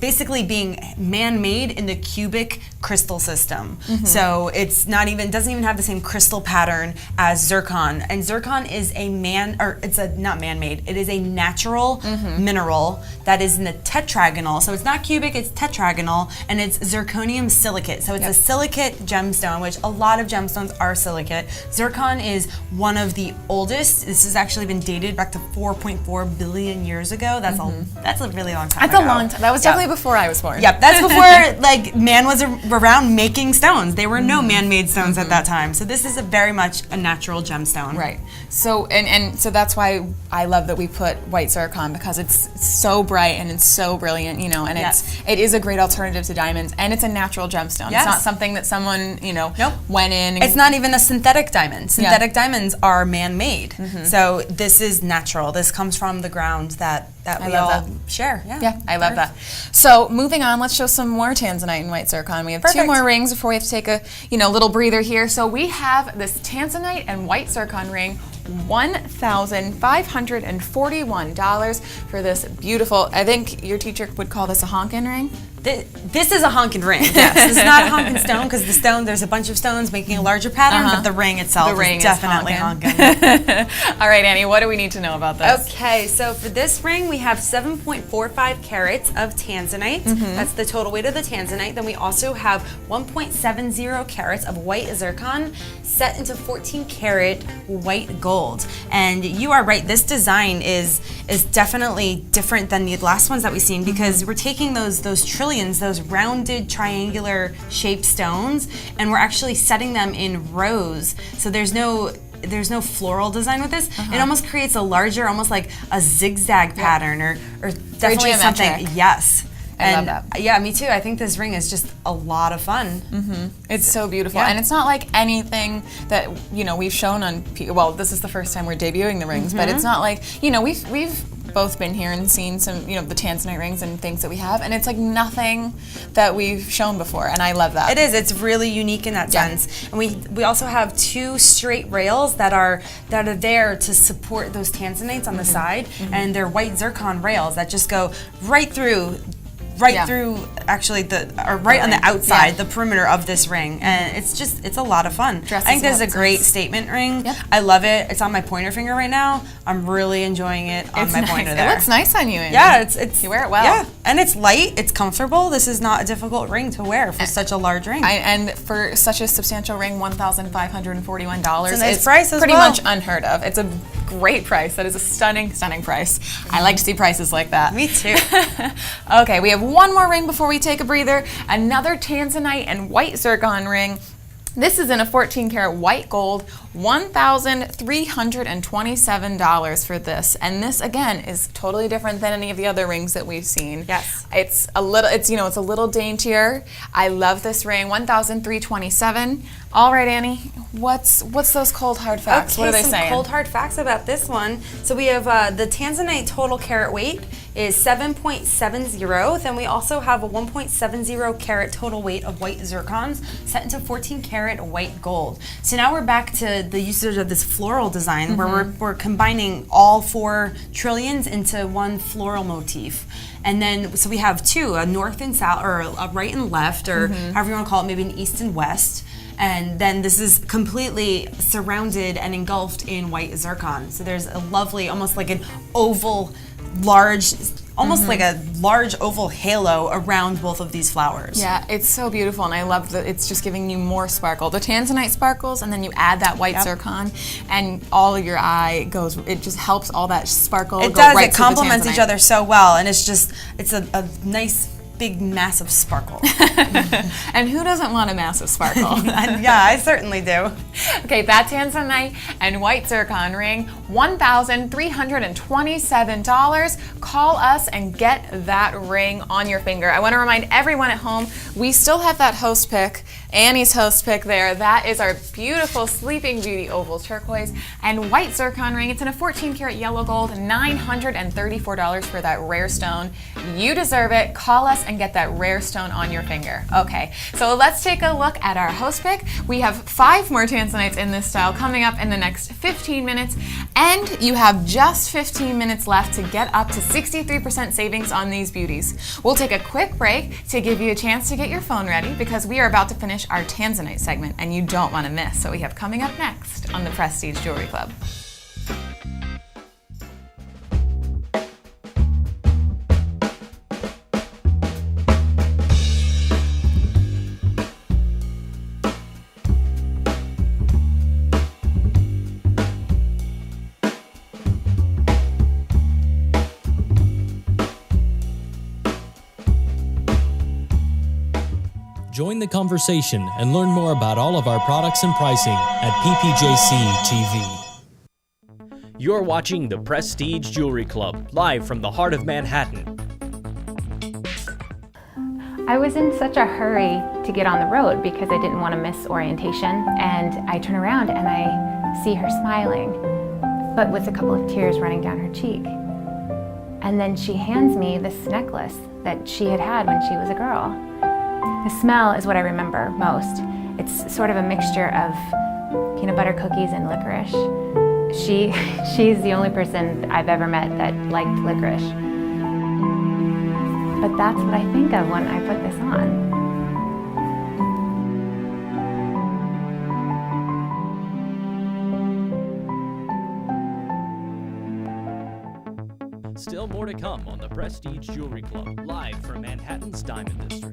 Speaker 2: basically being man-made in the cubic crystal system. So it's doesn't even have the same crystal pattern as zircon. And zircon is not man-made, it is a natural mineral that is in the tetragonal. So it's not cubic, it's tetragonal, and it's zirconium silicate. So it's a silicate gemstone, which a lot of gemstones are silicate. Zircon is one of the oldest. This has actually been dated back to 4.4 billion years ago. That's a really long time ago.
Speaker 1: That's a long time. That was definitely before I was born.
Speaker 2: Yep, that's before like man was around making stones. There were no man-made stones at that time. So this is very much a natural gemstone.
Speaker 1: Right. So and so that's why I love that we put white zircon, because it's so bright and it's so brilliant, you know, and it is a great alternative to diamonds, and it's a natural gemstone. It's not something that someone, you know, went in and
Speaker 2: it's not even a synthetic diamond. Synthetic diamonds are man-made. So this is natural. This comes from the ground that we all share.
Speaker 1: Yeah, I love that. So moving on, let's show some more tanzanite and white zircon. We have 2 more rings before we have to take a little breather here. So we have this tanzanite and white zircon ring, $1,541 for this beautiful, I think your teacher would call this a honkin' ring?
Speaker 2: This is a honkin' ring. Yes, this is not a honkin' stone, because the stone, there's a bunch of stones making a larger pattern, but the ring itself is definitely honkin'.
Speaker 1: All right, Annie, what do we need to know about this?
Speaker 2: Okay, so for this ring, we have 7.45 carats of tanzanite. That's the total weight of the tanzanite. Then we also have 1.70 carats of white zircon set into 14 karat white gold. And you are right, this design is is definitely different than the last ones that we've seen, because we're taking those trillions, those rounded triangular shaped stones, and we're actually setting them in rows. So there's no floral design with this. It almost creates a larger, almost like a zigzag pattern, or definitely something. Yes.
Speaker 1: I love that.
Speaker 2: Yeah, me too. I think this ring is just a lot of fun.
Speaker 1: It's so beautiful, and it's not like anything that we've shown on. Well, this is the first time we're debuting the rings, but it's not like we've both been here and seen some the tanzanite rings and things that we have, and it's like nothing that we've shown before, and I love that.
Speaker 2: It is. It's really unique in that sense. And we also have 2 straight rails that are there to support those tanzanites on the side, and they're white zircon rails that just go right through. Through actually right on the outside, the perimeter of this ring, and it's a lot of fun. I think this is a great statement ring. I love it. It's on my pointer finger right now. I'm really enjoying it on my pointer there.
Speaker 1: It looks nice on you, Annie.
Speaker 2: Yeah, it's
Speaker 1: you wear it well.
Speaker 2: Yeah, and it's light. It's comfortable. This is not a difficult ring to wear for such a large ring.
Speaker 1: And for such a substantial ring, $1,541.
Speaker 2: It's a nice price as
Speaker 1: pretty
Speaker 2: well.
Speaker 1: much unheard of. It's a great price. That is a stunning, stunning price. I like to see prices like that.
Speaker 2: Me too.
Speaker 1: Okay, we have one more ring before we take a breather. Another tanzanite and white zircon ring. This is in a 14 karat white gold, $1,327 for this. And this again is totally different than any of the other rings that we've seen.
Speaker 2: Yes.
Speaker 1: It's a little daintier. I love this ring, $1,327. All right, Annie, what's those cold hard facts?
Speaker 2: Okay,
Speaker 1: what are they
Speaker 2: some
Speaker 1: saying?
Speaker 2: cold hard facts about this one. So we have the tanzanite total carat weight is 7.70. Then we also have a 1.70 carat total weight of white zircons set into 14 karat white gold. So now we're back to the usage of this floral design where we're combining all 4 trillions into one floral motif. And then, so we have 2, a north and south, or a right and left, or however you want to call it, maybe an east and west. And then this is completely surrounded and engulfed in white zircon. So there's a lovely, almost like an oval, large, almost like a large oval halo around both of these flowers.
Speaker 1: Yeah, it's so beautiful, and I love that it's just giving you more sparkle. The tanzanite sparkles, and then you add that white zircon, and all of your eye goes, it just helps all that sparkle
Speaker 2: It
Speaker 1: go
Speaker 2: does,
Speaker 1: right
Speaker 2: it
Speaker 1: to the
Speaker 2: complements each
Speaker 1: tanzanite.
Speaker 2: other so well, and it's a nice, big, massive sparkle.
Speaker 1: And who doesn't want a massive sparkle?
Speaker 2: Yeah, I certainly do.
Speaker 1: Okay, that tanzanite and white zircon ring, $1,327. Call us and get that ring on your finger. I want to remind everyone at home, we still have that host pick, Annie's host pick there. That is our beautiful Sleeping Beauty oval turquoise and white zircon ring. It's in a 14 karat yellow gold, $934 for that rare stone. You deserve it. Call us and get that rare stone on your finger. Okay, so let's take a look at our host pick. We have 5 more tanzanites in this style coming up in the next 15 minutes, and you have just 15 minutes left to get up to 63% savings on these beauties. We'll take a quick break to give you a chance to get your phone ready, because we are about to finish our tanzanite segment, and you don't want to miss what we have coming up next on the Prestige Jewelry Club.
Speaker 3: Join the conversation and learn more about all of our products and pricing at PPJCTV. You're watching the Prestige Jewelry Club, live from the heart of Manhattan.
Speaker 4: I was in such a hurry to get on the road because I didn't want to miss orientation, and I turn around and I see her smiling, but with a couple of tears running down her cheek. And then she hands me this necklace that she had had when she was a girl. The smell is what I remember most. It's sort of a mixture of peanut butter cookies and licorice. She's the only person I've ever met that liked licorice. But that's what I think of when I put this on.
Speaker 3: Still more to come on the Prestige Jewelry Club, live from Manhattan's Diamond District.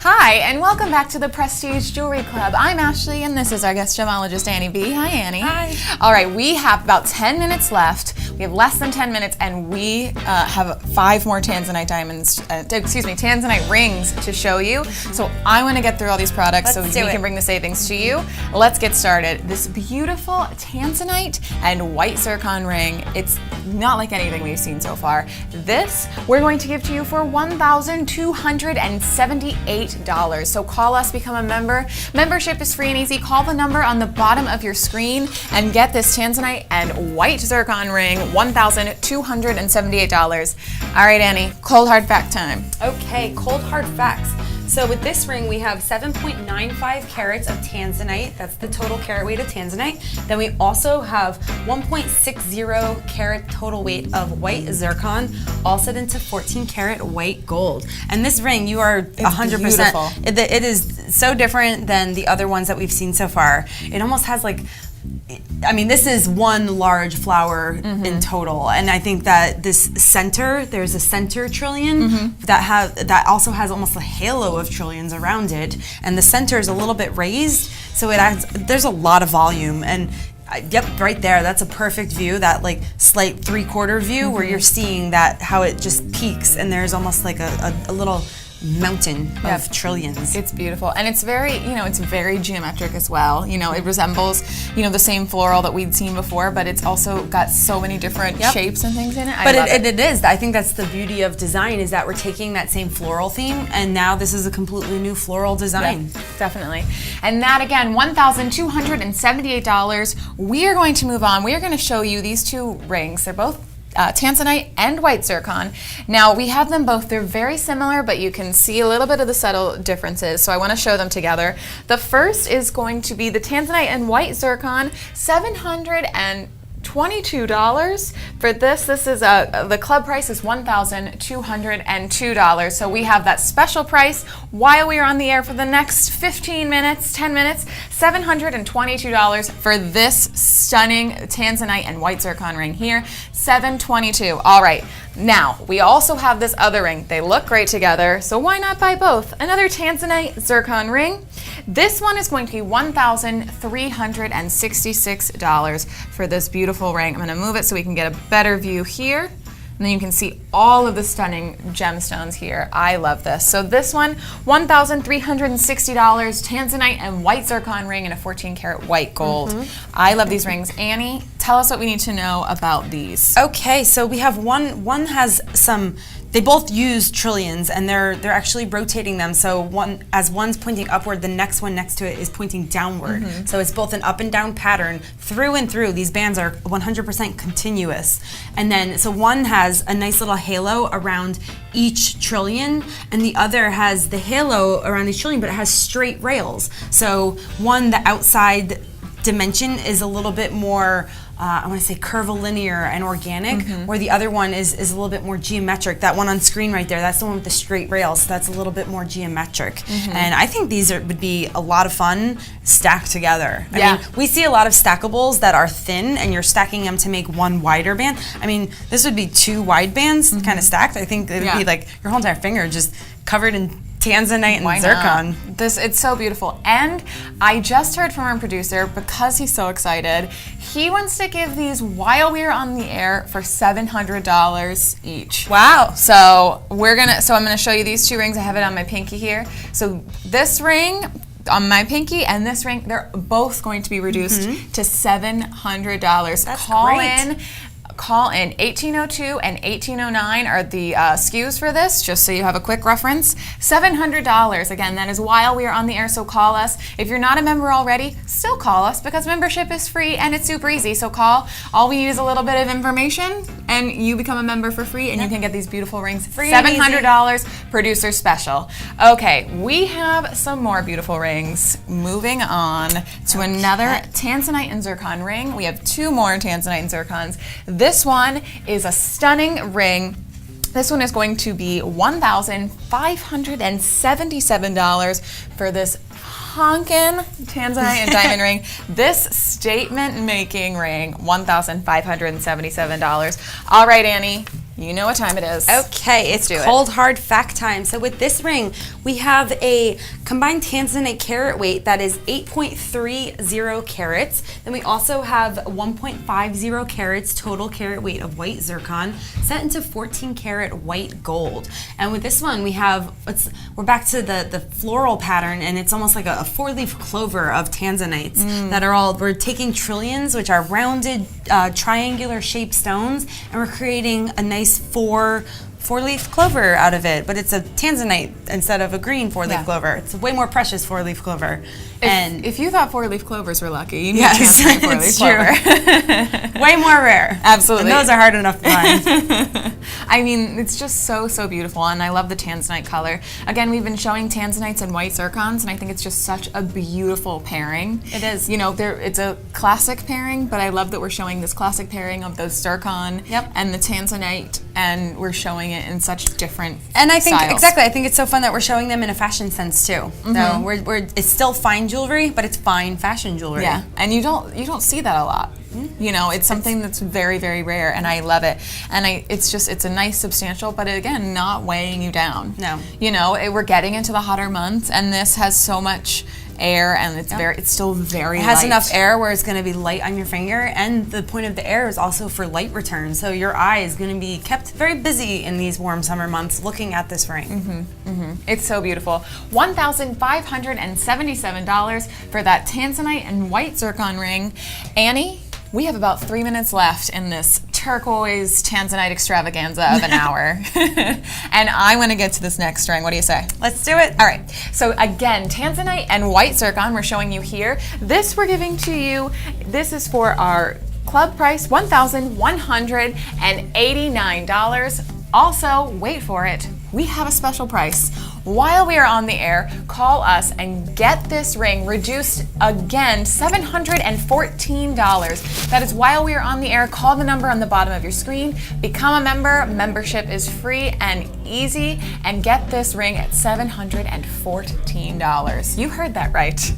Speaker 1: Hi, and welcome back to the Prestige Jewelry Club. I'm Ashley, and this is our guest gemologist, Annie B. Hi, Annie.
Speaker 2: Hi.
Speaker 1: All right, we have about 10 minutes left. We have less than 10 minutes, and we have 5 more tanzanite tanzanite rings to show you. So I want to get through all these products so we can bring the savings to you. Let's get started. This beautiful tanzanite and white zircon ring, it's not like anything we've seen so far. This we're going to give to you for $1,278. So call us, become a member. Membership is free and easy. Call the number on the bottom of your screen and get this tanzanite and white zircon ring, $1,278. All right, Annie, cold hard fact time.
Speaker 2: Okay, cold hard facts. So with this ring, we have 7.95 carats of tanzanite. That's the total carat weight of tanzanite. Then we also have 1.60 carat total weight of white zircon, all set into 14 karat white gold. And this ring, you are 100%. It is so different than the other ones that we've seen so far. It almost has like, I mean, this is one large flower in total, and I think that this center, there's a center trillion that also has almost a halo of trillions around it, and the center is a little bit raised, so there's a lot of volume, and yep, right there, that's a perfect view, that like slight 3/4 view where you're seeing that how it just peaks, and there's almost like a little mountain of trillions.
Speaker 1: It's beautiful, and it's very, it's very geometric as well. It resembles, the same floral that we'd seen before, but it's also got so many different shapes and things in it.
Speaker 2: But it is. I think that's the beauty of design, is that we're taking that same floral theme, and now this is a completely new floral design.
Speaker 1: Yeah, definitely. And that again, $1,278. We are going to move on. We are going to show you these 2 rings. They're both tanzanite and white zircon. Now we have them both, they're very similar, but you can see a little bit of the subtle differences, so I want to show them together. The first is going to be the tanzanite and white zircon, $722 for this. This is the club price is $1,202. So we have that special price while we are on the air for the next 10 minutes, $722 for this stunning tanzanite and white zircon ring here, $722. All right. Now, we also have this other ring. They look great together, so why not buy both? Another tanzanite zircon ring. This one is going to be $1,366 for this beautiful ring. I'm going to move it so we can get a better view here. And then you can see all of the stunning gemstones here. I love this. So this one, $1,360, tanzanite and white zircon ring in a 14 karat white gold. I love these rings. Annie, tell us what we need to know about these.
Speaker 2: Okay, so we have one has some, they both use trillions, and they're actually rotating them. So as one's pointing upward, the next one next to it is pointing downward. So it's both an up and down pattern through and through. These bands are 100% continuous. And then, so one has a nice little halo around each trillion, and the other has the halo around each trillion, but it has straight rails. So the outside dimension is a little bit more, I want to say curvilinear and organic, where the other one is a little bit more geometric. That one on screen right there, that's the one with the straight rails, so that's a little bit more geometric. And I think these would be a lot of fun stacked together. I mean, we see a lot of stackables that are thin, and you're stacking them to make one wider band. I mean, this would be 2 wide bands kind of stacked. I think it would be like your whole entire finger just covered in tanzanite and zircon.
Speaker 1: It's so beautiful. And I just heard from our producer, because he's so excited, he wants to give these while we are on the air for $700 each.
Speaker 2: Wow.
Speaker 1: So I'm gonna show you these 2 rings. I have it on my pinky here. So this ring on my pinky and this ring, they're both going to be reduced to $700.
Speaker 2: That's
Speaker 1: great. Call in 1802 and 1809 are the SKUs for this, just so you have a quick reference. $700. Again, that is while we are on the air, so call us. If you're not a member already, still call us, because membership is free and it's super easy. So call. All we need is a little bit of information, and you become a member for free, and you can get these beautiful rings. Free $700, producer special. Okay, we have some more beautiful rings. Moving on to another tanzanite and zircon ring. We have 2 more tanzanite and zircons. This one is a stunning ring. This one is going to be $1,577 for this honkin' tanzanite and diamond ring. This statement-making ring, $1,577. All right, Annie, You know what time it is.
Speaker 2: Okay, it's cold hard fact time. So with this ring, we have a combined tanzanite carat weight that is 8.30 carats. Then we also have 1.50 carats total carat weight of white zircon set into 14 karat white gold. And with this one, we're back to the floral pattern, and it's almost like a four-leaf clover of tanzanites that we're taking trillions, which are rounded triangular shaped stones, and we're creating a nice four-leaf clover out of it, but it's a tanzanite instead of a green four-leaf clover. It's a way more precious four-leaf clover.
Speaker 1: If you thought four-leaf clovers were lucky, you need a tanzanite four-leaf clover.
Speaker 2: Way more rare.
Speaker 1: Absolutely.
Speaker 2: And those are hard enough to find.
Speaker 1: I mean, it's just so beautiful, and I love the tanzanite color. Again, we've been showing tanzanites and white zircons, and I think it's just such a beautiful pairing.
Speaker 2: It is.
Speaker 1: You know, it's a classic pairing, but I love that we're showing this classic pairing of those zircon and the tanzanite, and we're showing it in such different
Speaker 2: And I think,
Speaker 1: styles.
Speaker 2: exactly, I think it's so fun that we're showing them in a fashion sense too. So it's still fine jewelry, but it's fine fashion jewelry.
Speaker 1: Yeah, and you don't see that a lot. You know, it's something that's very, very rare, and I love it. And it's a nice substantial, but again, not weighing you down.
Speaker 2: No.
Speaker 1: You know, we're getting into the hotter months, and this has so much air, and it's still very light.
Speaker 2: It has enough air where it's going to be light on your finger, and the point of the air is also for light return. So your eye is going to be kept very busy in these warm summer months looking at this ring.
Speaker 1: It's so beautiful. $1,577 for that tanzanite and white zircon ring. Annie, we have about 3 minutes left in this turquoise tanzanite extravaganza of an hour. And I want to get to this next ring. What do you say?
Speaker 2: Let's do it.
Speaker 1: All right. So again, tanzanite and white zircon we're showing you here. This we're giving to you. This is for our club price, $1,189. Also, wait for it, we have a special price. While we are on the air, call us and get this ring reduced again, $714. That is while we are on the air. Call the number on the bottom of your screen, become a member. Membership is free and easy, and get this ring at $714. You heard that right.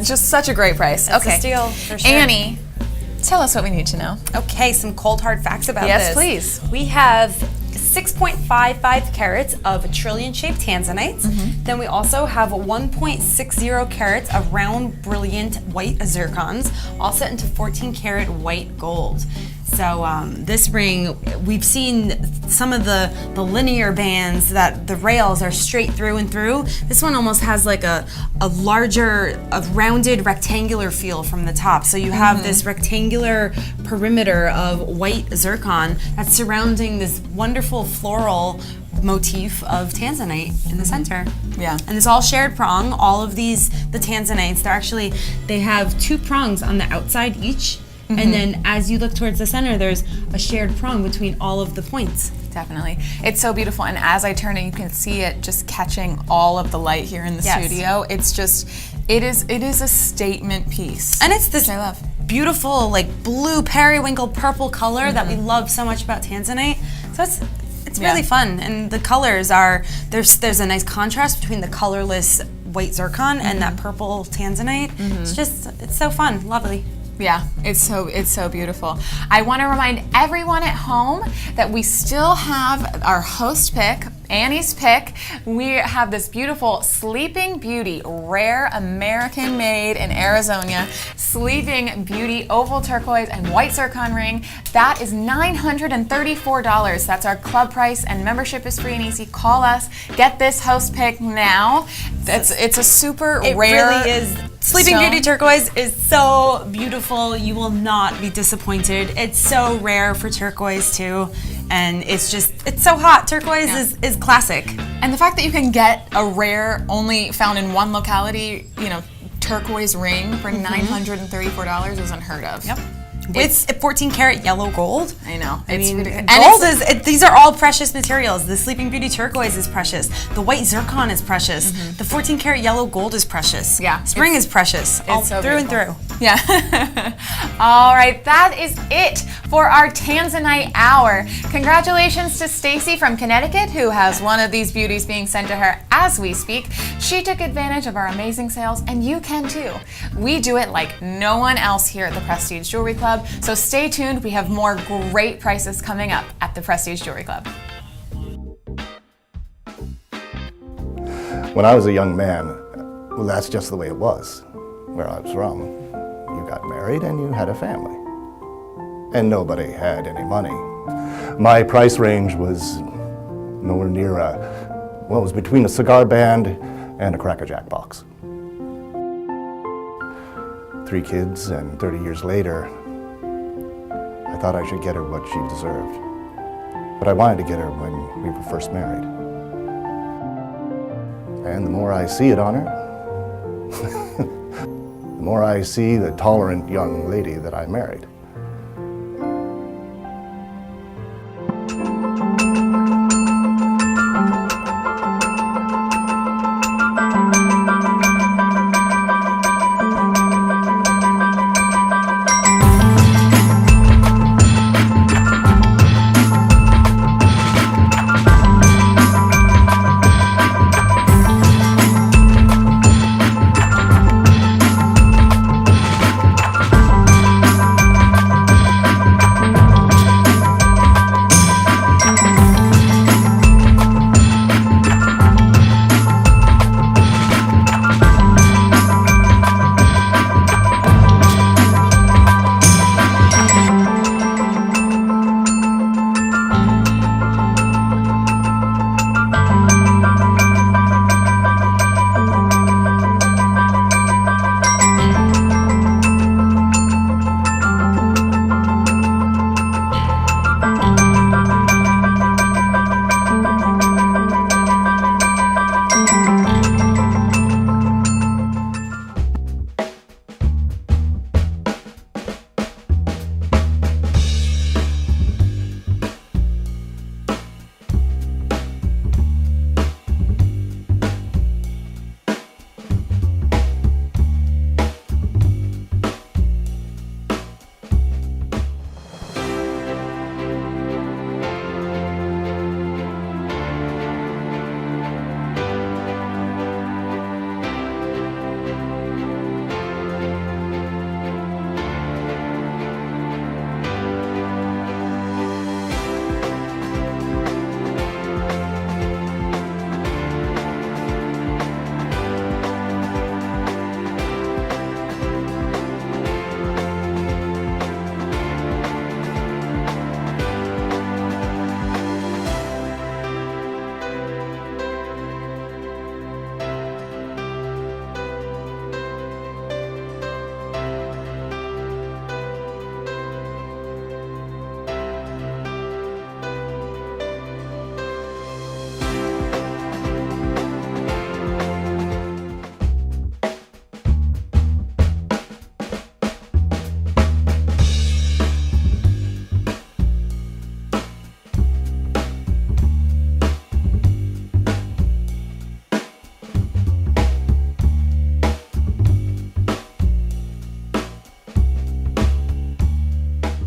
Speaker 1: Just such a great price.
Speaker 2: That's a steal, for sure.
Speaker 1: Annie, tell us what we need to know.
Speaker 2: Okay, some cold hard facts about this.
Speaker 1: Yes, please.
Speaker 2: We have 6.55 carats of trillion-shaped tanzanites. Then we also have 1.60 carats of round, brilliant white zircons, all set into 14 karat white gold. So this ring, we've seen some of the linear bands that the rails are straight through and through. This one almost has like a rounded rectangular feel from the top. So you have this rectangular perimeter of white zircon that's surrounding this wonderful floral motif of tanzanite in the center.
Speaker 1: Yeah.
Speaker 2: And it's all shared prong. All of the tanzanites, they have 2 prongs on the outside each. And then as you look towards the center, there's a shared prong between all of the points.
Speaker 1: Definitely. It's so beautiful, and as I turn it, you can see it just catching all of the light here in the studio. It's just, it is a statement piece.
Speaker 2: And it's this
Speaker 1: I love.
Speaker 2: beautiful, like blue periwinkle purple color that we love so much about tanzanite. So it's really fun, and the colors are, there's a nice contrast between the colorless white zircon and that purple tanzanite. It's so fun, lovely.
Speaker 1: Yeah, it's so beautiful. I want to remind everyone at home that we still have our host pick, Annie's pick. We have this beautiful Sleeping Beauty, rare American made in Arizona, Sleeping Beauty oval turquoise and white zircon ring. That is $934. That's our club price, and membership is free and easy. Call us, get this host pick now. It's a super rare.
Speaker 2: It really is. Sleeping
Speaker 1: stone.
Speaker 2: Beauty turquoise is so beautiful. You will not be disappointed. It's so rare for turquoise too, and it's so hot. Turquoise is classic.
Speaker 1: And the fact that you can get a rare, only found in one locality, turquoise ring for $934 is unheard of.
Speaker 2: Yep. With 14 karat yellow gold.
Speaker 1: I know.
Speaker 2: These are all precious materials. The Sleeping Beauty turquoise is precious. The white zircon is precious. The 14 karat yellow gold is precious.
Speaker 1: Yeah.
Speaker 2: Spring is precious. All
Speaker 1: so
Speaker 2: through
Speaker 1: beautiful.
Speaker 2: and through.
Speaker 1: Yeah. All right, that is it for our Tanzanite Hour. Congratulations to Stacy from Connecticut, who has one of these beauties being sent to her as we speak. She took advantage of our amazing sales, and you can too. We do it like no one else here at the Prestige Jewelry Club. Club, so stay tuned. We have more great prices coming up at the Prestige Jewelry Club.
Speaker 6: When I was a young man, well, that's just the way it was where I was from. You got married and you had a family. And nobody had any money. My price range was nowhere near it was between a cigar band and a Cracker Jack box. 3 kids, and 30 years later, I thought I should get her what she deserved. But I wanted to get her when we were first married. And the more I see it on her, the more I see the tolerant young lady that I married.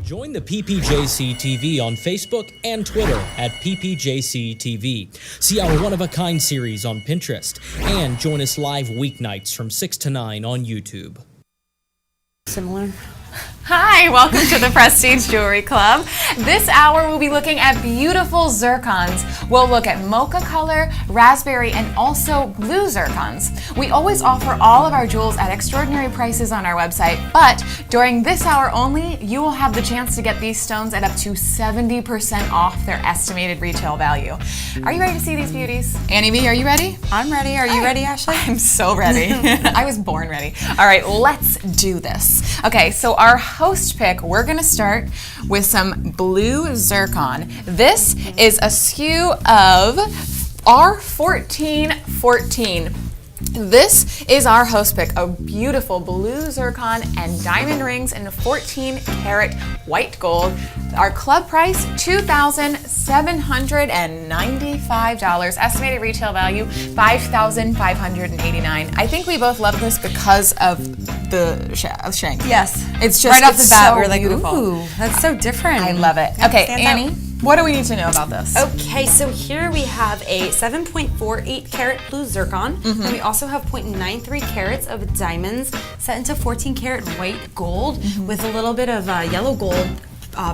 Speaker 3: Join the PPJCTV on Facebook and Twitter at PPJCTV. See our one-of-a-kind series on Pinterest. And join us live weeknights from 6 to 9 on YouTube.
Speaker 2: Similar.
Speaker 1: Hi, welcome to the Prestige Jewelry Club. This hour we'll be looking at beautiful zircons. We'll look at mocha color, raspberry, and also blue zircons. We always offer all of our jewels at extraordinary prices on our website, but during this hour only, you will have the chance to get these stones at up to 70% off their estimated retail value. Are you ready to see these beauties? Annie B, are you ready?
Speaker 2: I'm ready. Are you ready, Ashley?
Speaker 1: I'm so ready. I was born ready. All right, let's do this. Okay, so our host pick, we're gonna start with some blue zircon. This is a SKU of R1414. This is our host pick, a beautiful blue zircon and diamond rings in 14 karat white gold. Our club price, $2,795. Estimated retail value, $5,589. I think we both love this because of the shank.
Speaker 2: Yes.
Speaker 1: It's just
Speaker 2: right off the bat,
Speaker 1: so
Speaker 2: we were like,
Speaker 1: beautiful.
Speaker 2: ooh, that's so different.
Speaker 1: I love it. Okay, Annie. What do we need to know about this?
Speaker 2: Okay, so here we have a 7.48 carat blue zircon, and we also have 0.93 carats of diamonds set into 14 karat white gold with a little bit of yellow gold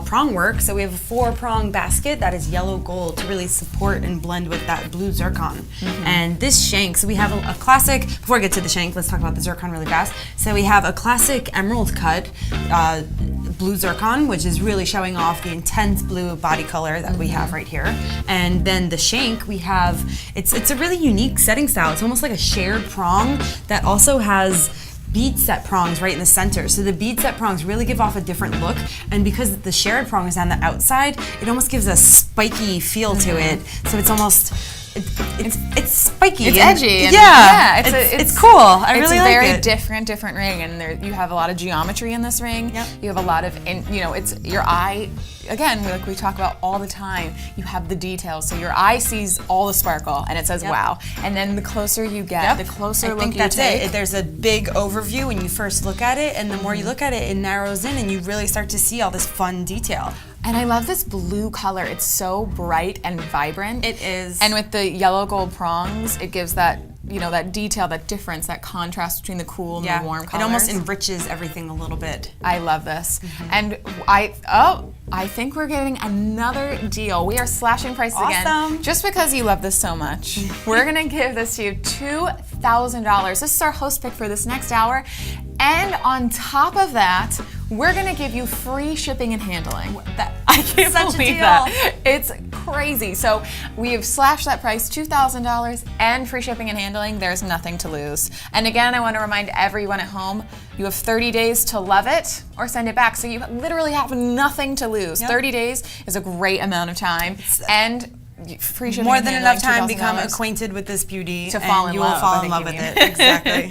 Speaker 2: prong work. So we have a 4-prong basket that is yellow gold to really support and blend with that blue zircon. And this shank, so we have a classic, before I get to the shank, let's talk about the zircon really fast. So we have a classic emerald cut blue zircon, which is really showing off the intense blue body color that we have right here. And then the shank, we have, it's a really unique setting style. It's almost like a shared prong that also has bead set prongs right in the center. So the bead set prongs really give off a different look, and because the shared prong is on the outside, it almost gives a spiky feel to it. So it's almost, it's spiky.
Speaker 1: It's edgy. And
Speaker 2: it's cool. I really like it.
Speaker 1: It's a very different ring, and you have a lot of geometry in this ring.
Speaker 2: Yep.
Speaker 1: You have a lot of, it's your eye. Again, like we talk about all the time, you have the details, so your eye sees all the sparkle, and it says wow. And then the closer you get, the closer look you take. I think that's it.
Speaker 2: There's a big overview when you first look at it, and the more you look at it, it narrows in, and you really start to see all this fun detail.
Speaker 1: And I love this blue color. It's so bright and vibrant.
Speaker 2: It is.
Speaker 1: And with the yellow gold prongs, it gives that, that detail, that difference, that contrast between the cool and the warm colors.
Speaker 2: It almost enriches everything a little bit.
Speaker 1: I love this. And I think we're getting another deal. We are slashing prices again. Just because you love this so much. We're gonna give this to you $2,000. This is our host pick for this next hour. And on top of that, we're gonna give you free shipping and handling. I can't believe that. It's crazy. So we have slashed that price, $2,000 and free shipping and handling. There's nothing to lose. And again, I want to remind everyone at home, you have 30 days to love it or send it back. So you literally have nothing to lose. 30 days is a great amount of time. And free shipping
Speaker 2: more
Speaker 1: and
Speaker 2: than
Speaker 1: handling,
Speaker 2: enough time to become acquainted with this beauty
Speaker 1: to fall in love.
Speaker 2: You will fall in love with it. Exactly.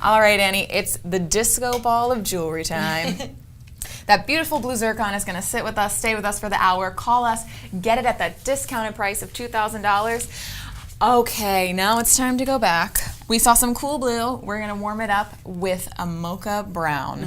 Speaker 1: All right, Annie, it's the disco ball of jewelry time. That beautiful blue zircon is going to sit with us, stay with us for the hour. Call us, get it at that discounted price of $2,000. Okay, now it's time to go back. We saw some cool blue. We're going to warm it up with a mocha brown.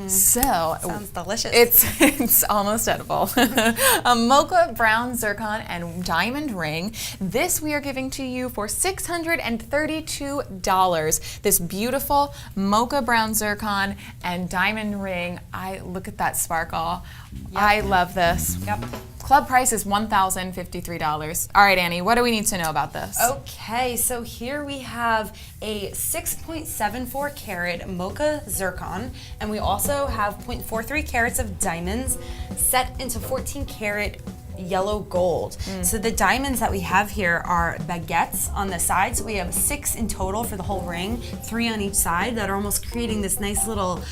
Speaker 1: So
Speaker 2: sounds delicious.
Speaker 1: It's almost edible. A mocha brown zircon and diamond ring. This we are giving to you for $632. This beautiful mocha brown zircon and diamond ring. Look at that sparkle. I love this. Club price is $1,053. All right, Annie, what do we need to know about this?
Speaker 2: Okay, so here we have a 6.74 carat mocha zircon, and we also have 0.43 carats of diamonds set into 14 karat yellow gold. So the diamonds that we have here are baguettes on the sides. So we have 6 in total for the whole ring, 3 on each side that are almost creating this nice little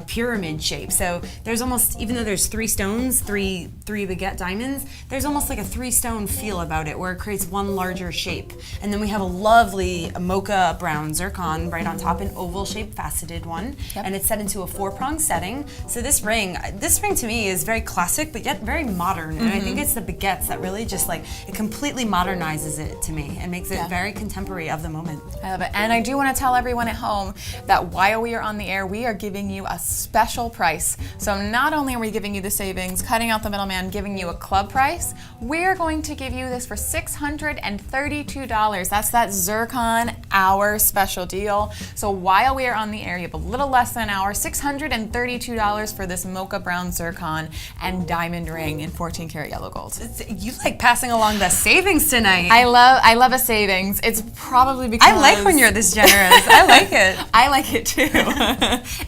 Speaker 2: pyramid shape. So there's almost, even though there's 3 stones, three baguette diamonds, there's almost like a 3-stone feel about it where it creates one larger shape. And then we have a lovely mocha brown zircon right on top, an oval shaped faceted one. And it's set into a 4-prong setting. So this ring to me is very classic, but yet very modern. And I think it's the baguettes that really just it completely modernizes it to me and makes it very contemporary of the moment.
Speaker 1: I love it. And I do want to tell everyone at home that while we are on the air, we are giving you a special price. So not only are we giving you the savings, cutting out the middleman, giving you a club price, we're going to give you this for $632. That's that zircon hour special deal. So while we are on the air, you have a little less than an hour, $632 for this mocha brown zircon and diamond ring in 14 karat yellow gold.
Speaker 2: You like passing along the savings tonight.
Speaker 1: I love a savings. It's probably because
Speaker 2: I like when you're this generous. I like it.
Speaker 1: I like it too.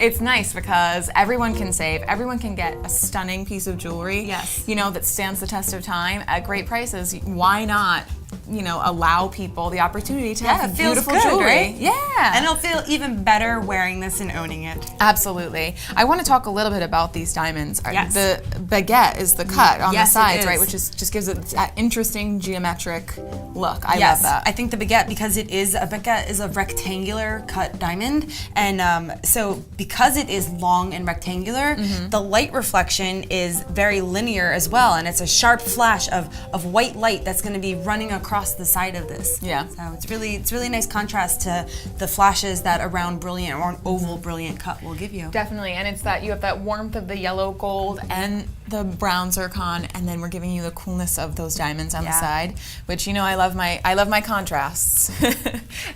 Speaker 1: It's nice because everyone can save. Everyone can get a stunning piece of jewelry.
Speaker 2: Yes.
Speaker 1: That stands the test of time at great prices. Why not? Allow people the opportunity to have beautiful jewelry.
Speaker 2: Right?
Speaker 1: Yeah.
Speaker 2: And it'll feel even better wearing this and owning it.
Speaker 1: Absolutely. I want to talk a little bit about these diamonds.
Speaker 2: Yes.
Speaker 1: The baguette is the cut on the sides,
Speaker 2: it
Speaker 1: right? Which just gives it that interesting geometric look. I love that.
Speaker 2: I think the baguette, because a baguette is a rectangular cut diamond, and so because it is long and rectangular, the light reflection is very linear as well, and it's a sharp flash of white light that's going to be running across across the side of this.
Speaker 1: Yeah.
Speaker 2: So it's really nice contrast to the flashes that a round brilliant or an oval brilliant cut will give you.
Speaker 1: Definitely, and it's that you have that warmth of the yellow gold and the brown zircon, and then we're giving you the coolness of those diamonds on the side, which I love my contrasts.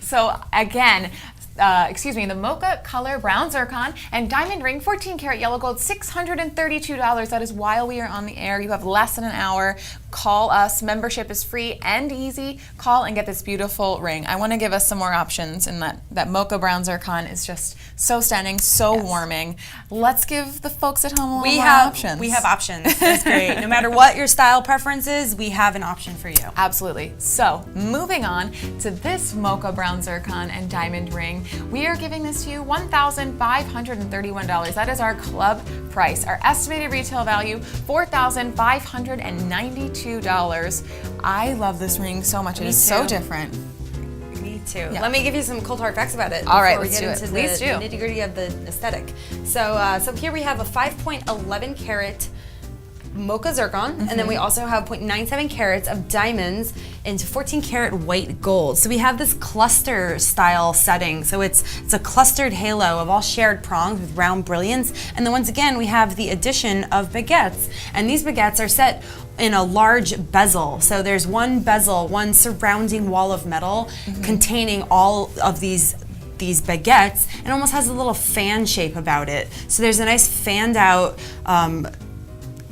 Speaker 1: So again, the mocha color brown zircon and diamond ring 14 karat yellow gold, $632. That is while we are on the air. You have less than an hour. Call us. Membership is free and easy. Call and get this beautiful ring. I want to give us some more options, and that mocha brown zircon is just so stunning, so warming. Let's give the folks at home a little more options.
Speaker 2: We have options. That's great. No matter what your style preference is, we have an option for you.
Speaker 1: Absolutely. So moving on to this mocha brown zircon and diamond ring, we are giving this to you $1,531. That is our club price. Our estimated retail value, $4,592. I love this ring so much. It is so different.
Speaker 2: Me too. Yeah. Let me give you some cold hard facts about it.
Speaker 1: All right,
Speaker 2: let's
Speaker 1: do it. Please do.
Speaker 2: The nitty gritty of the aesthetic. So here we have a 5.11 carat mocha zircon, and then we also have 0.97 carats of diamonds into 14 karat white gold. So we have this cluster style setting. So it's a clustered halo of all shared prongs with round brilliance. And then once again, we have the addition of baguettes. And these baguettes are set in a large bezel. So there's one bezel, one surrounding wall of metal containing all of these baguettes, and almost has a little fan shape about it. So there's a nice fanned out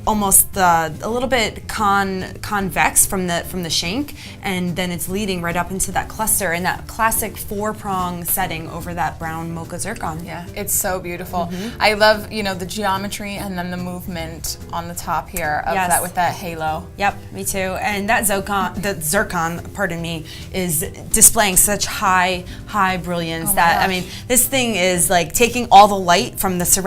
Speaker 2: almost a little bit convex from the shank, and then it's leading right up into that cluster in that classic 4-prong setting over that brown mocha zircon.
Speaker 1: Yeah, it's so beautiful. I love the geometry and then the movement on the top here of that with that halo.
Speaker 2: Yep, me too. And that zircon, pardon me, is displaying such high brilliance I mean, this thing is like taking all the light from this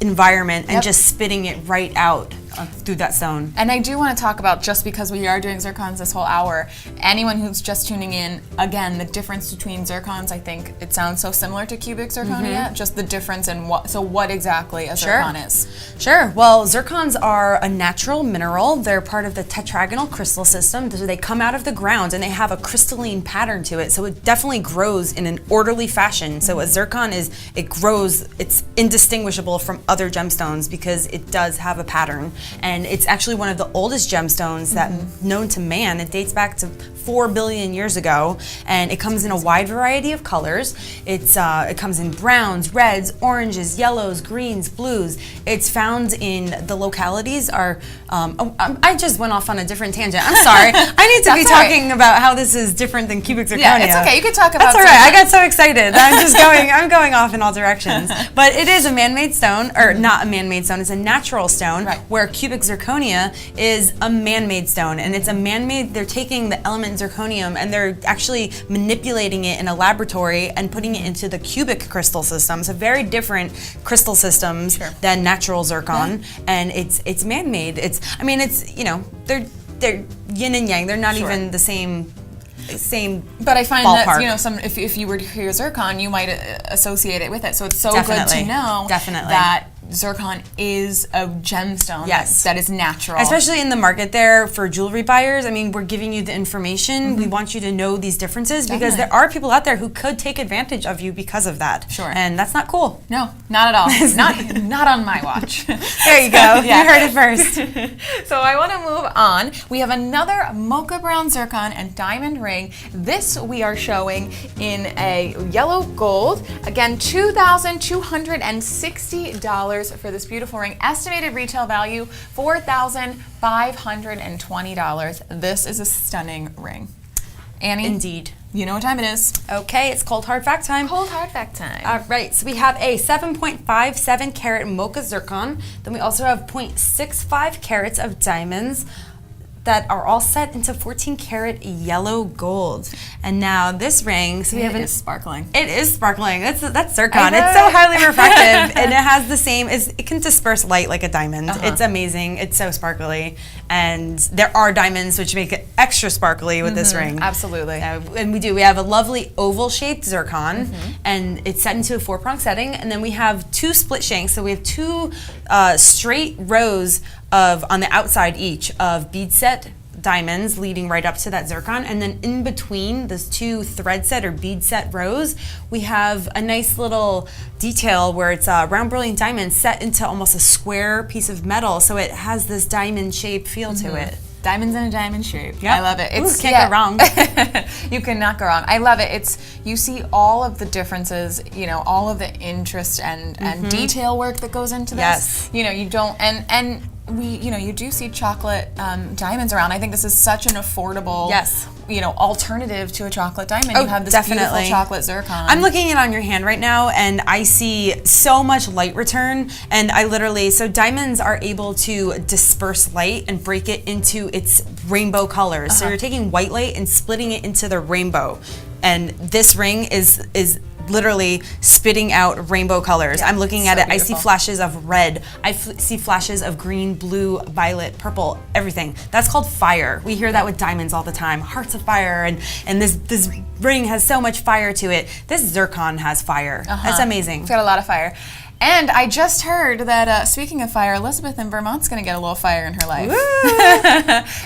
Speaker 2: environment and just spitting it right out through that zone.
Speaker 1: And I do want to talk about, just because we are doing zircons this whole hour, anyone who's just tuning in, again, the difference between zircons, I think it sounds so similar to cubic zirconia, just the difference in what exactly a zircon is.
Speaker 2: Sure. Well, zircons are a natural mineral. They're part of the tetragonal crystal system. So they come out of the ground and they have a crystalline pattern to it. So it definitely grows in an orderly fashion. So a zircon it grows, it's indistinguishable from other gemstones because it does have a pattern. And it's actually one of the oldest gemstones known to man. It dates back to 4 billion years ago, and it comes in a wide variety of colors. It comes in browns, reds, oranges, yellows, greens, blues. It's found in the localities I just went off on a different tangent. I'm sorry. I need to be talking about how this is different than cubic zirconia.
Speaker 1: Yeah, it's okay. You can talk about.
Speaker 2: That's all right. I got so excited. I'm going off in all directions. But it is a man-made stone, or not a man-made stone. It's a natural stone, where cubic zirconia is a man-made stone, and it's a man-made. They're taking the element zirconium and they're actually manipulating it in a laboratory and putting it into the cubic crystal system. So very different crystal systems than natural zircon, and it's man-made. It's they're yin and yang. They're not even the same.
Speaker 1: But I find
Speaker 2: ballpark.
Speaker 1: that if you were to hear zircon, you might associate it with it. So it's so good to know that zircon is a gemstone that is natural.
Speaker 2: Especially in the market there for jewelry buyers. I mean, we're giving you the information. We want you to know these differences because there are people out there who could take advantage of you because of that.
Speaker 1: Sure.
Speaker 2: And that's not cool.
Speaker 1: No, not at all. not on my watch.
Speaker 2: There you go. You heard it first.
Speaker 1: So I want to move on. We have another mocha brown zircon and diamond ring. This we are showing in a yellow gold. Again, $2,260 for this beautiful ring. Estimated retail value, $4,520. This is a stunning ring. Annie?
Speaker 2: Indeed.
Speaker 1: You know what time it is.
Speaker 2: Okay, it's cold hard fact time.
Speaker 1: Cold hard fact time.
Speaker 2: All right, so we have a 7.57 carat mocha zircon. Then we also have 0.65 carats of diamonds that are all set into 14 karat yellow gold. And now this ring, so
Speaker 1: it is sparkling.
Speaker 2: It is sparkling. That's zircon. It's so highly refractive, and it has the same. It can disperse light like a diamond. It's amazing. It's so sparkly, and there are diamonds which make it extra sparkly with this ring.
Speaker 1: Absolutely.
Speaker 2: And we have a lovely oval-shaped zircon, and it's set into a 4-prong setting. And then we have 2 split shanks. So we have 2 straight rows on the outside each of bead set diamonds leading right up to that zircon, and then in between those two thread set or bead set rows, we have a nice little detail where it's a round brilliant diamond set into almost a square piece of metal, so it has this diamond shape feel to it.
Speaker 1: Diamonds in a diamond shape.
Speaker 2: Yep.
Speaker 1: I love it.
Speaker 2: Ooh, can't go wrong.
Speaker 1: You cannot go wrong. I love it. You see all of the differences, all of the interest and detail work that goes into this.
Speaker 2: Yes.
Speaker 1: You don't, and you do see chocolate diamonds around. I think this is such an affordable, alternative to a chocolate diamond. You have this beautiful chocolate zircon.
Speaker 2: I'm looking it on your hand right now, and I see so much light return. And so diamonds are able to disperse light and break it into its rainbow colors. So you're taking white light and splitting it into the rainbow. And this ring is literally spitting out rainbow colors. I'm looking at it. Beautiful. I see flashes of red. I see flashes of green, blue, violet, purple, everything. That's called fire. We hear that with diamonds all the time. Hearts of fire, and this ring has so much fire to it. This zircon has fire. That's amazing.
Speaker 1: It's got a lot of fire. And I just heard that, speaking of fire, Elizabeth in Vermont's going to get a little fire in her life.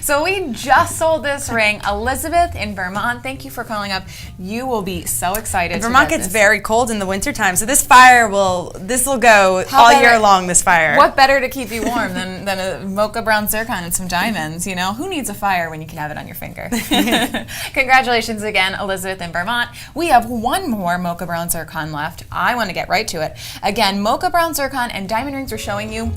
Speaker 1: So we just sold this ring. Elizabeth in Vermont, thank you for calling up. You will be so excited.
Speaker 2: Vermont gets very cold in the wintertime, so this will go all year long, this fire.
Speaker 1: What better to keep you warm than a mocha brown zircon and some diamonds, Who needs a fire when you can have it on your finger? Congratulations again, Elizabeth in Vermont. We have one more mocha brown zircon left. I want to get right to it. Again, mocha brown zircon and diamond rings are showing you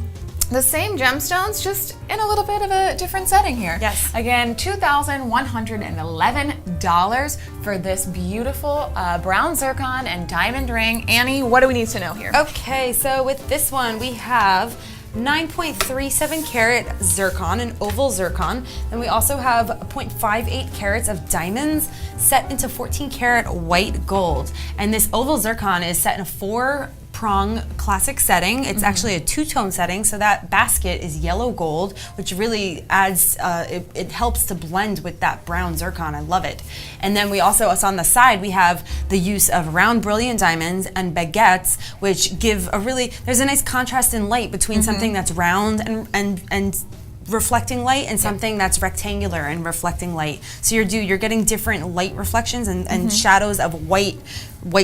Speaker 1: the same gemstones, just in a little bit of a different setting here.
Speaker 2: Yes.
Speaker 1: Again, $2,111 for this beautiful brown zircon and diamond ring. Annie, what do we need to know here?
Speaker 2: Okay, so with this one, we have 9.37 carat zircon, an oval zircon. Then we also have 0.58 carats of diamonds set into 14 karat white gold. And this oval zircon is set in a 4-prong classic setting. It's actually a 2-tone setting, so that basket is yellow gold, which really adds, it helps to blend with that brown zircon. I love it. And then we also, on the side, we have the use of round brilliant diamonds and baguettes, which give there's a nice contrast in light between something that's round and reflecting light and something that's rectangular and reflecting light. So you're getting different light reflections and shadows of white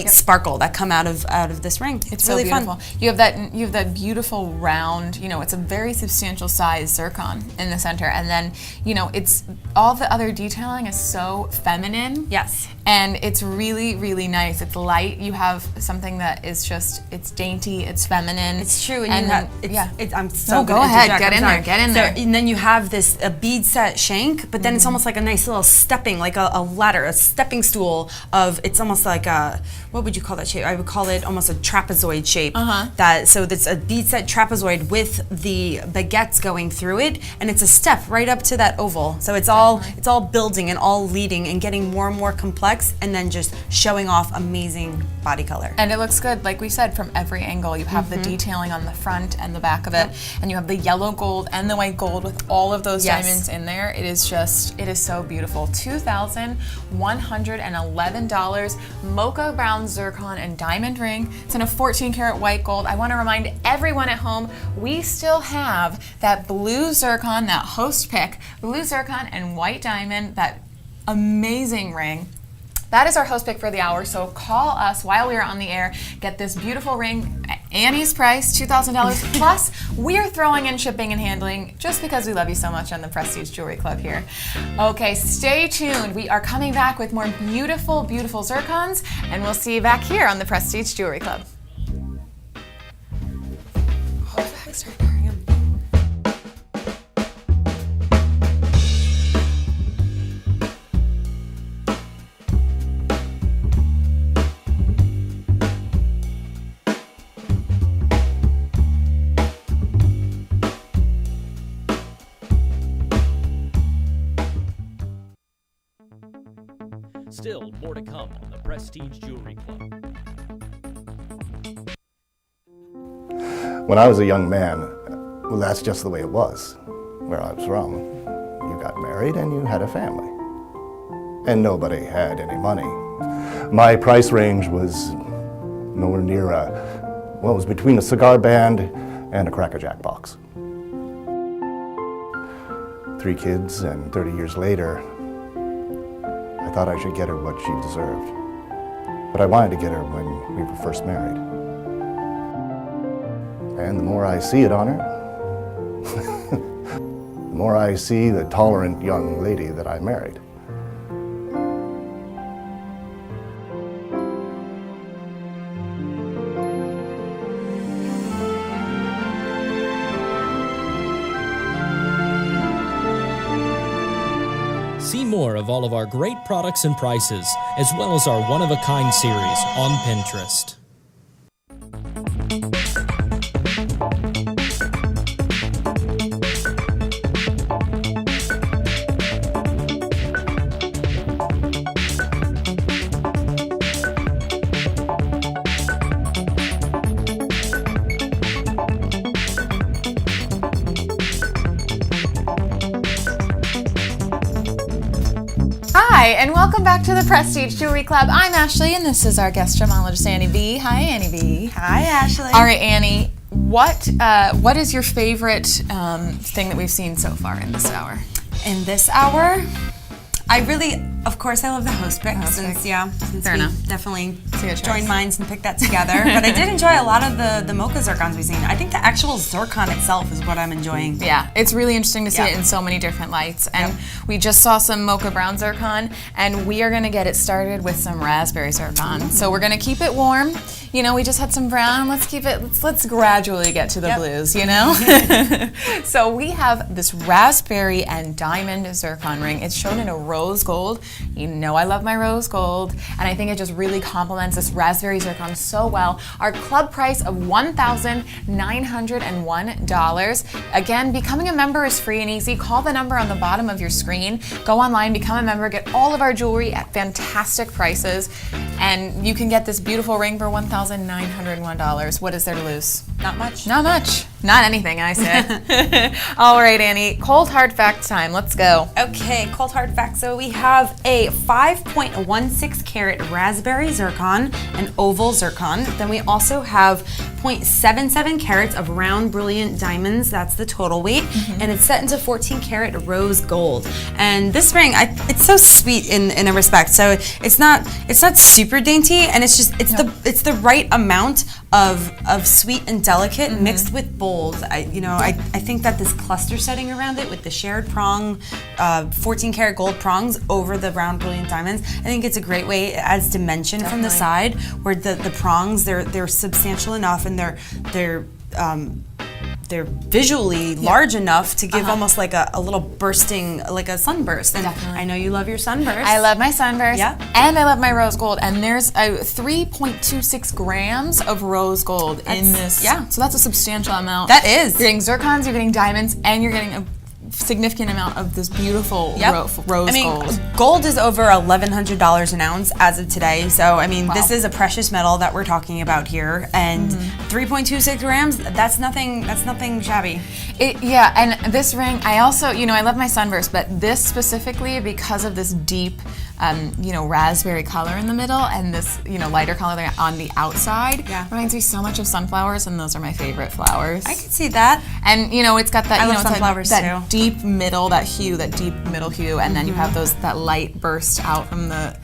Speaker 2: sparkle that come out of this ring. It's really
Speaker 1: beautiful.
Speaker 2: fun.
Speaker 1: You have that beautiful round, it's a very substantial size zircon in the center, and then it's all the other detailing is so feminine.
Speaker 2: Yes.
Speaker 1: And it's really, really nice. It's light. You have something that is it's dainty, it's feminine.
Speaker 2: It's true.
Speaker 1: And
Speaker 2: I'm so
Speaker 1: go ahead, get in there.
Speaker 2: And then you have a bead set shank, but then it's almost like a nice little stepping, like a ladder, a stepping stool it's almost like what would you call that shape? I would call it almost a trapezoid shape. So that's a bead set trapezoid with the baguettes going through it, and it's a step right up to that oval. So it's all building and all leading and getting more and more complex, and then just showing off amazing body color.
Speaker 1: And it looks good, like we said, from every angle. You have the detailing on the front and the back of it, and you have the yellow gold and the white gold with all of those diamonds in there. It is so beautiful. $2,111, mocha brown zircon and diamond ring. It's in a 14 karat white gold. I want to remind everyone at home, we still have that blue zircon, that host pick, blue zircon and white diamond, that amazing ring. That is our host pick for the hour, so call us while we are on the air. Get this beautiful ring at Annie's price, $2,000, plus we are throwing in shipping and handling just because we love you so much on the Prestige Jewelry Club here. Okay, stay tuned. We are coming back with more beautiful, beautiful zircons, and we'll see you back here on the Prestige Jewelry Club.
Speaker 3: Still more to come on the Prestige Jewelry Club.
Speaker 6: When I was a young man, well, that's just the way it was where I was from. You got married and you had a family. And nobody had any money. My price range was nowhere near it was between a cigar band and a Cracker Jack box. 3 3 kids, and 30 years later, I thought I should get her what she deserved. But I wanted to get her when we were first married. And the more I see it on her, the more I see the tolerant young lady that I married.
Speaker 3: See more of all of our great products and prices, as well as our one-of-a-kind series on Pinterest.
Speaker 1: Hi, and welcome back to the Prestige Jewelry Club. I'm Ashley, and this is our guest gemologist, Annie B. Hi, Annie B.
Speaker 2: Hi, Ashley.
Speaker 1: All right, Annie, what is your favorite thing that we've seen so far in this hour?
Speaker 2: In this hour, I really, of course, I love the host pick since
Speaker 1: Fair
Speaker 2: we
Speaker 1: enough.
Speaker 2: definitely
Speaker 1: Good choice.
Speaker 2: joined minds and picked that together. But I did enjoy a lot of the mocha zircons we've seen. I think the actual zircon itself is what I'm enjoying.
Speaker 1: Yeah, it's really interesting to see
Speaker 2: Yeah.
Speaker 1: it in so many different lights. And we just saw some mocha brown zircon, and we are gonna get it started with some raspberry zircon. So we're gonna keep it warm. You know, we just had some brown. Let's gradually get to the blues, you know? So we have this raspberry and diamond zircon ring. It's shown in a rose gold. You know I love my rose gold, and I think it just really complements this raspberry zircon so well. Our club price of $1,901. Again, becoming a member is free and easy. Call the number on the bottom of your screen. Go online, become a member, get all of our jewelry at fantastic prices, and you can get this beautiful ring for $1,901. What is there to lose?
Speaker 2: Not much.
Speaker 1: Not much. Not anything, I say. All right, Annie. Cold hard fact time. Let's go.
Speaker 2: Okay, cold hard fact. So we have a 5.16 carat raspberry zircon, an oval zircon. Then we also have 0.77 carats of round brilliant diamonds. That's the total weight, and it's set into 14 carat rose gold. And this ring, it's so sweet in a respect. So it's not super dainty, and it's the right amount of sweet and delicate mixed with bold. I think that this cluster setting around it with the shared prong, 14 karat gold prongs over the round brilliant diamonds, I think it's a great way. It adds dimension from the side, where the prongs they're substantial enough, and they're visually large enough to give almost like a little bursting, like a sunburst. And I know you love your sunburst.
Speaker 1: I love my sunburst,
Speaker 2: Yeah.
Speaker 1: and I love my rose gold. And there's 3.26 grams of rose gold in this.
Speaker 2: Yeah.
Speaker 1: So that's a substantial amount.
Speaker 2: That is.
Speaker 1: You're getting zircons, you're getting diamonds, and you're getting a significant amount of this beautiful rose gold.
Speaker 2: Gold is over $1,100 an ounce as of today. So, this is a precious metal that we're talking about here. And 3.26 grams, that's nothing shabby.
Speaker 1: And this ring, I also, I love my sunburst, but this specifically, because of this deep, raspberry color in the middle and this, lighter color on the outside, reminds me so much of sunflowers, and those are my favorite flowers.
Speaker 2: I can see that.
Speaker 1: And, it's got that,
Speaker 2: I love
Speaker 1: it's like
Speaker 2: sunflowers
Speaker 1: that
Speaker 2: too.
Speaker 1: deep middle, that deep middle hue, and then you have that light burst out from the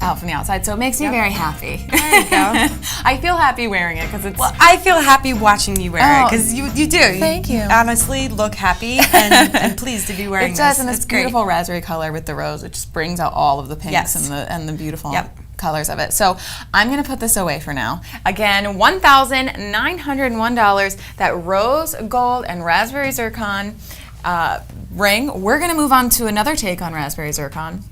Speaker 1: outside, so it makes me very happy.
Speaker 2: There you go.
Speaker 1: I feel happy wearing it because it's.
Speaker 2: Well, I feel happy watching you wear it, because you do.
Speaker 1: Thank you.
Speaker 2: Honestly, look happy and pleased to be wearing
Speaker 1: It does,
Speaker 2: this.
Speaker 1: and it's beautiful raspberry color with the rose. It just brings out all of the pinks and the beautiful colors of it. So I'm going to put this away for now. Again, $1,901. That rose gold and raspberry zircon ring. We're going to move on to another take on raspberry zircon.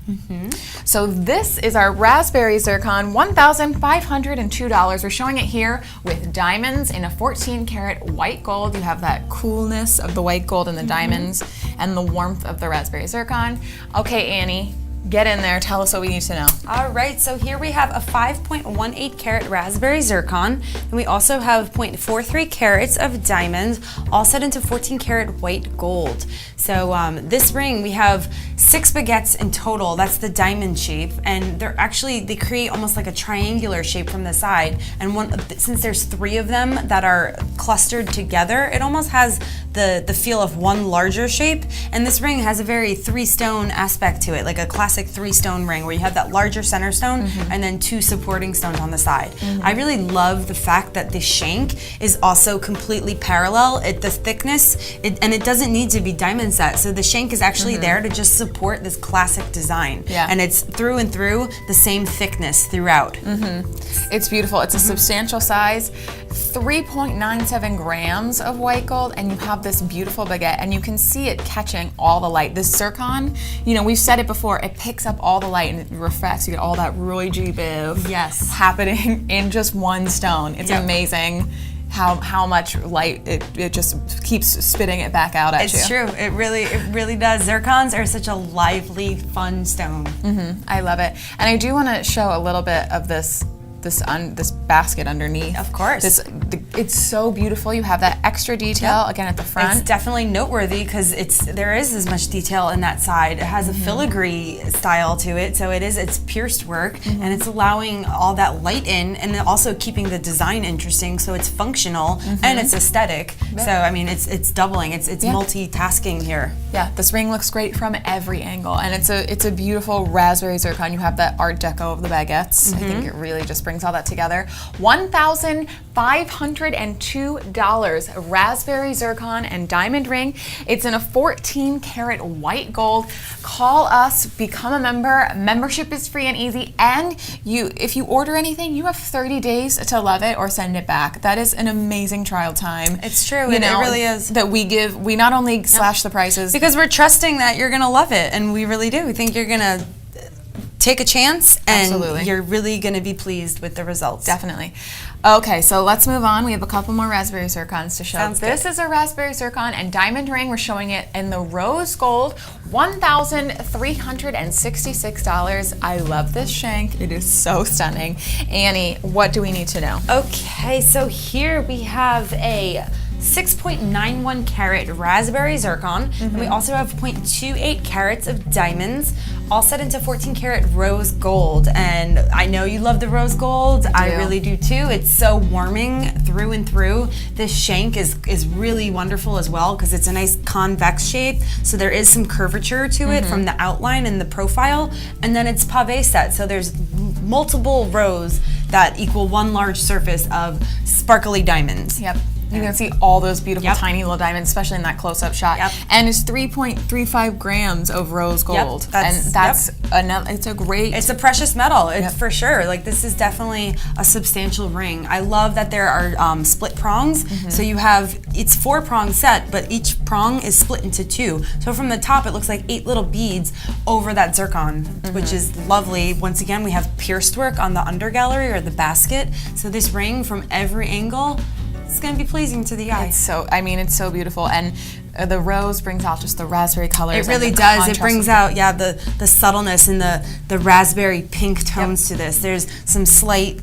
Speaker 1: So this is our raspberry zircon, $1,502. We're showing it here with diamonds in a 14 karat white gold. You have that coolness of the white gold and the diamonds and the warmth of the raspberry zircon. Okay, Annie, Get in there. Tell us what we need to know.
Speaker 2: All right, so here we have a 5.18 carat raspberry zircon, and we also have 0.43 carats of diamonds, all set into 14 karat white gold. So this ring, we have 6 baguettes in total. That's the diamond shape, and they create almost like a triangular shape from the side. And since there's 3 of them that are clustered together, it almost has the feel of one larger shape. And this ring has a very 3-stone aspect to it, like a classic 3-stone ring where you have that larger center stone and then 2 supporting stones on the side. I really love the fact that the shank is also completely parallel. The thickness, and it doesn't need to be diamond set. So the shank is actually there to just support this classic design.
Speaker 1: Yeah.
Speaker 2: And it's through and through the same thickness throughout.
Speaker 1: It's beautiful. It's a substantial size, 3.97 grams of white gold, and you have this beautiful baguette, and you can see it catching all the light. This zircon, you know, we've said it before, it picks up all the light and it refracts. You get all that Roy G. Biv happening in just one stone. It's amazing how much light it just keeps spitting it back out at you.
Speaker 2: It's true. It really does. Zircons are such a lively, fun stone.
Speaker 1: I love it. And I do want to show a little bit of this basket underneath.
Speaker 2: Of course.
Speaker 1: It's so beautiful. You have that extra detail again at the front.
Speaker 2: It's definitely noteworthy because there is as much detail in that side. It has a filigree style to it, so it's pierced work, and it's allowing all that light in, and then also keeping the design interesting, so it's functional and it's aesthetic. So I mean, it's doubling. It's multitasking here.
Speaker 1: Yeah, this ring looks great from every angle, and it's a beautiful raspberry zircon. You have that Art Deco of the baguettes. I think it really just brings all that together. $1,502 raspberry zircon and diamond ring. It's in a 14 karat white gold. Call us, become a member. Membership is free and easy, and if you order anything, you have 30 days to love it or send it back. That is an amazing trial time.
Speaker 2: It's true. It really is.
Speaker 1: That we not only slash the prices
Speaker 2: because we're trusting that you're gonna love it, and we really do. We think you're gonna take a chance, and you're really going to be pleased with the results.
Speaker 1: Definitely. Okay, so let's move on. We have a couple more raspberry zircons to show.
Speaker 2: Sounds good.
Speaker 1: This is a raspberry zircon and diamond ring. We're showing it in the rose gold, $1,366. I love this shank. It is so stunning. Annie, what do we need to know?
Speaker 2: Okay, so here we have a 6.91 carat raspberry zircon, and we also have 0.28 carats of diamonds, all set into 14 karat rose gold. And I know you love the rose gold. I really do too. It's so warming through and through. This shank is really wonderful as well because it's a nice convex shape, so there is some curvature to it from the outline and the profile, and then it's pave set, so there's multiple rows that equal one large surface of sparkly diamonds.
Speaker 1: Yep. You can see all those beautiful tiny little diamonds, especially in that close-up shot. And it's 3.35 grams of rose gold. It's
Speaker 2: a precious metal, for sure. Like, this is definitely a substantial ring. I love that there are split prongs. So you have, it's 4-prong set, but each prong is split into 2. So from the top, it looks like 8 little beads over that zircon, which is lovely. Once again, we have pierced work on the undergallery or the basket. So this ring from every angle, it's going to be pleasing to the eye.
Speaker 1: It's so beautiful, and the rose brings out just the raspberry colors.
Speaker 2: It really does. It brings out the subtleness and the raspberry pink tones to this. There's some slight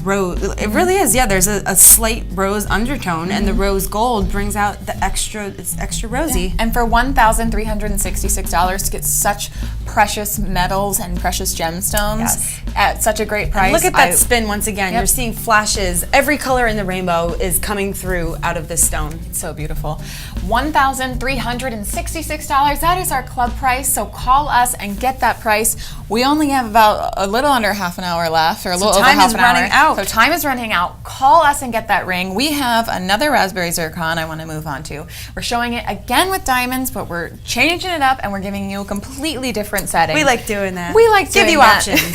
Speaker 2: rose. It really is. Yeah, there's a slight rose undertone, and the rose gold brings out the extra. It's extra rosy.
Speaker 1: And for $1,366 to get such precious metals and precious gemstones at such a great price.
Speaker 2: And look at that spin once again. You're seeing flashes. Every color in the rainbow is coming through out of this stone.
Speaker 1: It's so beautiful. $1,366. That is our club price. So call us and get that price. We only have about a little under half an hour left, or a little over half an hour. So time is running out. Call us and get that ring. We have another raspberry zircon I want to move on to. We're showing it again with diamonds, but we're changing it up and we're giving you a completely different setting.
Speaker 2: We like doing that.
Speaker 1: We like doing that.
Speaker 2: Give you options.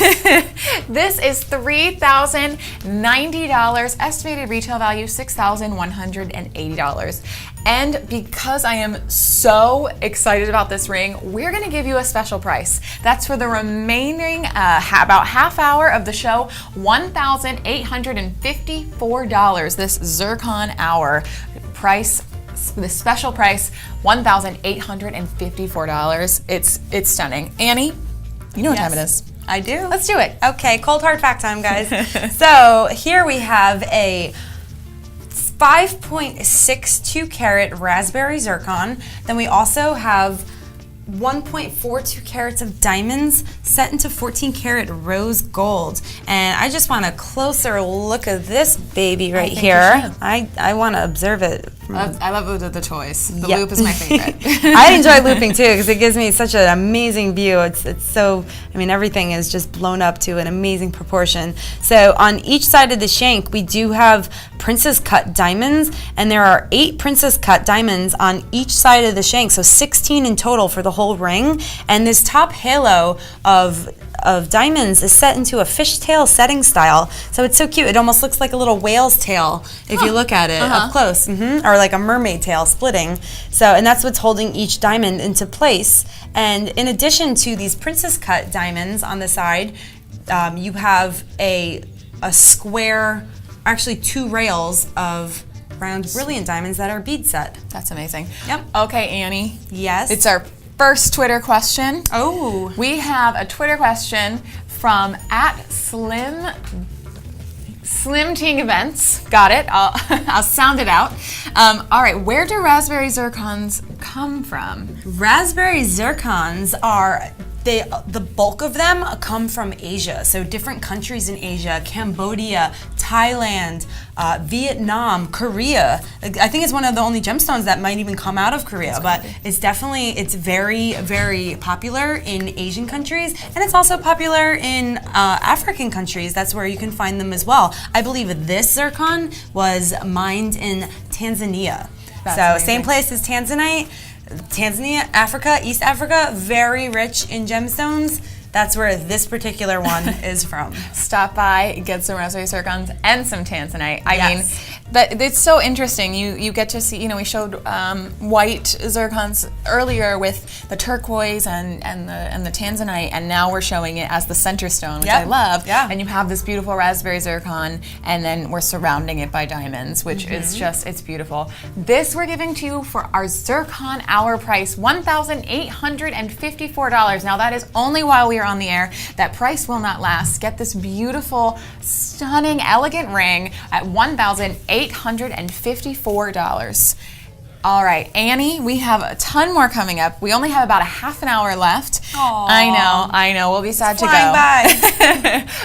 Speaker 1: This is $3,090. Estimated retail value $6,180. And because I am so excited about this ring, we're going to give you a special price. That's for the remaining about half hour of the show, $1,854. This zircon hour price the special price, $1,854. It's stunning. Annie, you know what time it is.
Speaker 2: I do.
Speaker 1: Let's do it.
Speaker 2: Okay, cold hard fact time, guys. So here we have a 5.62 carat raspberry zircon. Then we also have 1.42 carats of diamonds set into 14 karat rose gold. And I just want a closer look at this baby right here. I want to observe it.
Speaker 1: I love the choice. The
Speaker 2: Yep.
Speaker 1: loop is my favorite.
Speaker 2: I enjoy looping too because it gives me such an amazing view. It's so, I mean, everything is just blown up to an amazing proportion. So on each side of the shank, we do have princess cut diamonds, and there are 8 princess cut diamonds on each side of the shank, so 16 in total for the whole ring. And this top halo of diamonds is set into a fishtail setting style. So it's so cute. It almost looks like a little whale's tail if you look at it up close, or like a mermaid tail splitting. So, and that's what's holding each diamond into place. And in addition to these princess cut diamonds on the side, you have a square, actually 2 rails of round brilliant diamonds that are bead set.
Speaker 1: That's amazing.
Speaker 2: Yep.
Speaker 1: Okay, Annie.
Speaker 2: Yes.
Speaker 1: It's our first Twitter question.
Speaker 2: Oh.
Speaker 1: We have a Twitter question from @SlimTeamEvents. Got it. I'll sound it out. All right. Where do raspberry zircons come from?
Speaker 2: Raspberry zircons are, the bulk of them come from Asia. So different countries in Asia, Cambodia, Thailand, Vietnam, Korea. I think it's one of the only gemstones that might even come out of Korea, but it's very, very popular in Asian countries, and it's also popular in African countries. That's where you can find them as well. I believe this zircon was mined in Tanzania.
Speaker 1: That's
Speaker 2: so
Speaker 1: amazing.
Speaker 2: Same place as tanzanite. Tanzania, Africa, East Africa, very rich in gemstones. That's where this particular one is from.
Speaker 1: Stop by, get some raspberry zircons and some tanzanite. I
Speaker 2: Yes.
Speaker 1: mean, but it's so interesting. You get to see. We showed white zircons earlier with the turquoise and the tanzanite, and now we're showing it as the center stone, which I love.
Speaker 2: Yeah.
Speaker 1: And you have this beautiful raspberry zircon, and then we're surrounding it by diamonds, which is just, it's beautiful. This we're giving to you for our zircon hour price, $1,854. Now that is only while we are on the air. That price will not last. Get this beautiful, stunning, elegant ring at $1,854. All right, Annie, we have a ton more coming up. We only have about a half an hour left.
Speaker 2: Aww.
Speaker 1: I know. We'll be sad to go.
Speaker 2: Flying by.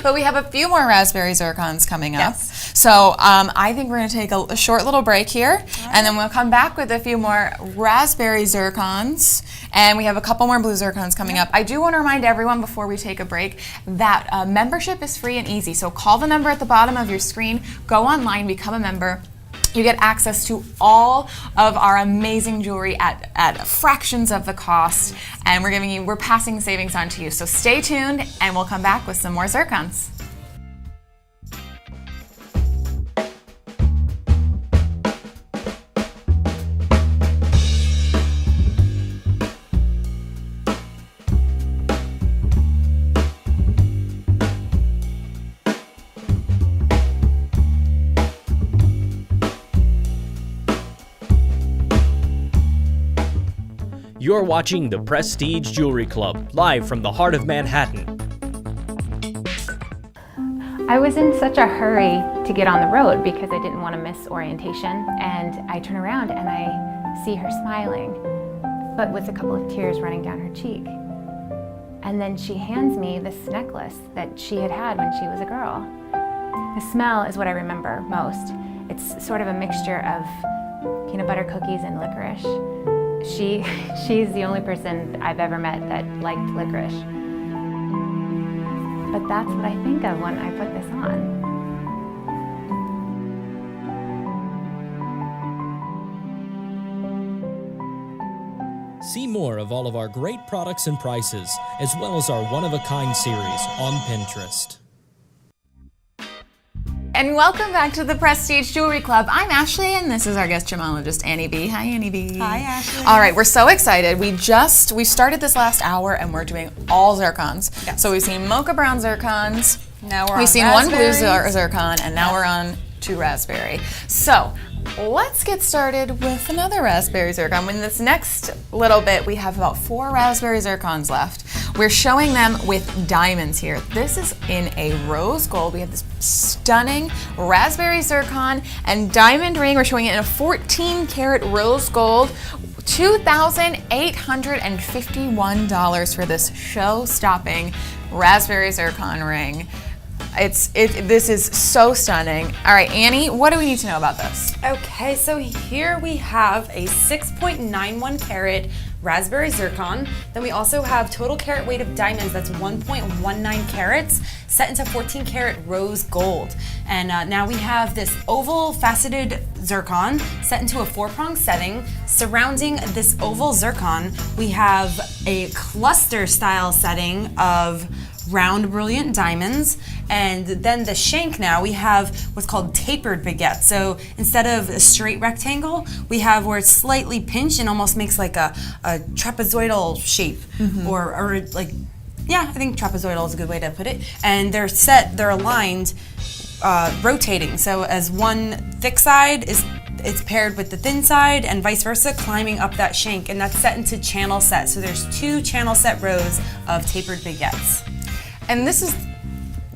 Speaker 1: But we have a few more raspberry zircons coming up.
Speaker 2: Yes.
Speaker 1: So I think we're going to take a short little break here, and then we'll come back with a few more raspberry zircons, and we have a couple more blue zircons coming up. I do want to remind everyone before we take a break that membership is free and easy. So call the number at the bottom of your screen, go online, become a member. You get access to all of our amazing jewelry at fractions of the cost, and we're passing savings on to you. So stay tuned, and we'll come back with some more zircons.
Speaker 3: You're watching the Prestige Jewelry Club, live from the heart of Manhattan.
Speaker 4: I was in such a hurry to get on the road because I didn't want to miss orientation, and I turn around and I see her smiling, but with a couple of tears running down her cheek. And then she hands me this necklace that she had had when she was a girl. The smell is what I remember most. It's sort of a mixture of peanut butter cookies and licorice. She's the only person I've ever met that liked licorice. But that's what I think of when I put this on.
Speaker 3: See more of all of our great products and prices, as well as our one-of-a-kind series on Pinterest.
Speaker 1: And welcome back to the Prestige Jewelry Club. I'm Ashley, and this is our guest gemologist, Annie B. Hi, Annie B.
Speaker 2: Hi, Ashley.
Speaker 1: All right, we're so excited. We started this last hour, and we're doing all zircons.
Speaker 2: Yes.
Speaker 1: So we've seen mocha brown zircons.
Speaker 2: Now we're
Speaker 1: We've
Speaker 2: on
Speaker 1: seen one blue
Speaker 2: raspberries.
Speaker 1: zircon, and now we're on 2 raspberry. So let's get started with another raspberry zircon. In this next little bit, we have about 4 raspberry zircons left. We're showing them with diamonds here. This is in a rose gold. We have this stunning raspberry zircon and diamond ring. We're showing it in a 14 karat rose gold. $2,851 for this show-stopping raspberry zircon ring. This is so stunning. All right, Annie, what do we need to know about this?
Speaker 2: Okay, so here we have a 6.91 carat raspberry zircon. Then we also have total carat weight of diamonds that's 1.19 carats set into 14 karat rose gold. And now we have this oval faceted zircon set into a 4-prong setting. Surrounding this oval zircon, we have a cluster style setting of round brilliant diamonds, and then the shank, now we have what's called tapered baguette. So instead of a straight rectangle, we have where it's slightly pinched and almost makes like a trapezoidal shape, or like, yeah, I think trapezoidal is a good way to put it. And they're aligned, rotating. So as one thick side it's paired with the thin side and vice versa, climbing up that shank, and that's set into channel set. So there's 2 channel set rows of tapered baguettes.
Speaker 1: And this is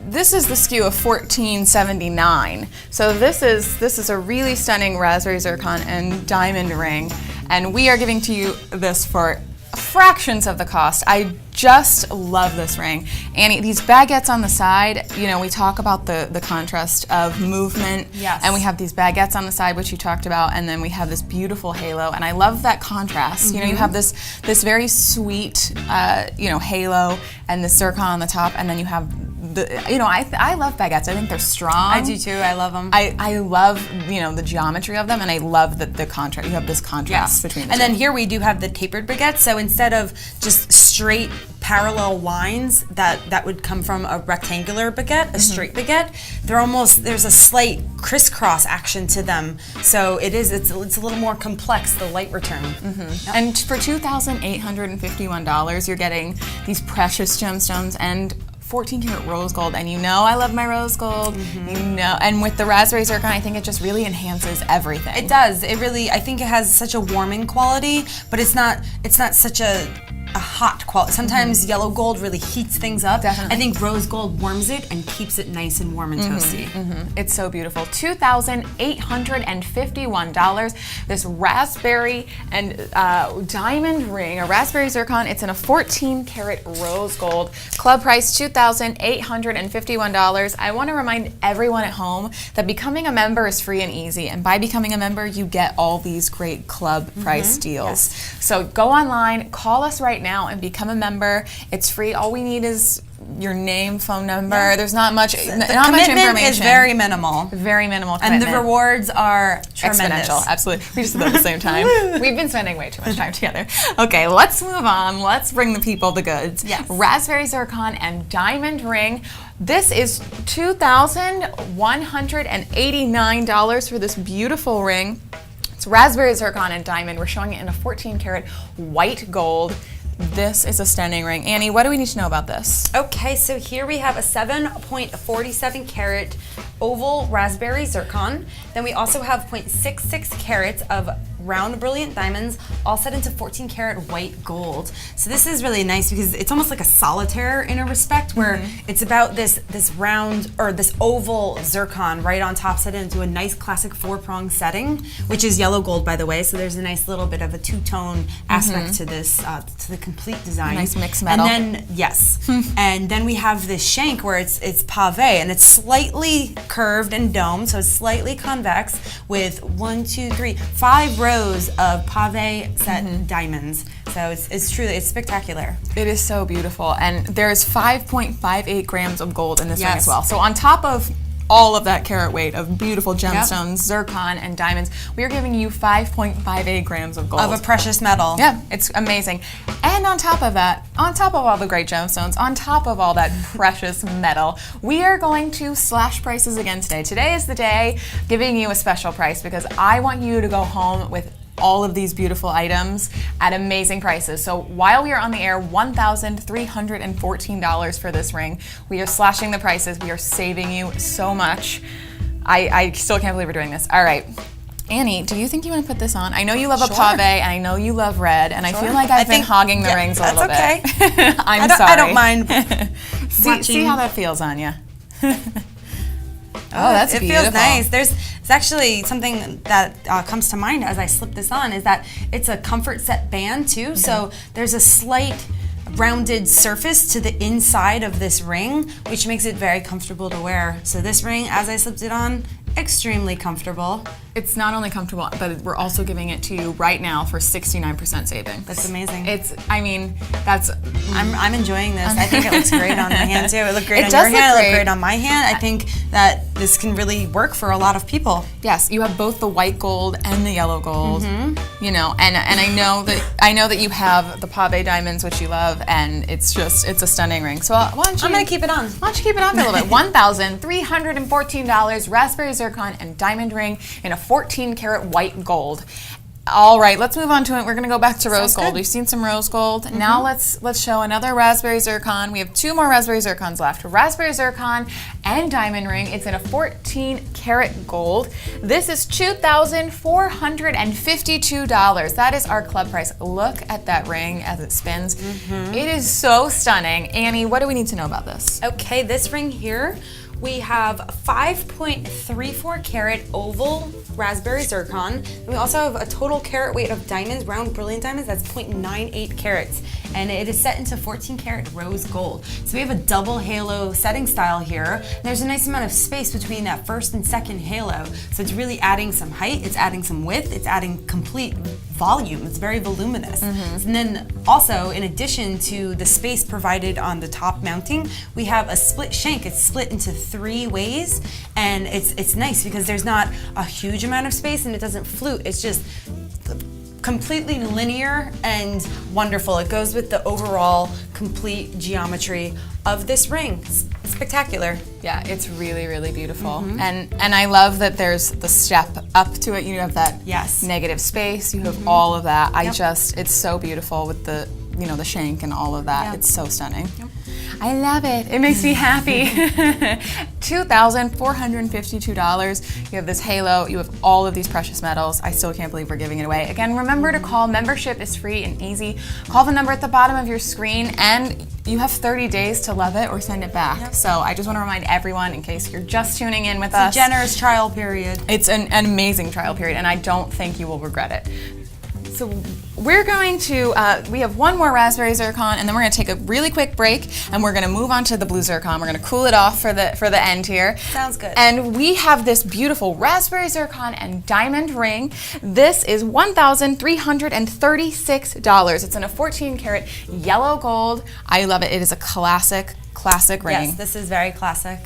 Speaker 1: the SKU of 1479. So this is a really stunning raspberry zircon and diamond ring, and we are giving to you this for fractions of the cost. I just love this ring. Annie, these baguettes on the side, you know, we talk about the contrast of movement.
Speaker 2: Yes.
Speaker 1: And we have these baguettes on the side, which you talked about, and then we have this beautiful halo, and I love that contrast. You know, you have this very sweet, halo and the zircon on the top, and then you have I love baguettes. I think they're strong.
Speaker 2: I do too. I love them.
Speaker 1: I love, the geometry of them, and I love the contrast. You have this contrast between the
Speaker 2: and
Speaker 1: two.
Speaker 2: then here we do have the tapered baguette. So instead of just straight parallel lines that would come from a rectangular baguette, a straight baguette, there's a slight crisscross action to them. So it's a little more complex, the light return.
Speaker 1: Yep. And for $2,851, you're getting these precious gemstones and 14 karat rose gold, and I love my rose gold, and with the raspberry zircon, I think it just really enhances everything.
Speaker 2: It does. I think it has such a warming quality, but it's not such a hot quality. Sometimes yellow gold really heats things up.
Speaker 1: Definitely.
Speaker 2: I think rose gold warms it and keeps it nice and warm and toasty.
Speaker 1: It's so beautiful. $2,851. This raspberry and diamond ring, a raspberry zircon. It's in a 14 karat rose gold. Club price $2,851. I want to remind everyone at home that becoming a member is free and easy, and by becoming a member, you get all these great club price deals.
Speaker 2: Yes.
Speaker 1: So go online, call us right now, and become a member. It's free. All we need is your name, phone number. Yeah. There's not much
Speaker 2: commitment
Speaker 1: information.
Speaker 2: Is very minimal.
Speaker 1: Very minimal commitment.
Speaker 2: And the rewards are tremendous.
Speaker 1: Exponential. Absolutely. We just did that at the same time. We've been spending way too much time together. Okay, let's move on. Let's bring the people the goods.
Speaker 2: Yes.
Speaker 1: Raspberry zircon and diamond ring. This is $2,189 for this beautiful ring. It's raspberry zircon and diamond. We're showing it in a 14 karat white gold. This is a stunning ring. Annie, what do we need to know about this?
Speaker 2: Okay, so here we have a 7.47 carat oval raspberry zircon. Then we also have 0.66 carats of round brilliant diamonds, all set into 14 karat white gold. So this is really nice because it's almost like a solitaire in a respect, where it's about this round, or this oval zircon right on top, set into a nice classic 4-prong setting, which is yellow gold, by the way. So there's a nice little bit of a two-tone aspect to this, to the complete design.
Speaker 1: A nice mixed metal.
Speaker 2: And then, yes. And then we have this shank where it's pave, and it's slightly curved and domed, so it's slightly convex, with 5 rows of pave set diamonds. So it's truly spectacular.
Speaker 1: It is so beautiful, and there's 5.58 grams of gold in this ring as well. So on top of all of that carat weight of beautiful gemstones, zircon, and diamonds, we are giving you 5.58 grams of gold.
Speaker 2: Of a precious metal.
Speaker 1: Yeah, it's amazing. And on top of that, on top of all the great gemstones, on top of all that precious metal, we are going to slash prices again today. Today is the day giving you a special price because I want you to go home with all of these beautiful items at amazing prices. So while we are on the air, $1,314 for this ring. We are slashing the prices. We are saving you so much. I still can't believe we're doing this. All right. Annie, do you think you want to put this on? I know you love a
Speaker 2: Sure.
Speaker 1: pave, and I know you love red, and I
Speaker 2: Sure.
Speaker 1: feel like I've been hogging the rings a little bit.
Speaker 2: That's okay.
Speaker 1: I'm sorry.
Speaker 2: I don't mind.
Speaker 1: See how that feels on you. Oh, that's beautiful.
Speaker 2: It feels nice. It's actually something that comes to mind as I slip this on is that it's a comfort set band too. So there's a slight rounded surface to the inside of this ring, which makes it very comfortable to wear. So this ring, as I slipped it on, extremely comfortable.
Speaker 1: It's not only comfortable, but we're also giving it to you right now for 69% savings.
Speaker 2: That's amazing.
Speaker 1: I'm
Speaker 2: I'm enjoying this. I think it looks great on my hand too. It looked great
Speaker 1: It
Speaker 2: on
Speaker 1: does
Speaker 2: your hand.
Speaker 1: look
Speaker 2: It looked
Speaker 1: great.
Speaker 2: great on my hand. I think that this can really work for a lot of people.
Speaker 1: Yes, you have both the white gold and the yellow gold. You know, and I know that you have the pave diamonds, which you love, and it's a stunning ring. So why don't you?
Speaker 2: I'm gonna keep it on.
Speaker 1: Why don't you keep it on for a little bit? $1,314, raspberry zircon and diamond ring in a 14-karat white gold. All right, let's move on to it. We're gonna go back to rose gold.
Speaker 2: good.
Speaker 1: We've seen some rose gold. Now let's show another raspberry zircon. We have 2 more raspberry zircons left. Raspberry zircon and diamond ring. It's in a 14-karat gold. This is $2,452. That is our club price. Look at that ring as it spins. It is so stunning. Annie, what do we need to know about this?
Speaker 2: Okay, this ring here, we have 5.34 karat oval raspberry zircon. And we also have a total carat weight of diamonds, round brilliant diamonds, that's 0.98 carats. And it is set into 14 karat rose gold. So we have a double halo setting style here. There's a nice amount of space between that first and second halo. So it's really adding some height, it's adding some width, it's adding complete volume. It's very voluminous. And then also, in addition to the space provided on the top mounting, we have a split shank. It's split into 3 ways, and it's nice because there's not a huge amount of space and it doesn't flute. It's just completely linear and wonderful. It goes with the overall complete geometry of this ring. It's spectacular.
Speaker 1: Yeah, it's really, really beautiful. And I love that there's the step up to it. You have that negative space. You have all of that. It's so beautiful with the, the shank and all of that. It's so stunning. I love it. It makes me happy. $2,452. You have this halo. You have all of these precious metals. I still can't believe we're giving it away. Again, remember to call. Membership is free and easy. Call the number at the bottom of your screen, and you have 30 days to love it or send it back. So I just want to remind everyone, in case you're just tuning in with us.
Speaker 2: It's a generous trial period.
Speaker 1: It's an amazing trial period, and I don't think you will regret it. So we're going to, we have one more raspberry zircon, and then we're going to take a really quick break, and we're going to move on to the blue zircon. We're going to cool it off for the end here.
Speaker 2: Sounds good.
Speaker 1: And we have this beautiful raspberry zircon and diamond ring. This is $1,336. It's in a 14-karat yellow gold. I love it. It is a classic ring.
Speaker 2: Yes, this is very classic.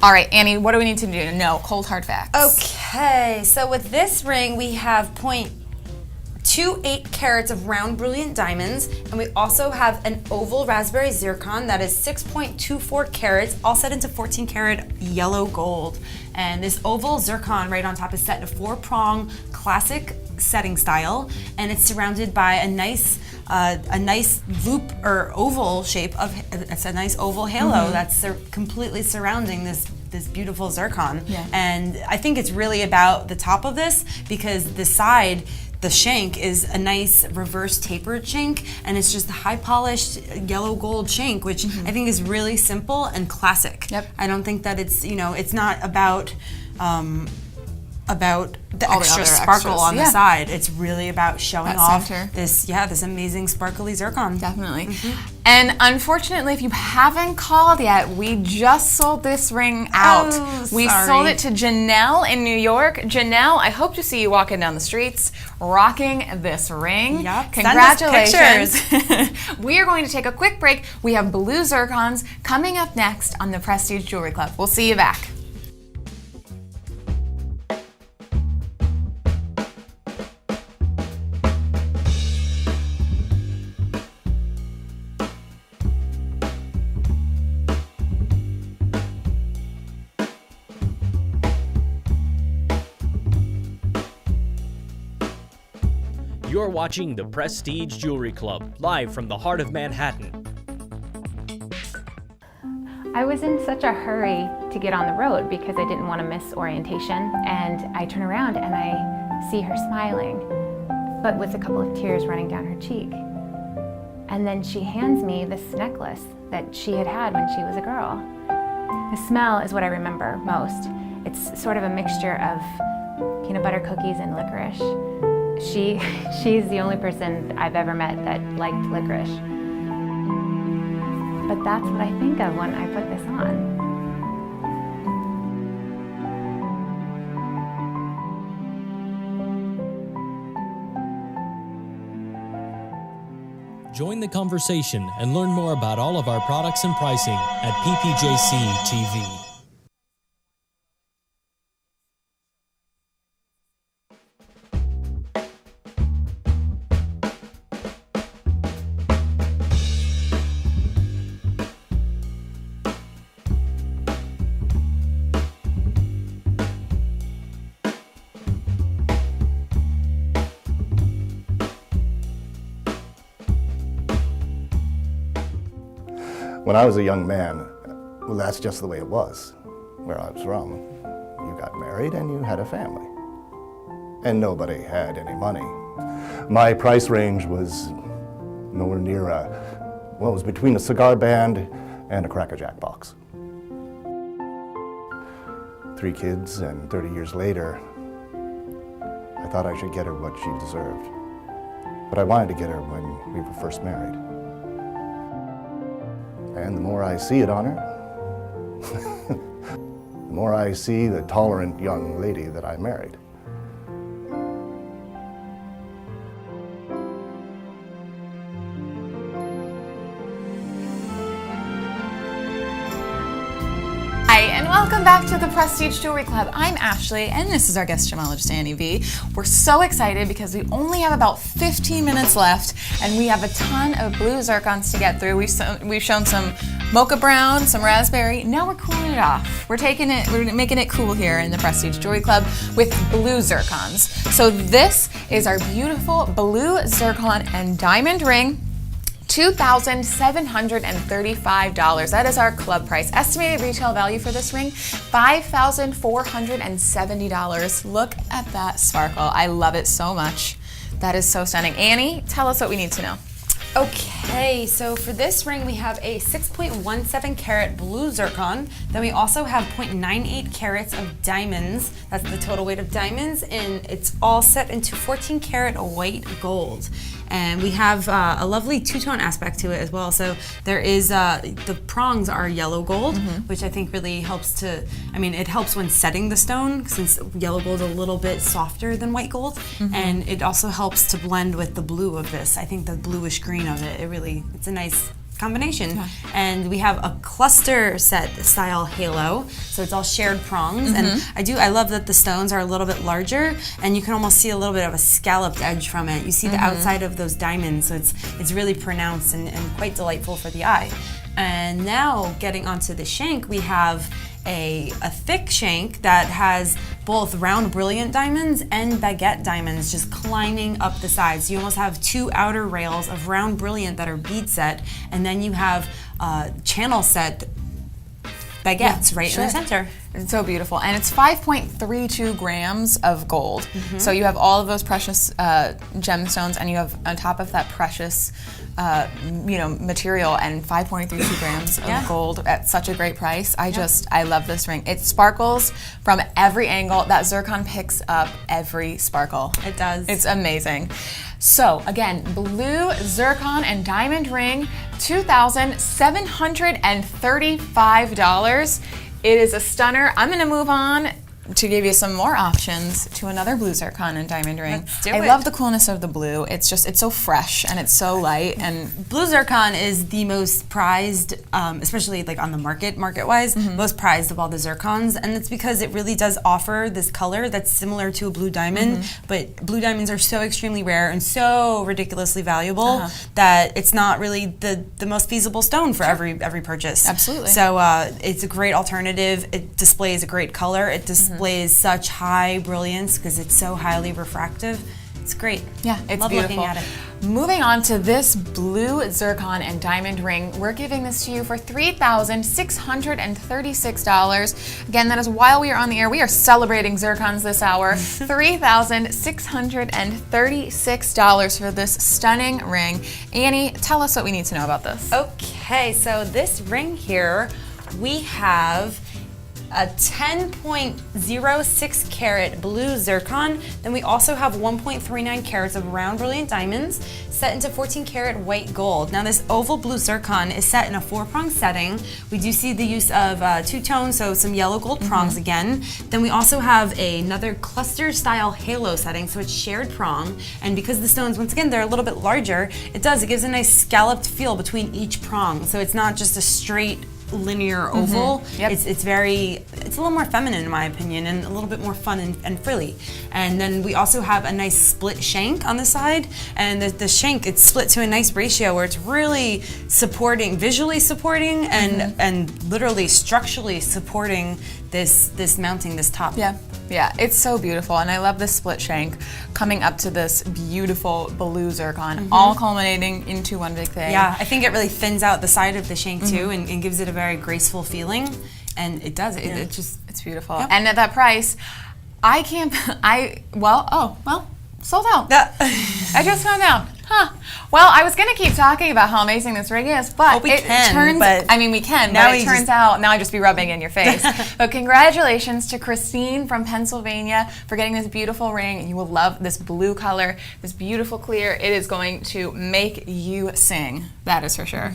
Speaker 1: All right, Annie, what do we need to do? No, cold hard facts.
Speaker 2: Okay, so with this ring, we have 0.28 carats of round brilliant diamonds, and we also have an oval raspberry zircon that is 6.24 carats, all set into 14 karat yellow gold. And this oval zircon right on top is set in a 4-prong classic setting style, and it's surrounded by a nice loop or oval shape of, it's a nice oval halo that's completely surrounding this beautiful zircon. And I think it's really about the top of this, because the side, the shank is a nice reverse tapered shank, and it's just a high polished yellow gold shank, which I think is really simple and classic. I don't think that it's, it's not about the
Speaker 1: All the
Speaker 2: extra
Speaker 1: other
Speaker 2: sparkle
Speaker 1: extras.
Speaker 2: on the side. It's really about showing
Speaker 1: That
Speaker 2: off
Speaker 1: center.
Speaker 2: this amazing sparkly zircon.
Speaker 1: Definitely. And unfortunately, if you haven't called yet, we just sold this ring out. We sold it to Janelle in New York. Janelle, I hope to see you walking down the streets rocking this ring.
Speaker 2: Yep.
Speaker 1: Congratulations.
Speaker 2: Send us pictures.
Speaker 1: We are going to take a quick break. We have blue zircons coming up next on the Prestige Jewelry Club. We'll see you back.
Speaker 3: You're watching the Prestige Jewelry Club, live from the heart of Manhattan.
Speaker 4: I was in such a hurry to get on the road because I didn't want to miss orientation, and I turn around and I see her smiling, but with a couple of tears running down her cheek. And then she hands me this necklace that she had had when she was a girl. The smell is what I remember most. It's sort of a mixture of peanut butter cookies and licorice. She's the only person I've ever met that liked licorice. But that's what I think of when I put this on.
Speaker 3: Join the conversation and learn more about all of our products and pricing at PPJCTV.
Speaker 6: When I was a young man, well, that's just the way it was. Where I was from, you got married and you had a family. And nobody had any money. My price range was nowhere near it was between a cigar band and a Cracker Jack box. 3 kids, and 30 years later, I thought I should get her what she deserved. But I wanted to get her when we were first married. And the more I see it on her, the more I see the tolerant young lady that I married.
Speaker 1: Hi, and welcome back to the Prestige Jewelry Club. I'm Ashley, and this is our guest gemologist, Annie V. We're so excited because we only have about 15 minutes left, and we have a ton of blue zircons to get through. We've shown some mocha brown, some raspberry. Now we're cooling it off. We're making it cool here in the Prestige Jewelry Club with blue zircons. So this is our beautiful blue zircon and diamond ring. $2,735. That is our club price. Estimated retail value for this ring, $5,470. Look at that sparkle. I love it so much. That is so stunning. Annie, tell us what we need to know.
Speaker 2: Okay, so for this ring we have a 6.17 carat blue zircon. Then we also have 0.98 carats of diamonds. That's the total weight of diamonds, and it's all set into 14 karat white gold. And we have a lovely two-tone aspect to it as well. So there is, the prongs are yellow gold, which I think really helps it helps when setting the stone, since yellow gold is a little bit softer than white gold. And it also helps to blend with the blue of this. I think the bluish green of it, it's a nice combination. Yeah. And we have a cluster set style halo, so it's all shared prongs. And I love that the stones are a little bit larger, and you can almost see a little bit of a scalloped edge from it. You see the outside of those diamonds, so it's really pronounced and quite delightful for the eye. And now getting onto the shank, we have a thick shank that has both round brilliant diamonds and baguette diamonds just climbing up the sides. You almost have 2 outer rails of round brilliant that are bead set, and then you have channel set baguettes in the center.
Speaker 1: It's so beautiful, and it's 5.32 grams of gold. So you have all of those precious gemstones, and you have on top of that precious material, and 5.32 grams of gold at such a great price. I love this ring. It sparkles from every angle. That zircon picks up every sparkle.
Speaker 2: It does.
Speaker 1: It's amazing. So again, blue zircon and diamond ring, $2,735. It is a stunner. I'm gonna move on to give you some more options to another blue zircon and diamond ring.
Speaker 2: Let's do it.
Speaker 1: I love the coolness of the blue. It's so fresh and it's so light. And
Speaker 2: blue zircon is the most prized, especially like on the market-wise, most prized of all the zircons, and it's because it really does offer this color that's similar to a blue diamond, but blue diamonds are so extremely rare and so ridiculously valuable that it's not really the most feasible stone for every purchase.
Speaker 1: Absolutely.
Speaker 2: So it's a great alternative. It displays a great color. It displays such high brilliance because it's so highly refractive. It's great.
Speaker 1: Yeah, it's
Speaker 2: Love
Speaker 1: beautiful.
Speaker 2: looking at it.
Speaker 1: Moving on to this blue zircon and diamond ring, we're giving this to you for $3,636. Again, that is while we are on the air. We are celebrating zircons this hour. $3,636 for this stunning ring. Annie, tell us what we need to know about this.
Speaker 2: Okay, so this ring here, we have a 10.06 carat blue zircon. Then we also have 1.39 carats of round brilliant diamonds set into 14 karat white gold. Now this oval blue zircon is set in a 4-prong setting. We do see the use of two-tone, so some yellow gold prongs again. Then we also have another cluster style halo setting, so it's shared prong. And because the stones, once again, they're a little bit larger, it gives a nice scalloped feel between each prong. So it's not just a straight linear oval.
Speaker 1: Yep.
Speaker 2: It's a little more feminine in my opinion, and a little bit more fun and frilly. And then we also have a nice split shank on the side, and the shank, it's split to a nice ratio where it's really supporting, visually supporting, and literally structurally supporting this mounting, this top.
Speaker 1: Yeah, it's so beautiful, and I love this split shank coming up to this beautiful blue zircon, all culminating into one big thing.
Speaker 2: Yeah, I think it really thins out the side of the shank too, and gives it a very graceful feeling, and it does.
Speaker 1: It's beautiful.
Speaker 2: Yep.
Speaker 1: And at that price, sold out. I just found out. Well, I was going to keep talking about how amazing this ring is, but
Speaker 2: we can,
Speaker 1: now it turns out, now I just be rubbing in your face. But congratulations to Christine from Pennsylvania for getting this beautiful ring. You will love this blue color, this beautiful clear. It is going to make you sing. That is for sure.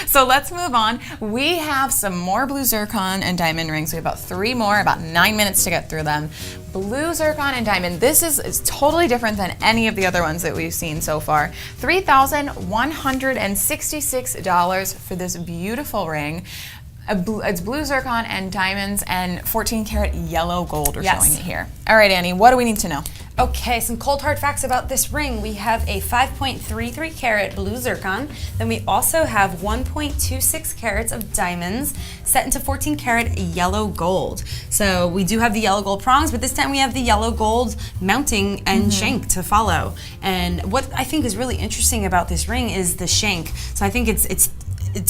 Speaker 1: So let's move on. We have some more blue zircon and diamond rings. We have about 3 more, about 9 minutes to get through them. Blue zircon and diamond. This is totally different than any of the other ones that we've seen so far. $3,166 for this beautiful ring. It's blue zircon and diamonds and 14 karat yellow gold are showing it here. All right, Annie, what do we need to know?
Speaker 2: Okay, some cold hard facts about this ring. We have a 5.33 carat blue zircon. Then we also have 1.26 carats of diamonds set into 14 karat yellow gold. So we do have the yellow gold prongs, but this time we have the yellow gold mounting and shank to follow. And what I think is really interesting about this ring is the shank. So I think it's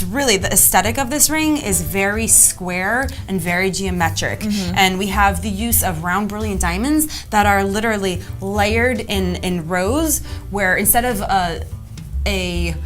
Speaker 2: really, the aesthetic of this ring is very square and very geometric. And we have the use of round brilliant diamonds that are literally layered in rows, where instead of a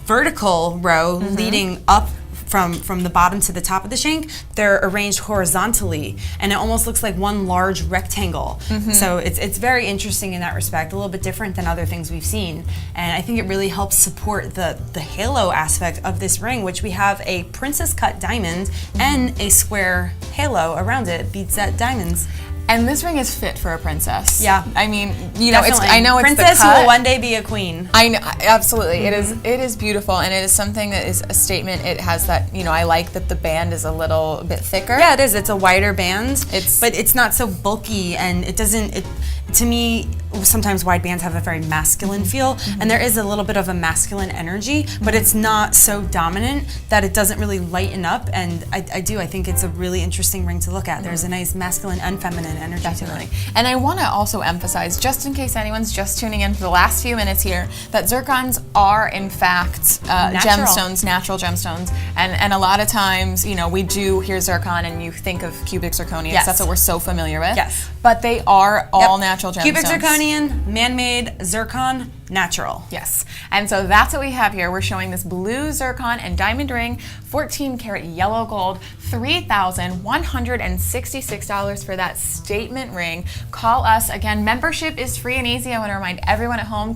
Speaker 2: vertical row leading up from the bottom to the top of the shank, they're arranged horizontally, and it almost looks like one large rectangle. So it's very interesting in that respect, a little bit different than other things we've seen. And I think it really helps support the halo aspect of this ring, which we have a princess cut diamond and a square halo around it, bead set diamonds.
Speaker 1: And this ring is fit for a princess.
Speaker 2: Yeah,
Speaker 1: I mean, you know,
Speaker 2: definitely.
Speaker 1: I know it's
Speaker 2: princess
Speaker 1: the cut.
Speaker 2: who will one day be a queen.
Speaker 1: I know, absolutely. It is beautiful, and it is something that is a statement. It has that, you know, I like that the band is a little bit thicker.
Speaker 2: Yeah, it is. It's a wider band. But it's not so bulky, and it doesn't. To me, sometimes wide bands have a very masculine feel, and there is a little bit of a masculine energy, but it's not so dominant that it doesn't really lighten up. And I think it's a really interesting ring to look at. There's a nice masculine and feminine energy to it.
Speaker 1: And I want to also emphasize, just in case anyone's just tuning in for the last few minutes here, that zircons are in fact gemstones, natural gemstones, and a lot of times, you know, we do hear zircon and you think of cubic zirconia.
Speaker 2: Yes.
Speaker 1: That's what we're so familiar with.
Speaker 2: Yes.
Speaker 1: But they are all natural gemstones.
Speaker 2: Cubic zirconian, man-made, zircon, natural.
Speaker 1: Yes. And so that's what we have here. We're showing this blue zircon and diamond ring, 14 karat yellow gold, $3,166 for that statement ring. Call us. Again, membership is free and easy. I want to remind everyone at home,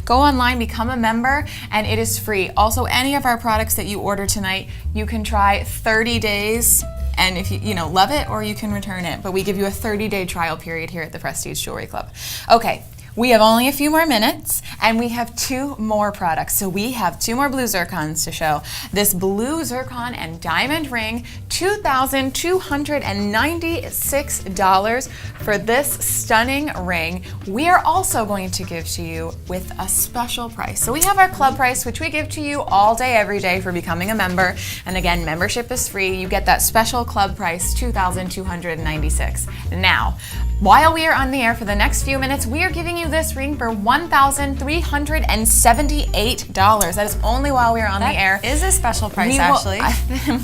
Speaker 1: go online, become a member, and it is free. Also, any of our products that you order tonight, you can try 30 days. And if you love it, or you can return it. But we give you a 30-day trial period here at the Prestige Jewelry Club. Okay, we have only a few more minutes, and we have 2 more products. So we have 2 more blue zircons to show. This blue zircon and diamond ring, $2,296 for this stunning ring. We are also going to give to you with a special price. So we have our club price, which we give to you all day, every day for becoming a member. And again, membership is free. You get that special club price, $2,296. Now, while we are on the air for the next few minutes, we are giving you you this ring for $1,378. That is only while we are on the air.
Speaker 2: That is a special price, Ashley.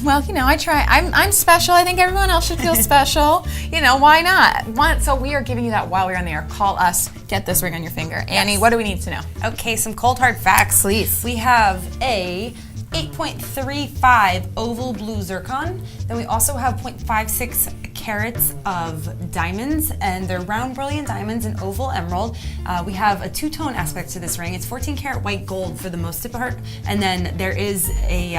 Speaker 1: Well, you know, I try. I'm special. I think everyone else should feel special. You know, why not? So we are giving you that while we're on the air. Call us. Get this ring on your finger. Yes. Annie, what do we need to know?
Speaker 2: Okay, some cold hard facts.
Speaker 1: Please.
Speaker 2: We have a 8.35 oval blue zircon. Then we also have 0.56 carats of diamonds, and they're round brilliant diamonds and oval emerald. We have a two-tone aspect to this ring. It's 14 karat white gold for the most part, and then there is a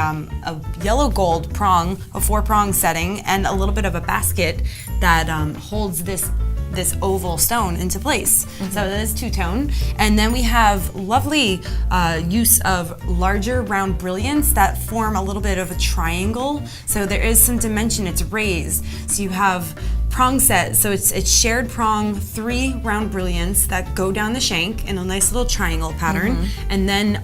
Speaker 2: yellow gold prong, a 4-prong setting, and a little bit of a basket that holds this oval stone into place. So that is two-tone. And then we have lovely use of larger round brilliants that form a little bit of a triangle. So there is some dimension, it's raised. So you have prong set, so it's shared prong, 3 round brilliants that go down the shank in a nice little triangle pattern. And then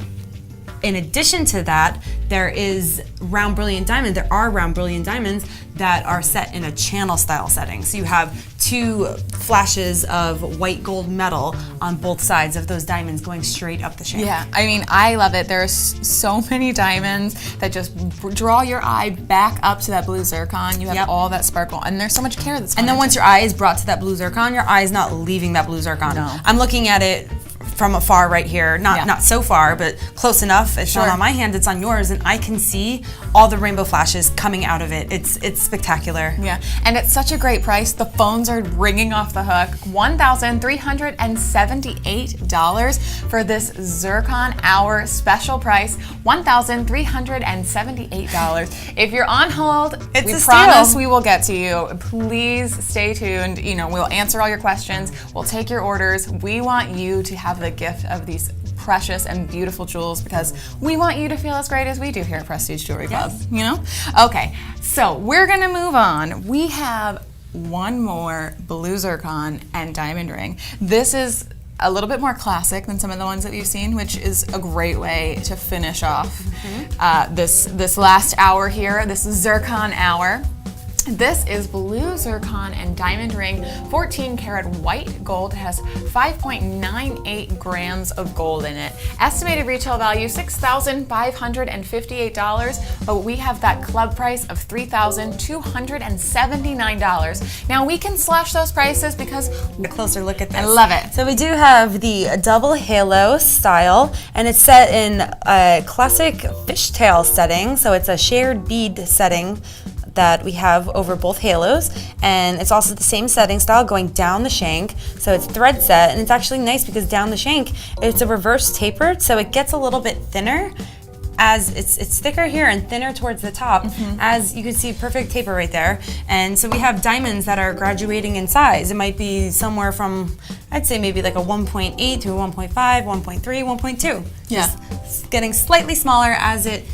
Speaker 2: in addition to that, there is round brilliant diamond. There are round brilliant diamonds that are set in a channel style setting. So you have 2 flashes of white gold metal on both sides of those diamonds going straight up the shank.
Speaker 1: Yeah, I mean, I love it. There's so many diamonds that just draw your eye back up to that blue zircon. You have all that sparkle, and there's so much care that's
Speaker 2: And then once your eye is brought to that blue zircon, your eye is not leaving that blue zircon.
Speaker 1: No.
Speaker 2: I'm looking at it from afar right here, not so far, but close enough. It's not on my hand, it's on yours, and I can see all the rainbow flashes coming out of it. It's spectacular.
Speaker 1: Yeah, and it's such a great price. The phones are ringing off the hook. $1,378 for this zircon hour special price. $1,378. If you're on hold, we promise we will get to you. Please stay tuned. You know, we'll answer all your questions. We'll take your orders. We want you to have the gift of these precious and beautiful jewels because we want you to feel as great as we do here at Prestige Jewelry Club. You know? Okay, so we're gonna move on. We have one more blue zircon and diamond ring. This is a little bit more classic than some of the ones that you've seen, which is a great way to finish off this last hour here, this zircon hour. This is blue zircon and diamond ring, 14 karat white gold. It has 5.98 grams of gold in it. Estimated retail value $6,558, but we have that club price of $3,279. Now we can slash those prices because
Speaker 2: a closer look at this.
Speaker 1: I love it.
Speaker 2: So we do have the double halo style, and it's set in a classic fishtail setting. So it's a shared bead setting that we have over both halos, and it's also the same setting style going down the shank. So it's thread set, and it's actually nice because down the shank it's a reverse tapered, so it gets a little bit thinner as it's thicker here and thinner towards the top. As you can see, perfect taper right there. And so we have diamonds that are graduating in size. It might be somewhere from, I'd say maybe like a 1.8 to a 1.5, 1.3, 1.2.
Speaker 1: Yeah.
Speaker 2: Just getting slightly smaller as it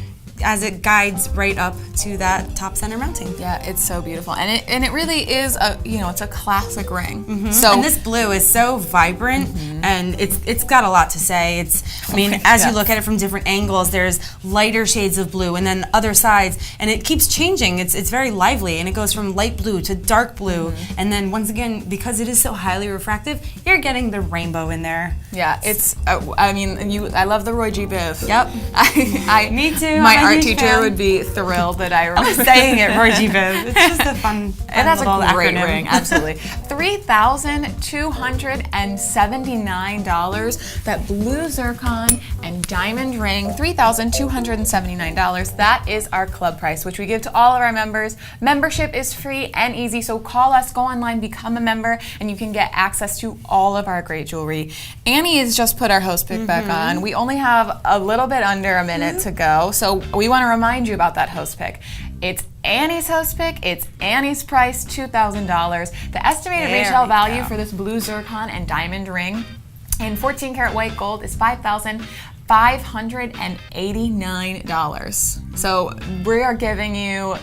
Speaker 2: guides right up to that top center mounting.
Speaker 1: Yeah, it's so beautiful, and it really is a, you know, it's a classic ring.
Speaker 2: So and this blue is so vibrant, and it's got a lot to say. I mean, as you look at it from different angles, there's lighter shades of blue, and then other sides, and it keeps changing. It's very lively, and it goes from light blue to dark blue, and then once again, because it is so highly refractive, you're getting the rainbow in there.
Speaker 1: Yeah, it's. I mean, I love the Roy G. Biv.
Speaker 2: Yep. Me too.
Speaker 1: My art teacher would be thrilled that I remember
Speaker 2: saying it, Roy G. Biv. It's just a fun
Speaker 1: and that's
Speaker 2: little
Speaker 1: a great
Speaker 2: acronym.
Speaker 1: ring, absolutely. $3,279. That blue zircon and diamond ring, $3,279. That is our club price, which we give to all of our members. Membership is free and easy, so call us, go online, become a member, and you can get access to all of our great jewelry. Annie has just put our host pick back on. We only have a little bit under a minute to go, so we want to remind you about that host pick. It's Annie's host pick. It's Annie's price, $2,000. The estimated retail value for this blue zircon and diamond ring in 14 karat white gold is $5,589. So we are giving you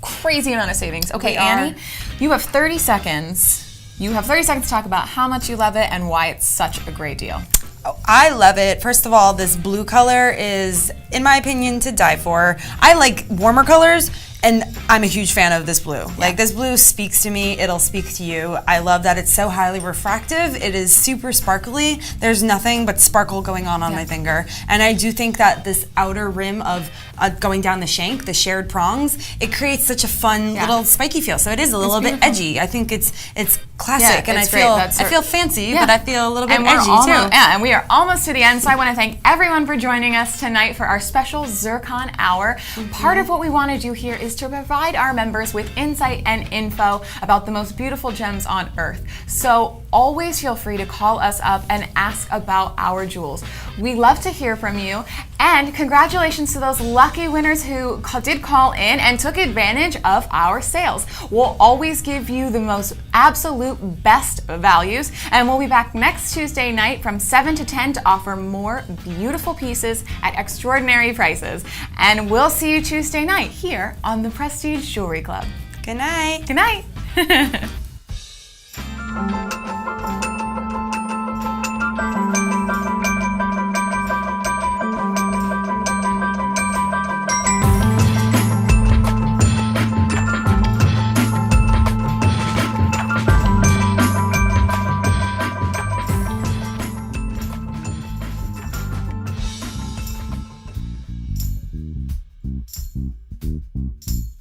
Speaker 1: crazy amount of savings. Okay, Annie, you have 30 seconds. You have 30 seconds to talk about how much you love it and why it's such a great deal.
Speaker 2: Oh, I love it. First of all, this blue color is, in my opinion, to die for. I like warmer colors, And I'm a huge fan of this blue. Like, this blue speaks to me, it'll speak to you. I love that it's so highly refractive. It is super sparkly. There's nothing but sparkle going on my finger. And I do think that this outer rim of going down the shank, the shared prongs, it creates such a fun little spiky feel. So it is a little bit edgy. I think it's classic, and I feel fancy, but I feel a little bit edgy too.
Speaker 1: Yeah, and we are almost to the end, so I want to thank everyone for joining us tonight for our special Zircon Hour. Part of what we want to do here is to provide our members with insight and info about the most beautiful gems on Earth. So always feel free to call us up and ask about our jewels. We love to hear from you, and congratulations to those lucky winners who did call in and took advantage of our sales. We'll always give you the most absolute best values, and we'll be back next Tuesday night from 7 to 10 to offer more beautiful pieces at extraordinary prices. And we'll see you Tuesday night here on the Prestige Jewelry Club.
Speaker 2: Good night.
Speaker 1: Good night.
Speaker 7: Thank you.